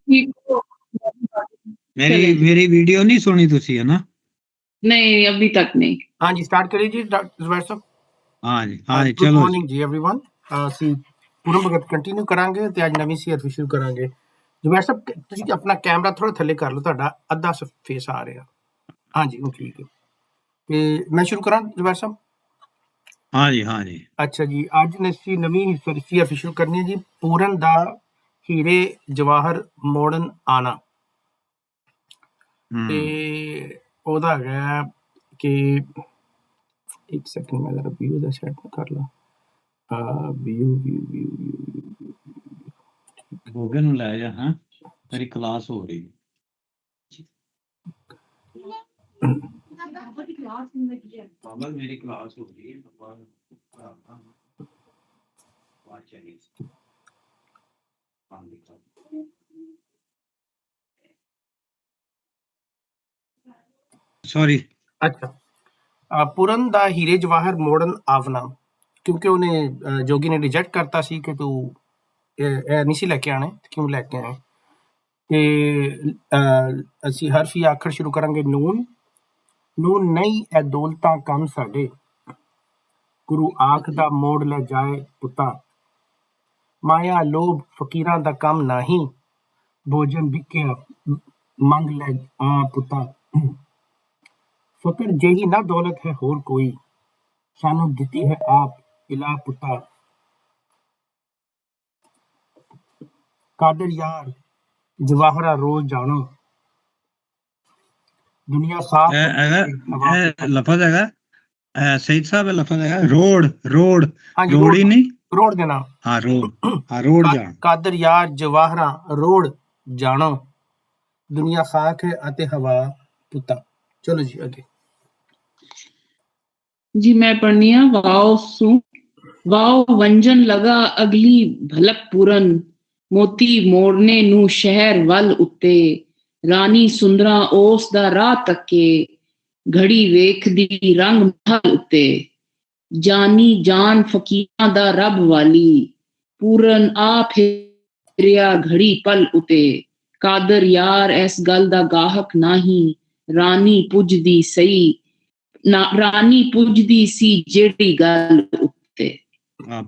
ठीक हो? मेरी मेरी वीडियो नहीं सुनी तुसी, है ना? नहीं, अभी तक नहीं। हाँ जी, स्टार्ट करिए जी जुबैर साहब। हाँ जी गुड चलो मॉर्निंग जी एवरीवन। ਅਸੀਂ ਪੂਰਾ ਭਗਤ ਕੰਟੀਨਿਊ ਕਰਾਂਗੇ ਤੇ ਅੱਜ ਨਵੀਂ ਸੀਰੀਜ਼ ਵੀ ਸ਼ੁਰੂ ਕਰਾਂਗੇ। जुबैर साहब ਤੁਸੀਂ ਆਪਣਾ ਕੈਮਰਾ ਥੋੜਾ ਥੱਲੇ ਕਰ ਲਓ, ਤੁਹਾਡਾ ਅੱਧਾ ਫੇਸ ਆ ਰਿਹਾ। ਹਾਂਜੀ ਹੁਣ ਠੀਕ ਹੈ। ਤੇ ਮੈਂ ਸ਼ੁਰੂ ਕਰਾਂ जुबैर साहब? हाँ जी। ਅੱਛਾ ਜੀ, ਅੱਜ ਨੇ ਅਸੀਂ ਨਵੀਂ ਸੀਰੀਜ਼ ਸ਼ੁਰੂ ਕਰਨੀ ਹੈ ਜੀ, ਪੂਰਨ ਦਾ ਹੀਰੇ ਜਵਾਹਰ ਮੋੜਨ ਆਣਾ। ਤੇ ਉਹਦਾ ਹੈਗਾ ਕਿ ਇੱਕ ਸੈਕਿੰਡ ਮੈਂ ਜਰਾ ਵੀਊ ਦਾ ਸੈਟ ਕਰ ਲਾਂ। ਵੀਊ ਗੋਗੇ ਨੂੰ ਲੈ ਜਾ। ਹਾਂ ਤੇਰੀ ਕਲਾਸ ਹੋ ਰਹੀ ਬਾਬਾ, ਮੇਰੀ ਕਲਾਸ ਹੋ ਰਹੀ ਹੈ। ਸੌਰੀ। ਅੱਛਾ, ਪੂਰਨ ਦਾ ਹੀਰੇ ਜਵਾਹਰ ਮੋੜਨ ਆਵਨਾ, ਕਿਉਂਕਿ ਉਹਨੇ ਜੋਗੀ ਨੇ ਰਿਜੈਕਟ ਕਰਤਾ ਸੀ ਕਿ ਤੂੰ ਇਹ ਨਹੀਂ ਸੀ ਲੈ ਕੇ ਆਣੇ, ਕਿਉਂ ਲੈ ਕੇ ਆਏ। ਤੇ ਅਸੀਂ ਹਰਫ ਹੀ ਆਖਰ ਸ਼ੁਰੂ ਕਰਾਂਗੇ ਨੂਨ। ਨੂਨ ਨਹੀਂ ਇਹ ਦੌਲਤਾਂ ਕੰਮ ਸਾਡੇ, ਗੁਰੂ ਆਖ ਦਾ ਮੋੜ ਲੈ ਜਾਏ ਪੁੱਤਾ। ਮਾਇਆ ਲੋਭ ਫਕੀਰਾਂ ਦਾ ਕੰਮ ਨਹੀਂ, ਭੋਜਨ ਵਿਕਿਆ ਮੰਗ ਲੈ ਆ ਪੁੱਤਾ। ਫਕਰ ਜਿਹੀ ਨਾ ਦੌਲਤ ਹੈ ਹੋਰ ਕੋਈ, ਸਾਨੂੰ ਦਿੱਤੀ ਹੈ ਆਪ ਇਲਾ ਪੁੱਤਾ। ਕਾਦਰ ਯਾਰ ਜਵਾਹਰਾ ਰੋਜ਼ ਜਾਣੋ, ਦੁਨੀਆ ਸਾਫ ਲਫ਼ਜ਼ ਹੈਗਾ ਸਈਦ ਸਾਹਿਬ, ਲਫ਼ਜ਼ ਹੈਗਾ ਰੋਡ ਹੀ ਨਹੀਂ, ਰੋਡ ਦੇ ਨਾਮ। ਹਾਂ ਰੋਡ ਜਾਣ। ਕਾਦਰ ਯਾਰ ਜਵਾਹਰਾ ਰੋਡ ਜਾਣੋ, ਦੁਨੀਆ ਖਾਕ ਹੈ ਅਤੇ ਹਵਾ ਪੁੱਤਾ। ਚਲੋ ਜੀ ਅੱਗੇ जी मैं पढ़नी है। वाओ वंजन लगा अगली भलक पूरन, मोती मोड़ने नू शहर वल उत्ते। रानी सुंदरा ओस दा राह तके, घड़ी वेखदी रंग महल उत्ते। जानी जान फकीरां दा रब वाली, पूरन आ फिरिया घड़ी पल उते। कादर यार इस गल दा गाहक नाही, रानी पुजदी सही रानी पुजदी सी जेड़ी गल उत्ते।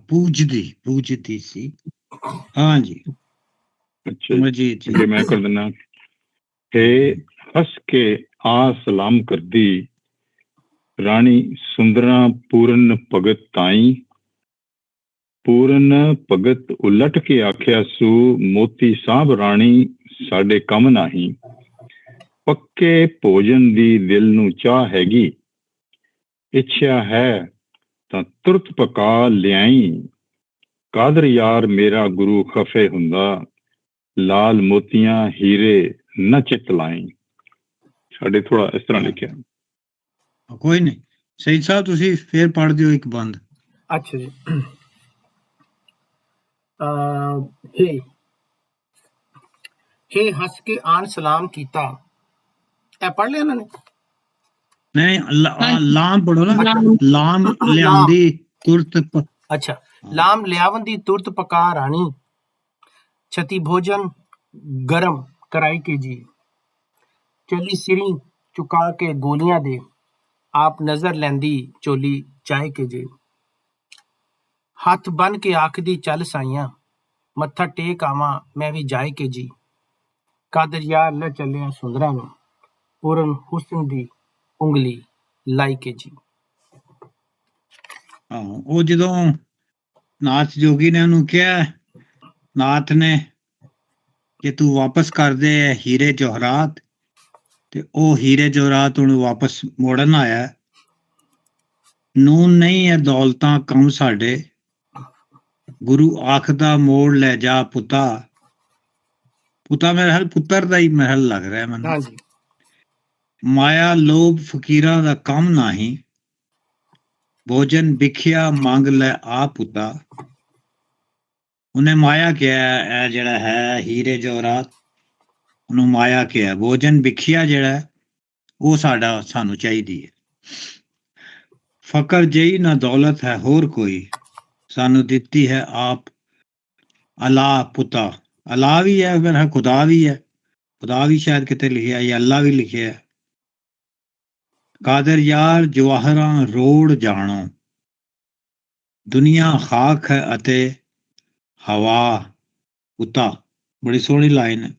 पूजदी सी। हाँ जी अच्छा जी, मैं कर देना। हे हस के आ सलाम कर दी, रानी सुंदरा पूरन भगत ताई। पूरन भगत उलट के आख्या सू, मोती साहब रानी साडे कम नाही। पक्के भोजन दी दिल नू चाह हैगी, इच्छा है तां तुरत पका लियाई। कादर यार मेरा गुरु खफे हुंदा, लाल मोतियां हीरे न चित लाई। साडे थोड़ा इस तरह लिखिया। कोई नहीं सईद साहब, तुसी फिर पढ़ दियो एक बंद। अच्छा जी। हे हस के आन सलाम कीता, ए पढ़ लिया इन्होंने? नहीं लाम पढ़ो ना। लाम लियांदी तुरत। अच्छा, लाम लियावंदी तुरत पका रानी, छती भोजन गरम कराई के जी। चली सिरी चुका के गोलियां दे, आप नजर लैंदी चोली चाहे के जे। हथ बन के आखदी चल साइयां, मत्था टेक आवां मैं भी जाए के जी। कादर यार ले चलिया सुंदरा नू, पूरन हुस्न दी उंगली लाई के जी। ਉਹ ਜਦੋਂ ਨਾਥ ਜੋਗੀ ਨੇ ਉਹਨੂੰ ਕਿਹਾ, ਨਾਥ ਨੇ ਕਿ ਤੂੰ ਵਾਪਸ ਕਰ ਦੇ ਹੀਰੇ ਜਵਾਹਰਾਤ, ਤੇ ਉਹ ਹੀਰੇ ਜਵਾਹਰਾਤ ਉਹਨੂੰ ਵਾਪਸ ਮੋੜਨ ਆਇਆ। ਨੂਨ ਨਹੀਂ ਹੈ ਦੌਲਤਾਂ ਕੰਮ ਸਾਡੇ, ਗੁਰੂ ਆਖਦਾ ਮੋੜ ਲੈ ਜਾ ਪੁੱਤਾ। ਪੁੱਤਾ ਮਹਿਲ ਪੁੱਤਰ ਦਾ ਹੀ ਮਹਿਲ ਲੱਗ ਰਿਹਾ ਮੈਨੂੰ। ਮਾਇਆ ਲੋਭ ਫਕੀਰਾਂ ਦਾ ਕੰਮ ਨਹੀਂ, ਭੋਜਨ ਵਿਖਿਆ ਮੰਗ ਲੈ ਆ ਪੁੱਤਾ। ਉਹਨੇ ਮਾਇਆ ਕਿਹਾ, ਇਹ ਜਿਹੜਾ ਹੈ ਹੀਰੇ ਜਵਾਹਰਾਤ, ਉਹਨੂੰ ਮਾਇਆ ਕਿਹਾ। ਭੋਜਨ ਵਿਖਿਆ ਜਿਹੜਾ ਉਹ ਸਾਨੂੰ ਚਾਹੀਦੀ ਹੈ। ਫਕਰ ਜਿਹੀ ਨਾ ਦੌਲਤ ਹੈ ਹੋਰ ਕੋਈ, ਸਾਨੂੰ ਦਿੱਤੀ ਹੈ ਆਪ ਅਲਾ ਪੁੱਤਾ। अल्लाह भी है, मेरा खुदा भी है, खुदा भी शायद कितने लिखा या अल्लाह भी लिखे है। कादर यार जवाहरां रोड़ जानो, दुनिया खाक है अते हवा उता। बड़ी सोहनी लाइन है।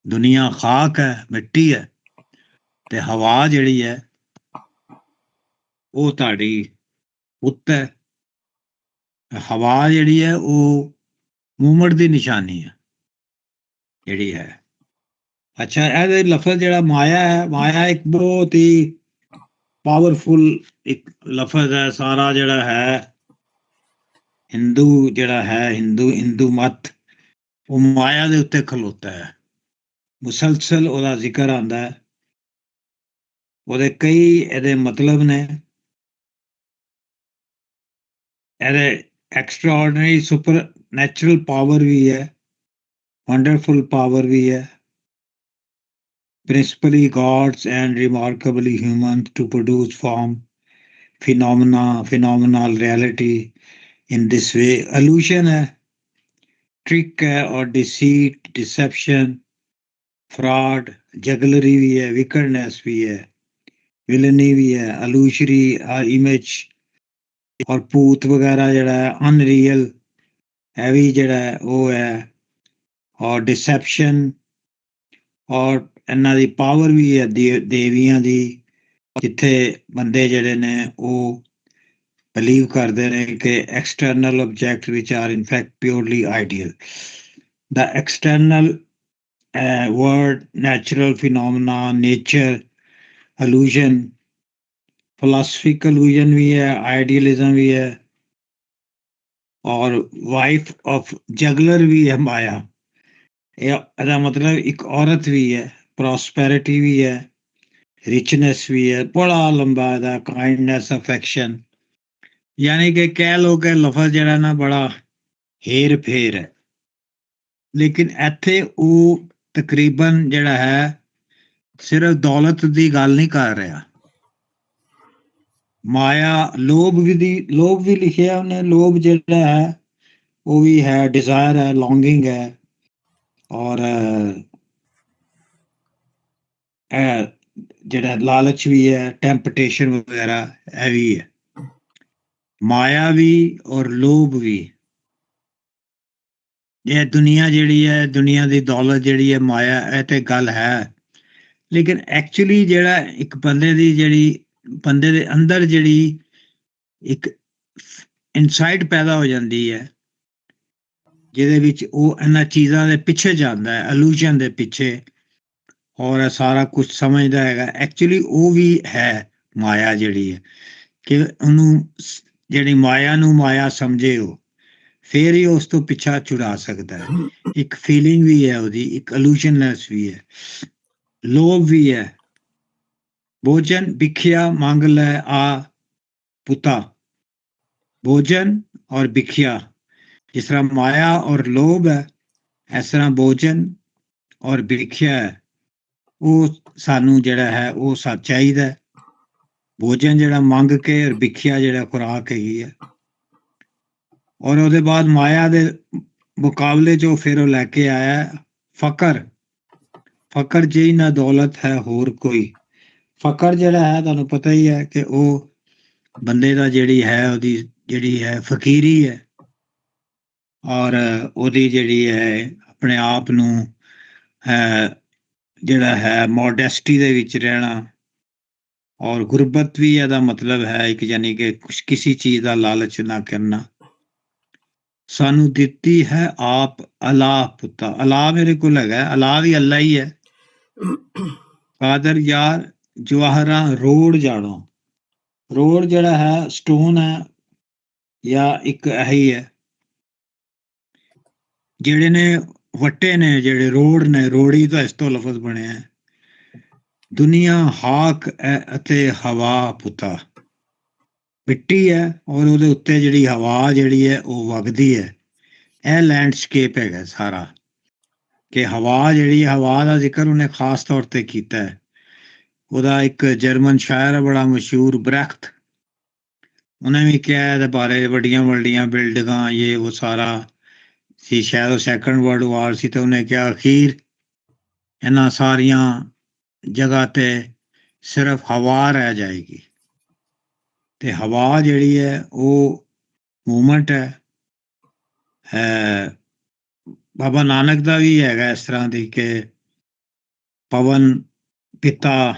दुनिया खाक है, मिट्टी है, ते हवा जिहड़ी है वो तुहाडी उत्त है। हवा जिहड़ी है वो मूवमेंट की निशानी है जिहड़ी है। अच्छा, ये लफज जिहड़ा माया है, माया एक बहुत ही पावरफुल एक लफज है। सारा जिहड़ा है हिंदू जिहड़ा है हिंदू मत वो माया दे उत्ते खलोता है। मुसलसल ਉਹਦਾ ਜ਼ਿਕਰ ਆਂਦਾ ਹੈ, ਉਹਦੇ ਕਈ ਇਹਦੇ ਮਤਲਬ ਨੇ। ਇਹਦੇ ਐਕਸਟਰਾਆਰਡਨਰੀ ਸੁਪਰ ਨੈਚੁਰਲ ਪਾਵਰ ਵੀ ਹੈ, ਵੰਡਰਫੁਲ ਪਾਵਰ ਵੀ ਹੈ। principally gods and remarkably human to produce form phenomenal reality in this way। illusion है, trick है और deceit, deception, fraud, jugglery भी है, wickedness भी है, villainy भी है, illusory image और भूत वगैरह जड़ा है अनरियल है भी जड़ा है वो है, और डिसेप्शन और ਇਹਨਾਂ ਦੀ ਪਾਵਰ ਵੀ ਹੈ ਦੇਵੀਆਂ ਦੀ, ਜਿੱਥੇ ਬੰਦੇ ਜਿਹੜੇ ਨੇ ਉਹ ਬਲੀਵ ਕਰਦੇ ਨੇ ਕਿ external object which are in fact purely ideal. The external world natural phenomena, nature, illusion, philosophical illusion भी है, आइडियलिज्म भी है, और वाइफ ऑफ जगलर भी है माया। ਇਹਦਾ ਮਤਲਬ ਇੱਕ ਔਰਤ ਵੀ ਹੈ, ਪ੍ਰੋਸਪੈਰਿਟੀ ਵੀ ਹੈ, ਰਿਚਨੈਸ ਵੀ ਹੈ, ਬੜਾ ਲੰਬਾ ਇਹਦਾ ਕਾਈਂਡਨੈਸ, ਅਫੈਕਸ਼ਨ, ਯਾਨੀ ਕਿ ਕਹਿ ਲਓ ਕਿ ਲਫ਼ਜ਼ ਜਿਹੜਾ ਨਾ ਬੜਾ ਹੇਰ ਫੇਰ ਹੈ। ਲੇਕਿਨ ਇੱਥੇ ਉਹ ਤਕਰੀਬਨ ਜਿਹੜਾ ਹੈ ਸਿਰਫ ਦੌਲਤ ਦੀ ਗੱਲ ਨਹੀਂ ਕਰ ਰਿਹਾ। ਮਾਇਆ ਲੋਭ ਵੀ ਲਿਖਿਆ ਉਹਨੇ। ਲੋਭ ਜਿਹੜਾ ਹੈ ਉਹ ਵੀ ਹੈ, ਡਿਜ਼ਾਇਰ ਹੈ, ਲੌਂਗਿੰਗ ਹੈ, ਔਰ ਜਿਹੜਾ ਲਾਲਚ ਵੀ ਹੈ, ਟੈਂਪਟੇਸ਼ਨ ਵਗੈਰਾ ਇਹ ਵੀ ਹੈ। ਮਾਇਆ ਵੀ ਔਰ ਲੋਭ ਵੀ। ਇਹ ਦੁਨੀਆ ਜਿਹੜੀ ਹੈ, ਦੁਨੀਆ ਦੀ ਦੌਲਤ ਜਿਹੜੀ ਹੈ, ਮਾਇਆ, ਇਹ ਤੇ ਗੱਲ ਹੈ। ਲੇਕਿਨ ਐਕਚੁਅਲੀ ਜਿਹੜਾ ਇੱਕ ਬੰਦੇ ਦੇ ਅੰਦਰ ਜਿਹੜੀ ਇੱਕ ਇਨਸਾਈਟ ਪੈਦਾ ਹੋ ਜਾਂਦੀ ਹੈ, ਜਿਹਦੇ ਵਿੱਚ ਉਹ ਇਹਨਾਂ ਚੀਜ਼ਾਂ ਦੇ ਪਿੱਛੇ ਜਾਂਦਾ ਹੈ, ਇਲੂਜ਼ਨ ਦੇ ਪਿੱਛੇ, ਔਰ ਸਾਰਾ ਕੁਝ ਸਮਝਦਾ ਹੈਗਾ। ਐਕਚੁਅਲੀ ਉਹ ਵੀ ਹੈ ਮਾਇਆ ਜਿਹੜੀ ਹੈ, ਕਿ ਉਹਨੂੰ ਜਿਹੜੀ ਮਾਇਆ ਨੂੰ ਮਾਇਆ ਸਮਝੇ ਉਹ, ਫਿਰ ਹੀ ਉਸ ਤੋਂ ਪਿੱਛਾ ਛੁਡਾ ਸਕਦਾ ਹੈ। ਇੱਕ ਫੀਲਿੰਗ ਵੀ ਹੈ ਉਹਦੀ, ਇੱਕ ਇਲੂਜ਼ਨਨੈਸ ਵੀ ਹੈ, ਲੋਭ ਵੀ ਹੈ। ਭੋਜਨ ਭਿਖਿਆ ਮੰਗ ਲੈ ਆ ਪੁੱਤਾ। ਭੋਜਨ ਔਰ ਭਿਖਿਆ, ਜਿਸ ਤਰ੍ਹਾਂ ਮਾਇਆ ਔਰ ਲੋਭ ਹੈ, ਇਸ ਤਰ੍ਹਾਂ ਭੋਜਨ ਔਰ ਭਿਖਿਆ ਹੈ, ਉਹ ਸਾਨੂੰ ਜਿਹੜਾ ਹੈ ਉਹ ਚਾਹੀਦਾ। ਭੋਜਨ ਜਿਹੜਾ ਮੰਗ ਕੇ, ਔਰ ਭਿਖਿਆ ਜਿਹੜਾ ਖੁਰਾਕ ਹੈਗੀ ਹੈ। ਔਰ ਉਹਦੇ ਬਾਅਦ ਮਾਇਆ ਦੇ ਮੁਕਾਬਲੇ 'ਚ ਫਿਰ ਉਹ ਲੈ ਕੇ ਆਇਆ ਫਕਰ ਜਿਹੀ ਨਾ ਦੌਲਤ ਹੈ ਹੋਰ ਕੋਈ। ਫਕਰ ਜਿਹੜਾ ਹੈ ਤੁਹਾਨੂੰ ਪਤਾ ਹੀ ਹੈ ਕਿ ਉਹ ਬੰਦੇ ਦਾ ਜਿਹੜੀ ਹੈ ਉਹਦੀ ਜਿਹੜੀ ਹੈ ਫਕੀਰੀ ਹੈ, ਔਰ ਉਹਦੀ ਜਿਹੜੀ ਹੈ ਆਪਣੇ ਆਪ ਨੂੰ ਜਿਹੜਾ ਹੈ ਮੋਡੈਸਟੀ ਦੇ ਵਿੱਚ ਰਹਿਣਾ, ਔਰ ਗੁਰਬਤ ਵੀ ਇਹਦਾ ਮਤਲਬ ਹੈ ਇੱਕ, ਯਾਨੀ ਕਿ ਕਿਸੇ ਚੀਜ਼ ਦਾ ਲਾਲਚ ਨਾ ਕਰਨਾ। ਸਾਨੂੰ ਦਿੱਤੀ ਹੈ ਆਪ ਅਲਾਹ ਪੁੱਤਾ। ਅਲਾਹ ਮੇਰੇ ਕੋਲ ਹੈਗਾ, ਅਲਾਹ ਵੀ ਅੱਲਾ ਹੀ ਹੈ। ਕਾਦਰ ਯਾਰ ਜਵਾਹਰਾਂ ਰੋੜ ਜਾਣੋ। ਰੋੜ ਜਿਹੜਾ ਹੈ ਸਟੋਨ ਹੈ ਜਾਂ ਇੱਕ ਇਹੀ ਹੈ, ਜਿਹੜੇ ਨੇ ਵੱਟੇ ਨੇ, ਜਿਹੜੇ ਰੋੜ ਨੇ, ਰੋੜੀ ਤਾਂ ਇਸ ਤੋਂ ਲਫ਼ਜ਼ ਬਣਿਆ। ਦੁਨੀਆ ਹਾਕ ਅਤੇ ਹਵਾ ਪੁੱਤਾ। ਮਿੱਟੀ ਹੈ ਔਰ ਉਹਦੇ ਉੱਤੇ ਜਿਹੜੀ ਹਵਾ ਜਿਹੜੀ ਹੈ ਉਹ ਵਗਦੀ ਹੈ। ਇਹ ਲੈਂਡਸਕੇਪ ਹੈਗਾ ਸਾਰਾ, ਕਿ ਹਵਾ ਜਿਹੜੀ ਹਵਾ ਦਾ ਜ਼ਿਕਰ ਉਹਨੇ ਖਾਸ ਤੌਰ ਤੇ ਕੀਤਾ ਹੈ। ਉਹਦਾ ਇੱਕ ਜਰਮਨ ਸ਼ਾਇਰ ਹੈ ਬੜਾ ਮਸ਼ਹੂਰ, ਬ੍ਰੈਖਟ, ਉਹਨੇ ਵੀ ਕਿਹਾ ਇਹਦੇ ਬਾਰੇ, ਵੱਡੀਆਂ ਬਿਲਡਿੰਗਾਂ ਇਹ ਉਹ ਸਾਰਾ ਸੀ, ਸ਼ਾਇਦ ਉਹ ਸੈਕੰਡ ਵਰਲਡ ਵਾਰ ਸੀ, ਤੇ ਉਹਨੇ ਕਿਹਾ ਅਖੀਰ ਇਹਨਾਂ ਸਾਰੀਆਂ ਜਗ੍ਹਾ ਤੇ ਸਿਰਫ ਹਵਾ ਰਹਿ ਜਾਏਗੀ। ਤੇ ਹਵਾ ਜਿਹੜੀ ਹੈ ਉਹ ਮੂਵਮੈਂਟ ਹੈ। ਬਾਬਾ ਨਾਨਕ ਦਾ ਵੀ ਹੈਗਾ ਇਸ ਤਰ੍ਹਾਂ ਦੀ ਕਿ ਪਵਨ ਪਿਤਾ,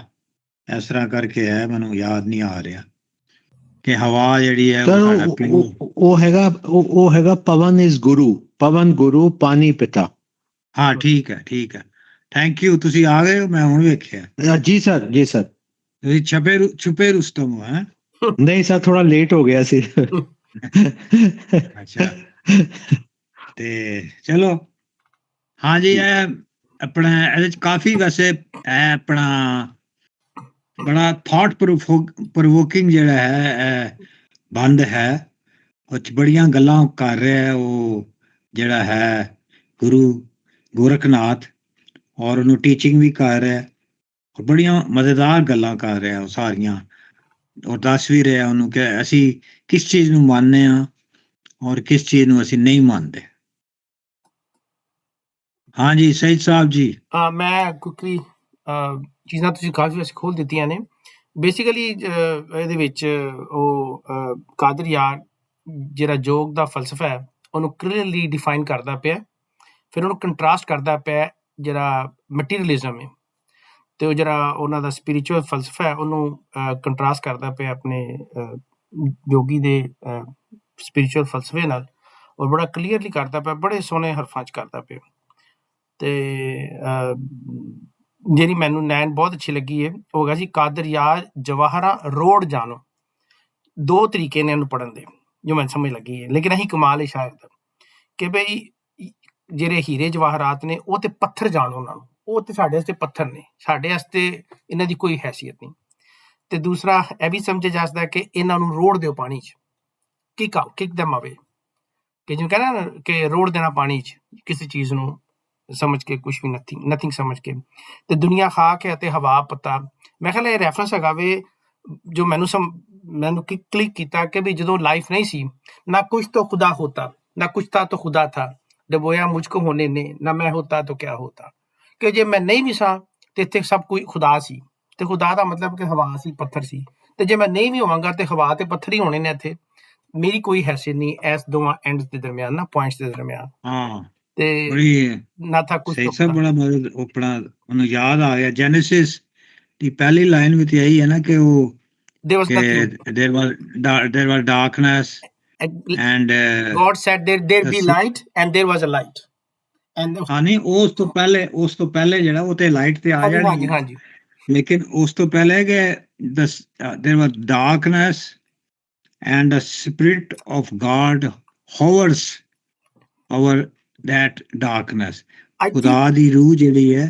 ਇਸ ਤਰ੍ਹਾਂ ਕਰਕੇ ਹੈ, ਮੈਨੂੰ ਯਾਦ ਨਹੀਂ ਆ ਰਿਹਾ, ਕਿ ਹਵਾ ਜਿਹੜੀ ਹੈ ਉਹ ਸਾਡਾ ਉਹ ਹੈਗਾ ਪਵਨ ਇਜ਼ ਗੁਰੂ, ਪਵਨ ਗੁਰੂ, ਪਾਣੀ ਪਿਤਾ। ਹਾਂ ਠੀਕ ਹੈ, ਠੀਕ ਹੈ, ਥੈਂਕ ਯੂ। ਤੁਸੀਂ ਆ ਗਏ ਹੋ, ਮੈਂ ਹੁਣ ਵੇਖਿਆ। ਜੀ ਸਰ, ਜੀ ਸਰ। ਤੁਸੀਂ ਛੁਪੇ ਰੁਸਤਮ ਹੋ, ਹੈ? ਨਹੀਂ ਸਰ, ਥੋੜਾ ਲੇਟ ਹੋ ਗਿਆ ਸੀ। ਅੱਛਾ, ਤੇ ਚਲੋ, ਹਾਂਜੀ। ਇਹ ਆਪਣਾ ਇਹਦੇ ਚ ਕਾਫੀ, ਵੈਸੇ ਇਹ ਆਪਣਾ ਬੜਾ ਥਾਟ ਪ੍ਰੋਵੋਕਿੰਗ ਜਿਹੜਾ ਹੈ ਬੰਦ ਹੈ, ਉਹ 'ਚ ਬੜੀਆਂ ਗੱਲਾਂ ਕਰ ਰਿਹਾ ਉਹ ਜਿਹੜਾ ਹੈ ਗੁਰੂ ਗੋਰਖਨਾਥ, ਔਰ ਉਹਨੂੰ ਟੀਚਿੰਗ ਵੀ ਕਰ ਰਿਹਾ, ਔਰ ਬੜੀਆਂ ਮਜ਼ੇਦਾਰ ਗੱਲਾਂ ਕਰ ਰਿਹਾ ਉਹ ਸਾਰੀਆਂ, ਔਰ ਦੱਸ ਵੀ ਰਿਹਾ ਉਹਨੂੰ ਕਿ ਅਸੀਂ ਕਿਸ ਚੀਜ਼ ਨੂੰ ਮੰਨਦੇ ਹਾਂ ਔਰ ਕਿਸ ਚੀਜ਼ ਨੂੰ ਅਸੀਂ ਨਹੀਂ ਮੰਨਦੇ। ਹਾਂਜੀ ਸਈਦ ਸਾਹਿਬ ਜੀ। ਮੈਂ ਕੁਕੀ ਚੀਜ਼ਾਂ ਤੁਸੀਂ ਕਾਫੀ ਵੈਸੇ ਖੋਲ੍ਹ ਦਿੱਤੀਆਂ ਨੇ। ਬੇਸਿਕਲੀ ਇਹਦੇ ਵਿੱਚ ਉਹ ਕਾਦਰ ਯਾਰ ਜਿਹੜਾ ਯੋਗ ਦਾ ਫਲਸਫਾ ਹੈ ਉਹਨੂੰ ਕਲੀਅਰਲੀ ਡਿਫਾਈਨ ਕਰਦਾ ਪਿਆ, ਫਿਰ ਉਹਨੂੰ ਕੰਟਰਾਸਟ ਕਰਦਾ ਪਿਆ ਜਿਹੜਾ ਮਟੀਰੀਅਲਿਜ਼ਮ ਹੈ, ਅਤੇ ਉਹ ਜਿਹੜਾ ਉਹਨਾਂ ਦਾ ਸਪਿਰਿਚੁਅਲ ਫਲਸਫਾ ਹੈ ਉਹਨੂੰ ਕੰਟਰਾਸਟ ਕਰਦਾ ਪਿਆ ਆਪਣੇ ਯੋਗੀ ਦੇ ਸਪਿਰਿਚੁਅਲ ਫਲਸਫੇ ਨਾਲ, ਔਰ ਬੜਾ ਕਲੀਅਰਲੀ ਕਰਦਾ ਪਿਆ, ਬੜੇ ਸੋਹਣੇ ਹਰਫਾਂ 'ਚ ਕਰਦਾ ਪਿਆ। ਅਤੇ ਜਿਹੜੀ ਮੈਨੂੰ ਲਾਈਨ ਬਹੁਤ ਅੱਛੀ ਲੱਗੀ ਹੈ ਉਹ ਹੈਗਾ ਸੀ, ਕਾਦਰ ਯਾਰ ਜਵਾਹਰਾਂ ਰੋੜ ਜਾਣੋ। ਦੋ ਤਰੀਕੇ ਨੇ ਇਹਨੂੰ ਪੜ੍ਹਨ ਦੇ ਜੋ ਮੈਨੂੰ ਸਮਝ ਲੱਗੀ ਹੈ, ਲੇਕਿਨ ਅਸੀਂ ਕਮਾਲ ਹੈ ਸ਼ਾਇਦ ਕਿ ਬਈ ਜਿਹੜੇ ਹੀਰੇ ਜਵਾਹਰਾਤ ਨੇ ਉਹ ਤੇ ਪੱਥਰ ਜਾਣੋ ਉਹਨਾਂ ਨੂੰ, ਉਹ ਤੇ ਸਾਡੇ ਵਾਸਤੇ ਪੱਥਰ ਨੇ, ਸਾਡੇ ਵਾਸਤੇ ਇਹਨਾਂ ਦੀ ਕੋਈ ਹੈਸੀਅਤ ਨਹੀਂ। ਅਤੇ ਦੂਸਰਾ ਇਹ ਵੀ ਸਮਝਿਆ ਜਾ ਸਕਦਾ ਕਿ ਇਹਨਾਂ ਨੂੰ ਰੋੜ ਦਿਓ ਪਾਣੀ 'ਚ, ਕਿਕ ਦੈਮ ਅਵੇ, ਕਿ ਜਿਵੇਂ ਕਹਿੰਦਾ ਨਾ ਕਿ ਰੋੜ ਦੇਣਾ ਪਾਣੀ 'ਚ ਕਿਸੇ ਚੀਜ਼ ਨੂੰ ਸਮਝ ਕੇ, ਕੁਛ ਵੀ ਨਥਿੰਗ ਸਮਝ ਕੇ। ਅਤੇ ਦੁਨੀਆ ਖਾਕ ਹੈ ਅਤੇ ਹਵਾ ਪੱਤਾ, ਮੈਂ ਖਿਆਲ ਇਹ ਰੈਫਰੈਂਸ ਹੈਗਾ ਵੇ ਜੋ ਮੈਨੂੰ ਕਲਿੱਕ ਕੀਤਾ ਕਿ ਵੀ ਜਦੋਂ ਲਾਈਫ ਨਹੀਂ ਸੀ, ਨਾ ਕੁਛ ਤੋਂ ਖੁਦਾ ਹੋਤਾ, ਨਾ ਕੁਛ ਤਾਂ ਤੋਂ ਖੁਦਾ ਥਾ, ਡਬੋਇਆ ਮੁਝ ਕੋ ਹੋਣੇ ਨੇ, ਨਾ ਮੈਂ ਹੋਤਾ ਤਾਂ ਕਿਆ ਹੋਤਾ, ਕਿ ਜੇ ਮੈਂ ਨਹੀਂ ਵੀ ਸਾਂ ਅਤੇ ਇੱਥੇ ਸਭ ਕੋਈ ਖੁਦਾ ਸੀ, ਅਤੇ ਖੁਦਾ ਦਾ ਮਤਲਬ ਕਿ ਹਵਾ ਸੀ, ਪੱਥਰ ਸੀ, ਅਤੇ ਜੇ ਮੈਂ ਨਹੀਂ ਵੀ ਹੋਵਾਂਗਾ ਤਾਂ ਹਵਾ ਅਤੇ ਪੱਥਰ ਹੀ ਹੋਣੇ ਨੇ ਇੱਥੇ, ਮੇਰੀ ਕੋਈ ਹੈਸੀਅਤ ਨਹੀਂ ਇਸ ਦੋਵਾਂ ਐਂਡਸ ਦੇ ਦਰਮਿਆਨ, ਨਾ ਪੁਆਇੰਟਸ ਦੇ ਦਰਮਿਆਨ। ਹਾਂ, ਤੇ ਬੜੀ ਨਾ ਥਾ ਕੁਛ ਸਹੀ ਸਭ, ਬੜਾ ਮਤਲਬ ਆਪਣਾ ਉਹਨੂੰ ਯਾਦ ਆ ਗਿਆ। ਜੈਨੇਸਿਸ ਦੀ ਪਹਿਲੀ ਲਾਈਨ ਵਿੱਚ ਇਹੀ ਹੈ ਨਾ ਕਿ ਉਹ there was nothing, there was darkness and God said there be light and there was a light, and ਹਾਂ ਨਹੀਂ, ਉਸ ਤੋਂ ਪਹਿਲੇ ਜਿਹੜਾ ਉਹ ਤੇ ਲਾਈਟ ਤੇ ਆ ਜਾਣੀ ਹੈ, ਲੇਕਿਨ ਉਸ ਤੋਂ ਪਹਿਲੇ ਕਿ there was darkness and the spirit of God hovers over that darkness, ਖੁਦਾ ਦੀ ਰੂਹ ਜਿਹੜੀ ਹੈ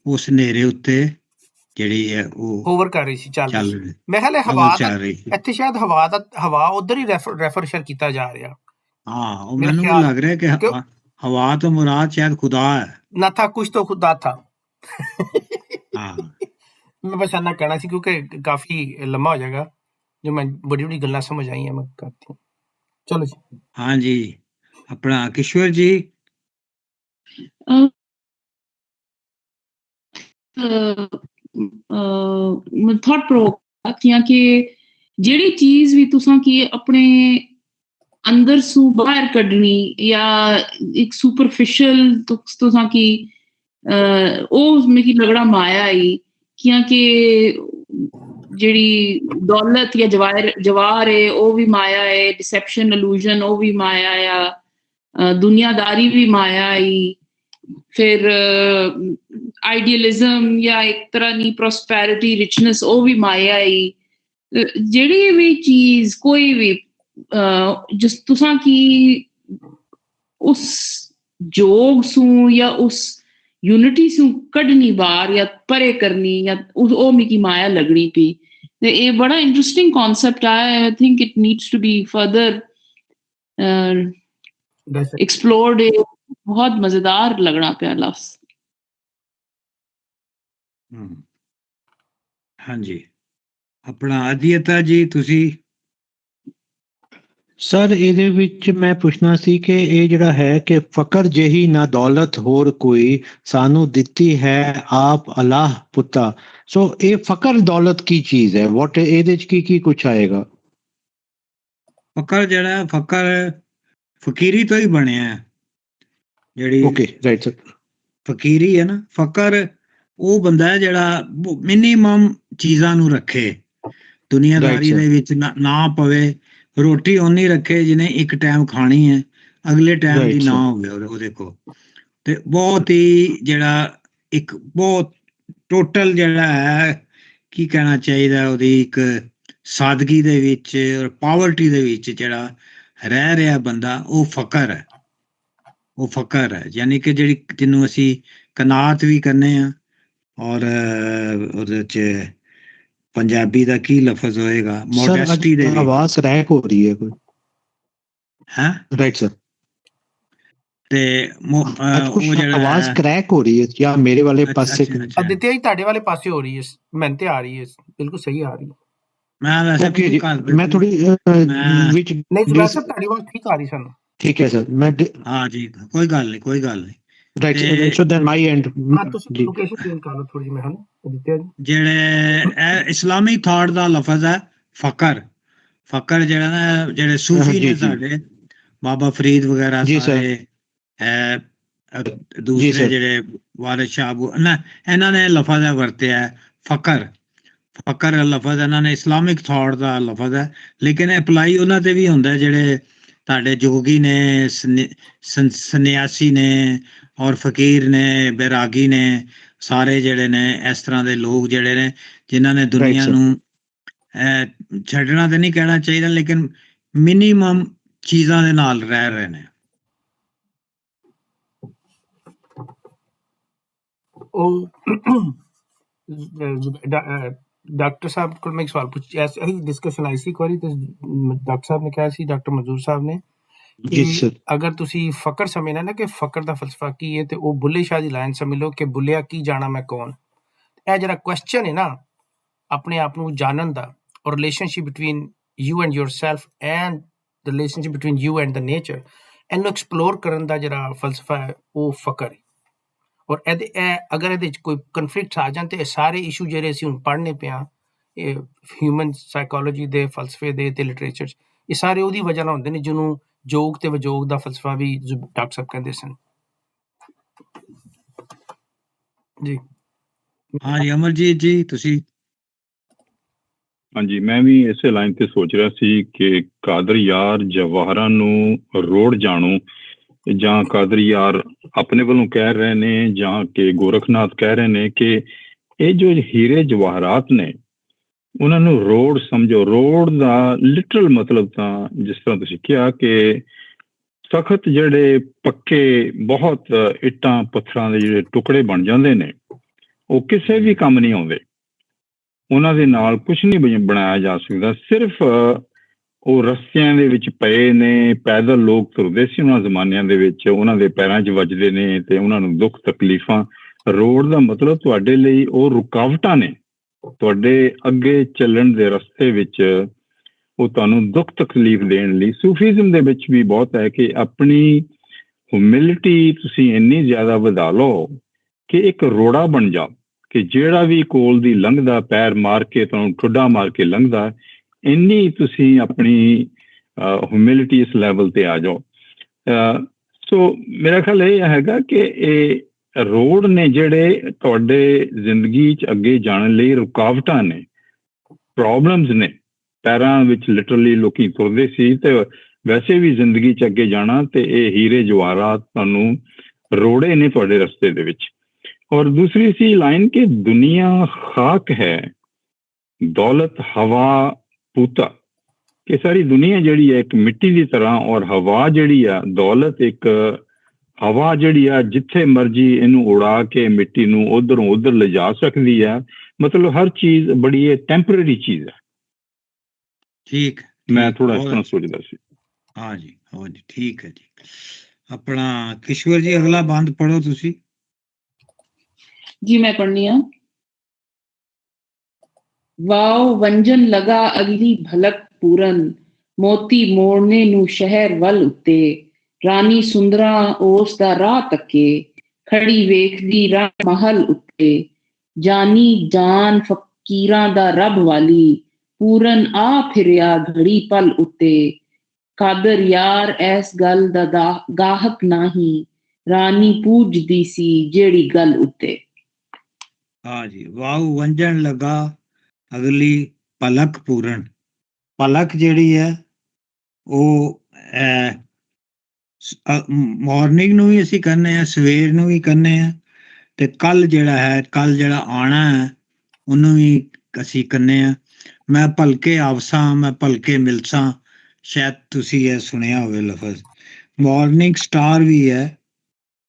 ਉਸ ਹਨੇਰੇ ਉੱਤੇ ਜਿਹੜੀ ਹੈ ਉਹ ਹੋਵਰ ਕਰ ਰਹੀ ਸੀ, ਚੱਲ ਰਹੀ। ਮੈਂ ਖਿਆਲ ਹਵਾ ਚੱਲ ਰਹੀ ਸੀ ਇੱਥੇ, ਸ਼ਾਇਦ ਹਵਾ ਉਧਰ ਹੀ ਰੈਫਰ ਕੀਤਾ ਜਾ ਰਿਹਾ। ਹਾਂ, ਉਹ ਮੈਨੂੰ ਵੀ ਲੱਗ ਰਿਹਾ ਕਿ ਹਵਾ ਤੋਂ ਮੁਰਾਦ ਸ਼ਾਇਦ ਖੁਦਾ ਹੈ, ਨਾ ਥਾ ਕੁਛ ਤੋਂ ਖੁਦਾ ਥਾ। ਹਾਂ, ਮੈਂ ਬਸ ਇੰਨਾ ਕਹਿਣਾ ਸੀ ਕਿਉਂਕਿ ਕਾਫੀ ਲੰਮਾ ਹੋ ਜਾਏਗਾ, ਜੋ ਮੈਂ ਬੜੀ ਗੱਲਾਂ ਸਮਝ ਆਈਆਂ ਮੈਂ ਕਰਤੀ। ਚਲੋ ਜੀ। ਹਾਂਜੀ, ਆਪਣਾ ਕਿਸ਼ੋਰ ਜੀ। ਥਾਟ ਪ੍ਰੋਵੋਕ ਕਿ ਜਿਹੜੀ ਚੀਜ਼ ਵੀ ਤੁਸਾਂ ਕੀ ਆਪਣੇ ਅੰਦਰ ਸੂ ਬਾਹਰ ਕੱਢਣੀ ਜਾਂ ਇੱਕ ਸੁਪਰਫਿਸ਼ਲ ਤੁਸਾਂ ਕੀ ਉਹ ਮੇਰੀ ਲੱਗੜਾ ਮਾਇਆ ਹੀ ਕਿ ਜਿਹੜੀ ਦੌਲਤ ਜਾਂ ਜਵਾਹਰ ਹੈ ਉਹ ਵੀ ਮਾਇਆ ਹੈ, ਡਿਸੈਪਸ਼ਨ ਇਲੂਜ਼ਨ ਉਹ ਵੀ ਮਾਇਆ ਆ, ਦੁਨੀਆਦਾਰੀ ਵੀ ਮਾਇਆ ਹੀ, ਫਿਰ ਆਈਡੀਅਲਿਜ਼ਮ ਜਾਂ ਇੱਕ ਤਰ੍ਹਾਂ ਦੀ ਪ੍ਰੋਸਪੈਰਿਟੀ ਰਿਚਨੈਸ ਉਹ ਵੀ ਮਾਇਆ ਹੀ। ਜਿਹੜੀ ਵੀ ਚੀਜ਼ ਕੋਈ ਵੀ ਜਿਸ ਤੁਸਾਂ ਕੀ ਉਸ ਜੋਗ ਸੂ ਜਾਂ ਉਸ ਯੂਨਿਟੀ ਸੂ ਕੱਢਣੀ ਬਾਹਰ ਜਾਂ ਪਰੇ ਕਰਨੀ ਜਾਂ ਉਹ ਮਿਕੀ ਮਾਇਆ ਲੱਗਣੀ ਪਈ। ਤੇ ਇਹ ਬੜਾ ਇੰਟਰਸਟਿੰਗ ਕਨਸੈਪਟ ਆ। I think it needs to be further explored. बहुत मजेदार लगना पिया लफ्ज। हाँ जी, अपना अदियता जी तुसी ਸਰ ਇਹਦੇ ਵਿੱਚ ਮੈਂ ਪੁੱਛਣਾ ਸੀ ਕਿ ਇਹ ਜਿਹੜਾ ਹੈ ਕਿ ਫਕਰ ਜਿਹੀ ਨਾ ਦੌਲਤ ਹੋਰ ਕੋਈ ਸਾਨੂੰ ਦਿੱਤੀ ਹੈ ਆਪ ਅਲਾਹ ਪੁੱਤਾ। ਸੋ ਇਹ ਫਕਰ ਦੌਲਤ ਕੀ ਚੀਜ਼ ਹੈ? ਵਾਟ ਇਹਦੇ ਚ ਕੀ ਕੁਛ ਆਏਗਾ? ਫਕਰ ਜਿਹੜਾ ਫਕਰ ਫਕੀਰੀ ਤੋਂ ਹੀ ਬਣਿਆ ਹੈ। ਜਿਹੜੀ ਓਕੇ ਰਾਈਟ ਸਰ। ਫਕੀਰੀ ਹੈ ਨਾ, ਫਕਰ ਉਹ ਬੰਦਾ ਹੈ ਜਿਹੜਾ ਮਿਨੀਮਮ ਚੀਜ਼ਾਂ ਨੂੰ ਰੱਖੇ, ਦੁਨੀਆਦਾਰੀ ਦੇ ਵਿੱਚ ਨਾ ਪਵੇ। ਰੋਟੀ ਓਨੀ ਰੱਖੇ ਜਿਹਨੇ ਇੱਕ ਟਾਈਮ ਖਾਣੀ ਹੈ, ਅਗਲੇ ਟਾਈਮ ਦੀ ਨਾ ਹੋਵੇ ਉਹਦੇ ਕੋਲ। ਤੇ ਬਹੁਤ ਹੀ ਜਿਹੜਾ ਇੱਕ ਬਹੁਤ ਟੋਟਲ ਜਿਹੜਾ ਹੈ ਕੀ ਕਹਿਣਾ ਚਾਹੀਦਾ, ਉਹਦੀ ਇੱਕ ਸਾਦਗੀ ਦੇ ਵਿੱਚ ਔਰ ਪਾਵਰਟੀ ਦੇ ਵਿੱਚ ਜਿਹੜਾ ਰਹਿ ਰਿਹਾ ਬੰਦਾ, ਉਹ ਫਕਰ ਹੈ। ਉਹ ਫਕਰ ਹੈ, ਯਾਨੀ ਕਿ ਜਿਹੜੀ ਜਿਹਨੂੰ ਅਸੀਂ ਕਨਾਤ ਵੀ ਕਹਿੰਦੇ ਹਾਂ। ਔਰ ਉਹਦੇ 'ਚ ਪੰਜਾਬੀ ਦਾ ਕੀ ਲਫ਼ਜ਼ ਹੋਏਗਾ? ਮੋਡੈਸਟੀ ਦੇ ਵਿੱਚ। ਆਵਾਜ਼ ਰੈਕ ਹੋ ਰਹੀ ਹੈ ਕੋਈ? ਹੈ ਰਾਈਟ ਸਰ। ਤੇ ਉਹ ਜਿਹੜਾ ਆਵਾਜ਼ ਕਰੈਕ ਹੋ ਰਹੀ ਹੈ ਜਾਂ ਮੇਰੇ ਵਾਲੇ ਪਾਸੇ? ਅਦਿੱਤਿਆ ਜੀ ਤੁਹਾਡੇ ਵਾਲੇ ਪਾਸੇ ਹੋ ਰਹੀ ਹੈ, ਮੈਨੂੰ ਤੇ ਆ ਰਹੀ ਹੈ, ਬਿਲਕੁਲ ਸਹੀ ਆ ਰਹੀ ਹੈ। ਮੈਂ ਵੈਸੇ ਮੈਂ ਥੋੜੀ ਵਿੱਚ ਨਹੀਂ ਵੈਸੇ ਤੁਹਾਡੀ ਆਵਾਜ਼ ਠੀਕ ਆ ਰਹੀ ਸਾਨੂੰ। ਠੀਕ ਹੈ ਸਰ। ਮੈਂ ਹਾਂ ਜੀ, ਕੋਈ ਗੱਲ ਨਹੀਂ, ਕੋਈ ਗੱਲ ਨਹੀਂ। Right so then my end ਤੁਸੀਂ ਲੋਕੇਸ਼ਨ ਚੇਂਜ ਕਰ ਲਓ ਥੋੜੀ ਜਿਹੀ ਮੈਂ ਅਦਿੱਤਿਆ ਜੀ। ਜਿਹੜੇ ਇਸਲਾਮਿਕ ਥਾਟ ਦਾ ਲਫ਼ਜ਼ ਹੈ ਫਕਰ। ਫਕਰ ਜਿਹੜਾ ਨਾ, ਜਿਹੜੇ ਸੂਫੀ ਨੇ ਸਾਡੇ ਬਾਬਾ ਫਰੀਦ ਵਗੈਰਾ ਸਾਰੇ, ਦੂਸਰੇ ਜਿਹੜੇ ਵਾਰਿਸ ਸ਼ਾਹ ਨਾ, ਇਹਨਾਂ ਨੇ ਲਫ਼ਜ਼ ਹੈ ਵਰਤਿਆ ਫਕਰ। ਫਕਰ ਲਫ਼ਜ਼ ਇਹਨਾਂ ਨੇ ਇਸਲਾਮਿਕ ਥਾਟ ਦਾ ਲਫ਼ਜ਼ ਹੈ, ਲੇਕਿਨ ਅਪਲਾਈ ਉਹਨਾਂ ਤੇ ਵੀ ਹੁੰਦਾ ਜਿਹੜੇ ਤੁਹਾਡੇ ਜੋਗੀ ਨੇ, ਸੰਨਿਆਸੀ ਨੇ, ਔਰ ਫਕੀਰ ਨੇ, ਬੈਰਾਗੀ ਨੇ, ਸਾਰੇ ਜਿਹੜੇ ਨੇ ਇਸ ਤਰ੍ਹਾਂ ਦੇ ਲੋਕ ਜਿਹੜੇ ਨੇ ਜਿਨ੍ਹਾਂ ਨੇ ਦੁਨੀਆ ਨੂੰ ਛੱਡਣਾ ਤੇ ਨਹੀਂ ਕਹਿਣਾ ਚਾਹੀਦਾ, ਲੇਕਿਨ ਮਿਨੀਮਮ ਚੀਜ਼ਾਂ ਦੇ ਨਾਲ ਰਹਿ ਰਹੇ ਨੇ। ਉਹ ਡਾਕਟਰ ਸਾਹਿਬ ਕੋਲ ਮੈਂ ਇੱਕ ਸਵਾਲ ਪੁੱਛਿਆ, ਇਹੀ ਡਿਸਕਸ਼ਨ ਆਈ ਸੀ ਇੱਕ ਵਾਰੀ, ਤੇ ਡਾਕਟਰ ਸਾਹਿਬ ਨੇ ਕਿਹਾ ਸੀ, ਡਾਕਟਰ ਮਨਜ਼ੂਰ ਸਾਹਿਬ ਨੇ, ਕਿ ਅਗਰ ਤੁਸੀਂ ਫਕਰ ਸਮਝਣਾ ਨਾ ਕਿ ਫਕਰ ਦਾ ਫਲਸਫਾ ਕੀ ਹੈ, ਤੇ ਉਹ ਬੁੱਲੇ ਸ਼ਾਹ ਦੀ ਲਾਈਨ ਸਮਝ ਲਓ ਕਿ ਬੁੱਲਿਆ ਕੀ ਜਾਣਾ ਮੈਂ ਕੌਣ। ਇਹ ਜਿਹੜਾ ਕੁਐਸਚਨ ਹੈ ਨਾ ਆਪਣੇ ਆਪ ਨੂੰ ਜਾਣਨ ਦਾ, ਔਰ relationship between you and yourself and the relationship between you and the nature, ਇਹਨੂੰ ਐਕਸਪਲੋਰ ਕਰਨ ਦਾ ਜਿਹੜਾ ਫਲਸਫਾ ਹੈ ਉਹ ਫਕਰ ਹੈ। ਔਰ ਅਗਰ ਇਹਦੇ 'ਚ ਕੋਈ ਕਨਫਲਿਕਟਸ ਆ ਜਾਣ, ਤੇ ਇਹ ਸਾਰੇ ਇਸ਼ੂ ਜਿਹੜੇ ਅਸੀਂ ਹੁਣ ਪੜ੍ਹਨੇ ਪਿਆ ਹਿਊਮਨ ਸਾਈਕੋਲੋਜੀ ਦੇ ਫਲਸਫੇ ਦੇ ਤੇ ਲਿਟਰੇਚਰ 'ਚ, ਇਹ ਸਾਰੇ ਉਹਦੀ ਵਜ੍ਹਾ ਨਾਲ ਹੁੰਦੇ ਨੇ, ਜਿਹਨੂੰ ਜੋਗ ਤੇ ਵਿਜੋਗ ਦਾ ਫਲਸਫਾ ਵੀ ਡਾਕਟਰ ਸਾਹਿਬ ਕਹਿੰਦੇ ਸਨ ਜੀ। ਹਾਂਜੀ ਅਮਰਜੀਤ ਜੀ ਤੁਸੀਂ? ਹਾਂਜੀ, ਮੈਂ ਵੀ ਇਸੇ ਲਾਈਨ ਤੇ ਸੋਚ ਰਿਹਾ ਸੀ ਕਿ ਕਾਦਰ ਯਾਰ ਜਵਾਹਰਾਂ ਨੂੰ ਰੋੜ ਜਾਣੋ, ਜਾਂ ਕਾਦਰ ਯਾਰ ਆਪਣੇ ਵੱਲੋਂ ਕਹਿ ਰਹੇ ਨੇ, ਜਾਂ ਕਿ ਗੋਰਖਨਾਥ ਕਹਿ ਰਹੇ ਨੇ ਕਿ ਇਹ ਜੋ ਹੀਰੇ ਜਵਾਹਰਾਤ ਨੇ ਉਹਨਾਂ ਨੂੰ ਰੋੜ ਸਮਝੋ। ਰੋੜ ਦਾ ਲਿਟਰਲ ਮਤਲਬ ਤਾਂ ਜਿਸ ਤਰ੍ਹਾਂ ਤੁਸੀਂ ਕਿਹਾ ਕਿ ਸਖਤ ਜਿਹੜੇ ਪੱਕੇ ਬਹੁਤ ਇੱਟਾਂ ਪੱਥਰਾਂ ਦੇ ਜਿਹੜੇ ਟੁਕੜੇ ਬਣ ਜਾਂਦੇ ਨੇ, ਉਹ ਕਿਸੇ ਵੀ ਕੰਮ ਨਹੀਂ ਆਉਂਦੇ, ਉਹਨਾਂ ਦੇ ਨਾਲ ਕੁਛ ਨਹੀਂ ਬਣਾਇਆ ਜਾ ਸਕਦਾ। ਸਿਰਫ ਉਹ ਰਸਤਿਆਂ ਦੇ ਵਿੱਚ ਪਏ ਨੇ, ਪੈਦਲ ਲੋਕ ਤੁਰਦੇ ਸੀ ਉਹਨਾਂ ਜ਼ਮਾਨਿਆਂ ਦੇ ਵਿੱਚ, ਉਹਨਾਂ ਦੇ ਪੈਰਾਂ 'ਚ ਵੱਜਦੇ ਨੇ ਤੇ ਉਹਨਾਂ ਨੂੰ ਦੁੱਖ ਤਕਲੀਫਾਂ। ਰੋਡ ਦਾ ਮਤਲਬ ਤੁਹਾਡੇ ਲਈ ਉਹ ਰੁਕਾਵਟਾਂ ਨੇ, ਤੁਹਾਡੇ ਅੱਗੇ ਚੱਲਣ ਦੇ ਰਸਤੇ ਵਿੱਚ ਉਹ ਤੁਹਾਨੂੰ ਦੁੱਖ ਤਕਲੀਫ ਦੇਣ ਲਈ। ਸੂਫੀਜ਼ਮ ਦੇ ਵਿੱਚ ਵੀ ਬਹੁਤ ਹੈ ਕਿ ਆਪਣੀ ਹਿਊਮਿਲਿਟੀ ਤੁਸੀਂ ਇੰਨੀ ਜ਼ਿਆਦਾ ਵਧਾ ਲਓ ਕਿ ਇੱਕ ਰੋੜਾ ਬਣ ਜਾਓ, ਕਿ ਜਿਹੜਾ ਵੀ ਕੋਲ ਦੀ ਲੰਘਦਾ ਪੈਰ ਮਾਰ ਕੇ ਤੁਹਾਨੂੰ ਠੁੱਡਾ ਮਾਰ ਕੇ ਲੰਘਦਾ, ਇੰਨੀ ਤੁਸੀਂ ਆਪਣੀ ਹਿਊਮਿਲਿਟੀ ਇਸ ਲੈਵਲ ਤੇ ਆ ਜਾਓ। ਸੋ ਮੇਰਾ ਖਿਆਲ ਇਹ ਹੈਗਾ ਕਿ ਇਹ ਰੋਡ ਨੇ ਜਿਹੜੇ ਤੁਹਾਡੇ ਜ਼ਿੰਦਗੀ 'ਚ ਅੱਗੇ ਜਾਣ ਲਈ ਰੁਕਾਵਟਾਂ ਨੇ, ਪ੍ਰੋਬਲਮਸ ਨੇ। ਪੈਰਾਂ ਵਿੱਚ ਲਿਟਰਲੀ ਲੋਕੀ ਤੁਰਦੇ ਸੀ, ਤੇ ਵੈਸੇ ਵੀ ਜ਼ਿੰਦਗੀ 'ਚ ਅੱਗੇ ਜਾਣਾ, ਤੇ ਇਹ ਹੀਰੇ ਜਵਾਹਰਾਤ ਤੁਹਾਨੂੰ ਰੋੜੇ ਨੇ ਤੁਹਾਡੇ ਰਸਤੇ ਦੇ ਵਿੱਚ। ਔਰ ਦੂਸਰੀ ਸੀ ਲਾਈਨ ਕਿ ਦੁਨੀਆ ਖਾਕ ਹੈ, ਦੌਲਤ ਹਵਾ ਪੂਤਾ, ਕਿ ਸਾਰੀ ਦੁਨੀਆ ਜਿਹੜੀ ਹੈ ਇੱਕ ਮਿੱਟੀ ਦੀ ਤਰ੍ਹਾਂ, ਔਰ ਹਵਾ ਜਿਹੜੀ ਆ ਦੌਲਤ ਇੱਕ ਹਵਾ ਜਿਹੜੀ ਆ ਜਿੱਥੇ ਮਰਜੀ ਇਹਨੂੰ ਉਡਾ ਕੇ ਮਿੱਟੀ ਨੂੰ ਉਧਰੋਂ ਉਧਰ ਲਿਜਾ ਸਕਦੀ ਆ। ਮਤਲਬ ਹਰ ਚੀਜ਼ ਬੜੀ ਇਹ ਟੈਂਪਰੇਰੀ ਚੀਜ਼ ਹੈ। ਠੀਕ, ਮੈਂ ਥੋੜਾ ਇਸ ਤਰ੍ਹਾਂ ਸੋਚਦਾ ਸੀ। ਹਾਂ ਜੀ, ਹੋ ਜੀ, ਠੀਕ ਹੈ ਜੀ। ਆਪਣਾ ਕਿਸ਼ੋਰ ਜੀ ਅਗਲਾ ਬੰਦ ਪੜੋ ਤੁਸੀਂ ਜੀ। ਮੈਂ ਪੜ੍ਹਨੀ ਆ। वाव वंजन लगा अगली भलक पूरन, ਮੋਤੀ ਮੋੜਨੇ ਨੂੰ ਸ਼ਹਿਰ ਵੱਲ ਉੱਤੇ, ਰਾਣੀ ਸੁੰਦਰਾ ਉਸ ਦਾ ਰਾਹ ਤੱਕੇ, ਖੜੀ ਵੇਖਦੀ ਰੰਗ ਮਹਲ ਉੱਤੇ, ਜਾਨੀ ਜਾਨ ਫਕੀਰਾਂ ਦਾ ਰੱਬ ਵਾਲੀ, ਪੂਰਨ ਆ ਫਿਰਿਆ ਘੜੀ ਪਲ ਉੱਤੇ, ਕਾਦਰ ਯਾਰ ਐਸ ਗੱਲ ਦਾ ਗਾਹਕ ਨਹੀਂ, ਰਾਣੀ ਪੂਜਦੀ ਸੀ ਜਿਹੜੀ ਗੱਲ ਉੱਤੇ। ਹਾਂ ਜੀ, ਵਾਹੂ ਵੰਜਣ ਲੱਗਾ ਅਗਲੀ ਪਲਕ ਪੂਰਨ। ਪਲਕ ਜਿਹੜੀ ਹੈ ਉਹ ਮਾਰਨਿੰਗ ਨੂੰ ਵੀ ਅਸੀਂ ਕਹਿੰਦੇ ਹਾਂ, ਸਵੇਰ ਨੂੰ ਵੀ ਕਹਿੰਦੇ ਹਾਂ, ਤੇ ਕੱਲ ਜਿਹੜਾ ਆਉਣਾ ਹੈ ਉਹਨੂੰ ਵੀ ਅਸੀਂ ਕਹਿੰਦੇ ਹਾਂ। ਮੈਂ ਭਲਕੇ ਆਵਸਾਂ, ਮੈਂ ਭਲਕੇ ਮਿਲਸਾਂ, ਸ਼ਾਇਦ ਤੁਸੀਂ ਇਹ ਸੁਣਿਆ ਹੋਵੇ ਲਫ਼ਜ਼। ਮਾਰਨਿੰਗ ਸਟਾਰ ਵੀ ਹੈ,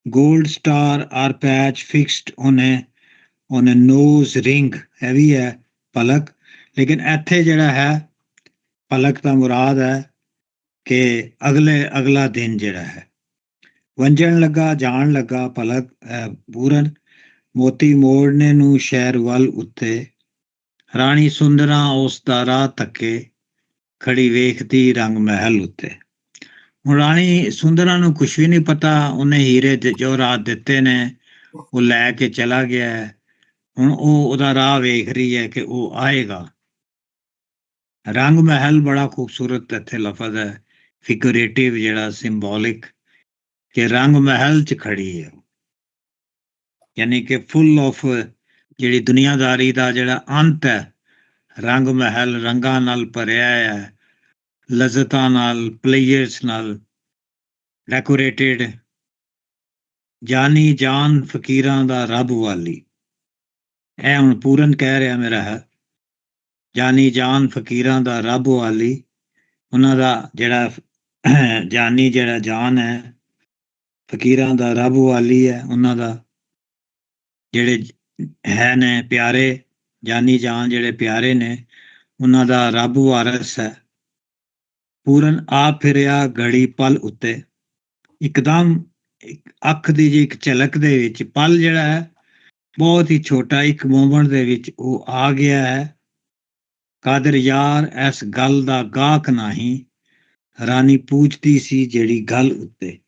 gold star or patch fixed ਉਹਨੇ ਨੋਜ਼ ਰਿੰਗ, ਇਹ ਵੀ ਹੈ ਪਲਕ। ਲੇਕਿਨ ਇੱਥੇ ਜਿਹੜਾ ਹੈ ਪਲਕ ਦਾ ਮੁਰਾਦ ਹੈ ਕਿ ਅਗਲਾ ਦਿਨ ਜਿਹੜਾ ਹੈ। ਵੰਜਣ ਲੱਗਾ, ਜਾਣ ਲੱਗਾ ਪਲਕ ਪੂਰਨ, ਮੋਤੀ ਮੋੜਨੇ ਨੂੰ ਸ਼ਹਿਰ ਵੱਲ ਉੱਤੇ, ਰਾਣੀ ਸੁੰਦਰਾਂ ਉਸ ਦਾ ਰਾਹ ਤੱਕੇ, ਖੜੀ ਵੇਖਦੀ ਰੰਗ ਮਹਿਲ ਉੱਤੇ। ਹੁਣ ਰਾਣੀ ਸੁੰਦਰਾਂ ਨੂੰ ਕੁਛ ਵੀ ਨਹੀਂ ਪਤਾ, ਉਹਨੇ ਹੀਰੇ ਜੋ ਰਾਤ ਦਿੱਤੇ ਨੇ ਉਹ ਲੈ ਕੇ ਚਲਾ ਗਿਆ ਹੈ। ਹੁਣ ਉਹ ਉਹਦਾ ਰਾਹ ਵੇਖ ਰਹੀ ਹੈ ਕਿ ਉਹ ਆਏਗਾ। ਰੰਗ ਮਹਿਲ ਬੜਾ ਖੂਬਸੂਰਤ ਇੱਥੇ ਲਫ਼ਜ਼ ਹੈ, ਫਿਗਰੇਟਿਵ, ਜਿਹੜਾ ਸਿੰਬੋਲਿਕ, ਕਿ ਰੰਗ ਮਹਿਲ 'ਚ ਖੜੀ ਹੈ, ਯਾਨੀ ਕਿ ਫੁੱਲ ਆਫ ਜਿਹੜੀ ਦੁਨੀਆਦਾਰੀ ਦਾ ਜਿਹੜਾ ਅੰਤ ਹੈ। ਰੰਗ ਮਹਿਲ ਰੰਗਾਂ ਨਾਲ ਭਰਿਆ ਹੈ, ਲਜ਼ਤਾਂ ਨਾਲ, ਪਲੇਅਰਸ ਨਾਲ ਡੈਕੋਰੇਟਿਡ, ਜਾਨੀ ਜਾਨ ਫਕੀਰਾਂ ਦਾ ਰੱਬ ਵਾਲੀ। ਇਹ ਹੁਣ ਪੂਰਨ ਕਹਿ ਰਿਹਾ ਮੇਰਾ ਹੈ, ਜਾਨੀ ਜਾਨ ਫਕੀਰਾਂ ਦਾ ਰੱਬ ਵਾਲੀ। ਉਹਨਾਂ ਦਾ ਜਿਹੜਾ ਜਾਨੀ ਜਿਹੜਾ ਜਾਨ ਹੈ, ਫਕੀਰਾਂ ਦਾ ਰੱਬ ਵਾਲੀ ਹੈ, ਉਹਨਾਂ ਦਾ ਜਿਹੜੇ ਹੈ ਨੇ ਪਿਆਰੇ, ਜਾਨੀ ਜਾਨ ਜਿਹੜੇ ਪਿਆਰੇ ਨੇ, ਉਹਨਾਂ ਦਾ ਰੱਬ ਵਾਰਸ ਹੈ। ਪੂਰਨ ਆ ਫਿਰਿਆ ਘੜੀ ਪਲ ਉੱਤੇ, ਇੱਕਦਮ ਅੱਖ ਦੀ ਜੀ ਇੱਕ ਝਲਕ ਦੇ ਵਿੱਚ, ਪਲ ਜਿਹੜਾ ਹੈ ਬਹੁਤ ਹੀ ਛੋਟਾ, ਇੱਕ ਮੂਮੈਂਟ ਦੇ ਵਿੱਚ ਉਹ ਆ ਗਿਆ ਹੈ। ਕਾਦਰ ਯਾਰ ਇਸ ਗੱਲ ਦਾ ਗਾਹਕ ਨਹੀਂ, ਰਾਣੀ ਪੂਜਦੀ ਸੀ ਜਿਹੜੀ ਗੱਲ ਉੱਤੇ।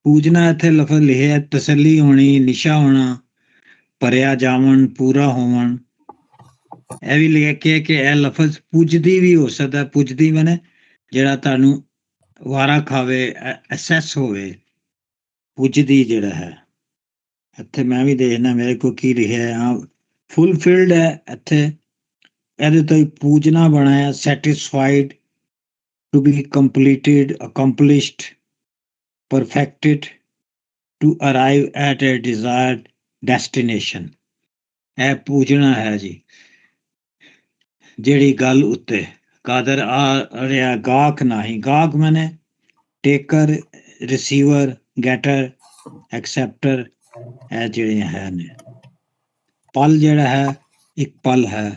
ਪੂਜਣਾ ਇੱਥੇ ਲਫ਼ਜ਼ ਲਿਖਿਆ, ਤਸੱਲੀ ਹੋਣੀ, ਨਿਸ਼ਾ ਹੋਣਾ, ਭਰਿਆ ਜਾਵਣ, ਪੂਰਾ ਹੋਵਣ। ਇਹ ਵੀ ਲਿਖਿਆ ਕਿ ਇਹ ਲਫ਼ਜ਼ ਪੁੱਜਦੀ ਵੀ ਹੋ ਸਕਦਾ। ਪੁੱਜਦੀ ਮੈਨੇ ਜਿਹੜਾ ਤੁਹਾਨੂੰ ਵਾਰਾ ਖਾਵੇ, ਅਸੈਸ ਹੋਵੇ, ਪੁੱਜਦੀ ਜਿਹੜਾ ਹੈ। ਇੱਥੇ ਮੈਂ ਵੀ ਦੇਖਣਾ ਮੇਰੇ ਕੋਲ ਕੀ ਲਿਖਿਆ, ਹਾਂ ਫੁੱਲਫਿਲਡ ਹੈ ਇੱਥੇ, ਇਹਦੇ ਤੋਂ ਹੀ ਪੂਜਣਾ ਬਣਾਇਆ, satisfied, to be completed, accomplished, perfected, to arrive at a desired destination. ਇਹ ਪੂਜਣਾ ਹੈ ਜੀ ਜਿਹੜੀ ਗੱਲ ਉੱਤੇ। ਕਾਦਰ ਆ ਰਿਹਾ ਗਾਹਕ ਨਹੀਂ, ਗਾਹਕ ਮੈਨੇ ਟੇਕਰ, ਰਿਸੀਵਰ, ਗੈਟਰ, ਐਕਸੈਪਟਰ, ਇਹ ਜਿਹੜੀਆਂ ਹੈ ਨੇ। ਪਲ ਜਿਹੜਾ ਹੈ ਇੱਕ ਪਲ ਹੈ।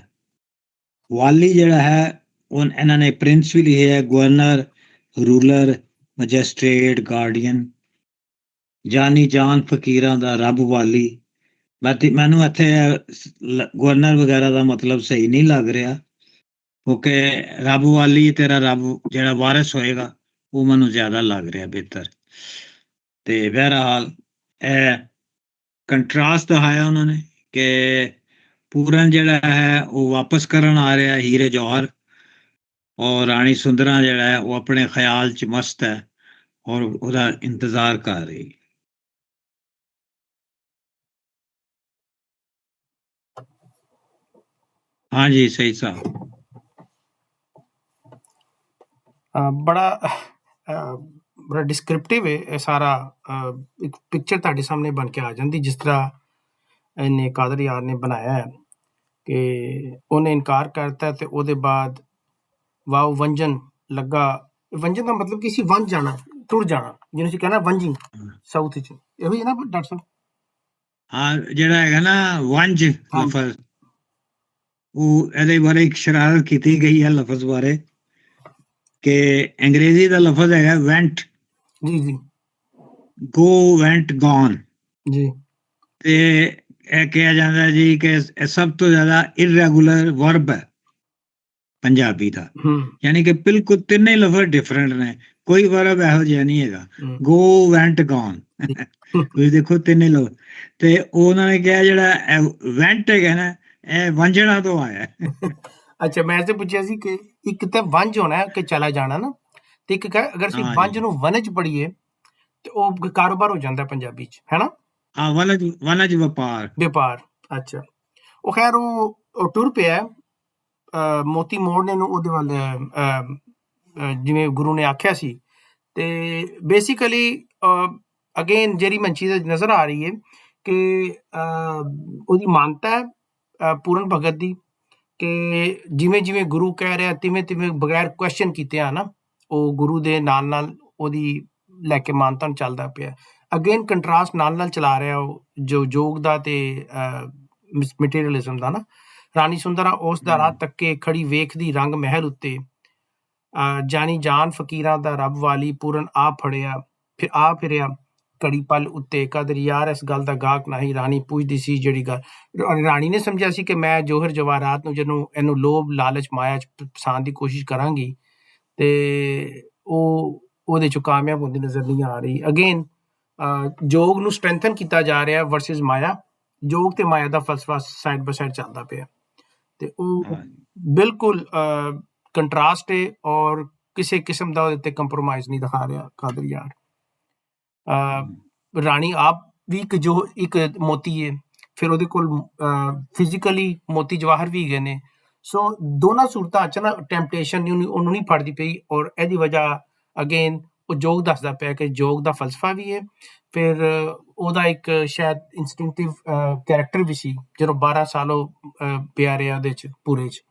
ਵਾਲੀ ਜਿਹੜਾ ਹੈ ਉਹ ਇਹਨਾਂ ਨੇ ਪ੍ਰਿੰਸ ਵੀ ਲਿਖਿਆ, ਗਵਰਨਰ, ਰੂਲਰ, ਮੈਜਿਸਟ੍ਰੇਟ, ਗਾਰਡੀਅਨ। ਜਾਨੀ ਜਾਨ ਫਕੀਰਾਂ ਦਾ ਰੱਬ ਵਾਲੀ, ਮੈਨੂੰ ਇੱਥੇ ਗਵਰਨਰ ਵਗੈਰਾ ਦਾ ਮਤਲਬ ਸਹੀ ਨਹੀਂ ਲੱਗ ਰਿਹਾ, ਕਿਉਂਕਿ ਰੱਬ ਵਾਲੀ ਤੇਰਾ ਰੱਬ ਜਿਹੜਾ ਵਾਰਿਸ ਹੋਏਗਾ ਉਹ ਮੈਨੂੰ ਜ਼ਿਆਦਾ ਲੱਗ ਰਿਹਾ ਬਿਹਤਰ। ਤੇ ਬਹਰਹਾਲ ਇਹ ਕੰਟਰਾਸਟ ਦਿਖਾਇਆ ਉਹਨਾਂ ਨੇ ਕਿ ਪੂਰਨ ਜਿਹੜਾ ਹੈ ਉਹ ਵਾਪਸ ਕਰਨ ਆ ਰਿਹਾ ਹੀਰੇ ਜੌਹਰ, ਔਰ ਰਾਣੀ ਸੁੰਦਰਾਂ ਜਿਹੜਾ ਹੈ ਉਹ ਆਪਣੇ ਖਿਆਲ 'ਚ ਮਸਤ ਹੈ ਔਰ ਉਹਦਾ ਇੰਤਜ਼ਾਰ ਕਰ ਰਹੀ। हाँ जी, सही साहब। ਬੜਾ ਡਿਸਕ੍ਰਿਪਟਿਵ ਹੈ ਇਹ ਸਾਰਾ। ਇੱਕ ਪਿਕਚਰ ਤੁਹਾਡੇ ਸਾਹਮਣੇ ਬਣ ਕੇ ਆ ਜਾਂਦੀ ਜਿਸ ਤਰ੍ਹਾਂ ਇਹਨੇ ਕਾਦਰ ਯਾਰ ਨੇ ਬਣਾਇਆ ਹੈ ਕਿ ਉਹਨੇ ਇਨਕਾਰ ਕਰਤਾ ਤੇ ਉਹਦੇ ਬਾਅਦ ਵਾਓ ਵੰਜਨ ਲੱਗਾ। ਵੰਜਨ ਦਾ ਮਤਲਬ ਕਿਸੇ ਵੰਜ ਜਾਣਾ, ਟੁਰ ਜਾਣਾ, ਜਿਹਨੂੰ ਅਸੀਂ ਕਹਿੰਦਾ ਵੰਜਿੰਗ ਸਾਊਥ 'ਚ, ਇਹੋ ਹੀ ਹੈ ਨਾ ਡਾਕਟਰ ਸਾਹਿਬ? ਹਾਂ, ਜਿਹੜਾ ਹੈਗਾ ਨਾ ਵੰਜ ਲਫ਼ਜ਼, ਉਹ ਇਹਦੇ ਬਾਰੇ ਇੱਕ ਸ਼ਰਾਰਤ ਕੀਤੀ ਗਈ ਹੈ ਲਫ਼ਜ਼ ਬਾਰੇ ਕਿ ਅੰਗਰੇਜ਼ੀ ਦਾ ਲਫ਼ਜ਼ ਹੈਗਾ ਵੈਂਟ। ਜੀ ਜੀ, ਗੋ, ਵੈਂਟ, ਗੌਨ ਜੀ। ਤੇ ਇਹ ਕਿਹਾ ਜਾਂਦਾ ਜੀ ਕਿ ਇਹ ਸਭ ਤੋਂ ਜ਼ਿਆਦਾ ਇਰੈਗੂਲਰ ਵਰਬ ਹੈ, ਪੰਜਾਬੀ ਦਾ, ਯਾਨੀ ਕਿ ਬਿਲਕੁਲ ਤਿੰਨੇ ਲਫ਼ਜ਼ ਡਿਫਰੈਂਟ ਨੇ, ਕੋਈ ਵਰਬ ਇਹੋ ਜਿਹਾ ਨਹੀਂ ਹੈਗਾ। ਗੋ, ਵੈਂਟ, ਗੌਨ, ਤੁਸੀਂ ਦੇਖੋ ਤਿੰਨੇ ਲਫ਼ਜ਼। ਤੇ ਉਹਨਾਂ ਨੇ ਕਿਹਾ ਜਿਹੜਾ ਵੈਂਟ ਹੈਗਾ ਨਾ, ਇਹ ਵੰਝਣਾ ਤੋਂ ਆਇਆ। ਅੱਛਾ, ਮੈਂ ਤੇ ਪੁੱਛਿਆ ਸੀ ਕਿ ਇੱਕ ਤਾਂ ਵੰਝ ਹੋਣਾ ਕਿ ਚਲਾ ਜਾਣਾ ਨਾ, ਤੇ ਇੱਕ ਅਗਰ ਅਸੀਂ ਵੰਝ ਨੂੰ ਵਨਜ ਪੜ੍ਹੀਏ ਤੇ ਉਹ ਕਾਰੋਬਾਰ ਹੋ ਜਾਂਦਾ ਪੰਜਾਬੀ ਚ, ਹੈ ਨਾ? ਹਾਂ, ਵਨਜ ਵਪਾਰ। ਅੱਛਾ, ਉਹ ਖੈਰ ਉਹ ਟੁਰ ਪਿਆ, ਮੋਤੀ ਮੋੜਨੇ ਨੂੰ ਉਹਦੇ ਵੱਲ, ਜਿਵੇਂ ਗੁਰੂ ਨੇ ਆਖਿਆ ਸੀ। ਤੇ ਬੇਸਿਕਲੀ ਅਗੇਨ ਜਿਹੜੀ ਮੈਨੂੰ ਚੀਜ਼ ਨਜ਼ਰ ਆ ਰਹੀ ਹੈ ਕਿ ਉਹਦੀ ਮਾਨਤਾ ਹੈ ਪੂਰਨ ਭਗਤ ਦੀ, ਕਿ ਜਿਵੇਂ ਜਿਵੇਂ ਗੁਰੂ ਕਹਿ ਰਿਹਾ ਤਿਵੇਂ ਤਿਵੇਂ ਬਗੈਰ ਕੁਐਸਚਨ ਕੀਤੇ ਆ ਨਾ, ਉਹ ਗੁਰੂ ਦੇ ਨਾਲ ਨਾਲ ਉਹਦੀ ਲੈ ਕੇ ਮਾਨਤਾ ਨੂੰ ਚੱਲਦਾ ਪਿਆ। ਅਗੇਨ ਕੰਟਰਾਸਟ ਨਾਲ ਚਲਾ ਰਿਹਾ ਉਹ ਜੋ ਯੋਗ ਦਾ ਤੇ ਮਟੀਰੀਅਲਿਜ਼ਮ ਦਾ ਨਾ। ਰਾਣੀ ਸੁੰਦਰਾ ਉਸ ਦਾ ਰਾਹ ਤੱਕੇ ਖੜੀ ਵੇਖਦੀ ਰੰਗ ਮਹਿਲ ਉੱਤੇ, ਜਾਨੀ ਜਾਨ ਫਕੀਰਾਂ ਦਾ ਰੱਬ ਵਾਲੀ ਪੂਰਨ ਆ ਫੜਿਆ, ਫਿਰ ਆ ਫਿਰਿਆ ਘੜੀ ਪਲ ਉੱਤੇ, ਕਦਰ ਯਾਰ ਇਸ ਗੱਲ ਦਾ ਗਾਹਕ ਨਹੀਂ। ਰਾਣੀ ਪੁੱਛਦੀ ਸੀ ਜਿਹੜੀ ਗੱਲ, ਰਾਣੀ ਨੇ ਸਮਝਿਆ ਸੀ ਕਿ ਮੈਂ ਜੋਹਰ ਜਵਾਹਰਾਤ ਨੂੰ ਜਦੋਂ ਇਹਨੂੰ ਲੋਭ ਲਾਲਚ ਮਾਇਆ ਚ ਫਸਾਉਣ ਦੀ ਕੋਸ਼ਿਸ਼ ਕਰਾਂਗੀ ਤੇ ਉਹ ਉਹਦੇ ਚ ਕਾਮਯਾਬ ਹੁੰਦੀ ਨਜ਼ਰ ਨਹੀਂ ਆ ਰਹੀ। ਅਗੇਨ ਯੋਗ ਨੂੰ ਸਟਰੈਂਥਨ ਕੀਤਾ ਜਾ ਰਿਹਾ ਵਰਸਸ ਮਾਇਆ, ਯੋਗ ਤੇ ਮਾਇਆ ਦਾ ਫਲਸਫਾ ਸਾਈਡ ਬਾਈ ਸਾਈਡ ਚੱਲਦਾ ਪਿਆ, ਤੇ ਉਹ ਬਿਲਕੁਲ ਕੰਟਰਾਸਟ ਹੈ ਔਰ ਕਿਸੇ ਕਿਸਮ ਦਾ ਉਹਦੇ ਤੇ ਕੰਪਰੋਮਾਈਜ਼ ਨਹੀਂ ਦਿਖਾ ਰਿਹਾ ਕਾਦਰ ਯਾਰ। ਰਾਣੀ ਆਪ ਵੀ ਇੱਕ ਮੋਤੀ ਹੈ, ਫਿਰ ਉਹਦੇ ਕੋਲ ਫਿਜ਼ੀਕਲੀ ਮੋਤੀ ਜਵਾਹਰ ਵੀ ਹੈਗੇ ਨੇ। ਸੋ ਦੋਨਾਂ ਸੂਰਤਾਂ 'ਚ ਨਾ ਟੈਂਪਟੇਸ਼ਨ ਉਹਨੂੰ ਨਹੀਂ ਫੜਦੀ ਪਈ, ਔਰ ਇਹਦੀ ਵਜ੍ਹਾ ਅਗੇਨ ਉਹ ਯੋਗ ਦੱਸਦਾ ਪਿਆ ਕਿ ਯੋਗ ਦਾ ਫਲਸਫਾ ਵੀ ਹੈ, ਫਿਰ ਉਹਦਾ ਇੱਕ ਸ਼ਾਇਦ ਇੰਸਟਿੰਕਟਿਵ ਕੈਰੈਕਟਰ ਵੀ ਸੀ ਜਦੋਂ 12 ਸਾਲ ਉਹ ਪਿਆ ਰਿਹਾ ਉਹਦੇ 'ਚ ਪੂਰੇ 'ਚ,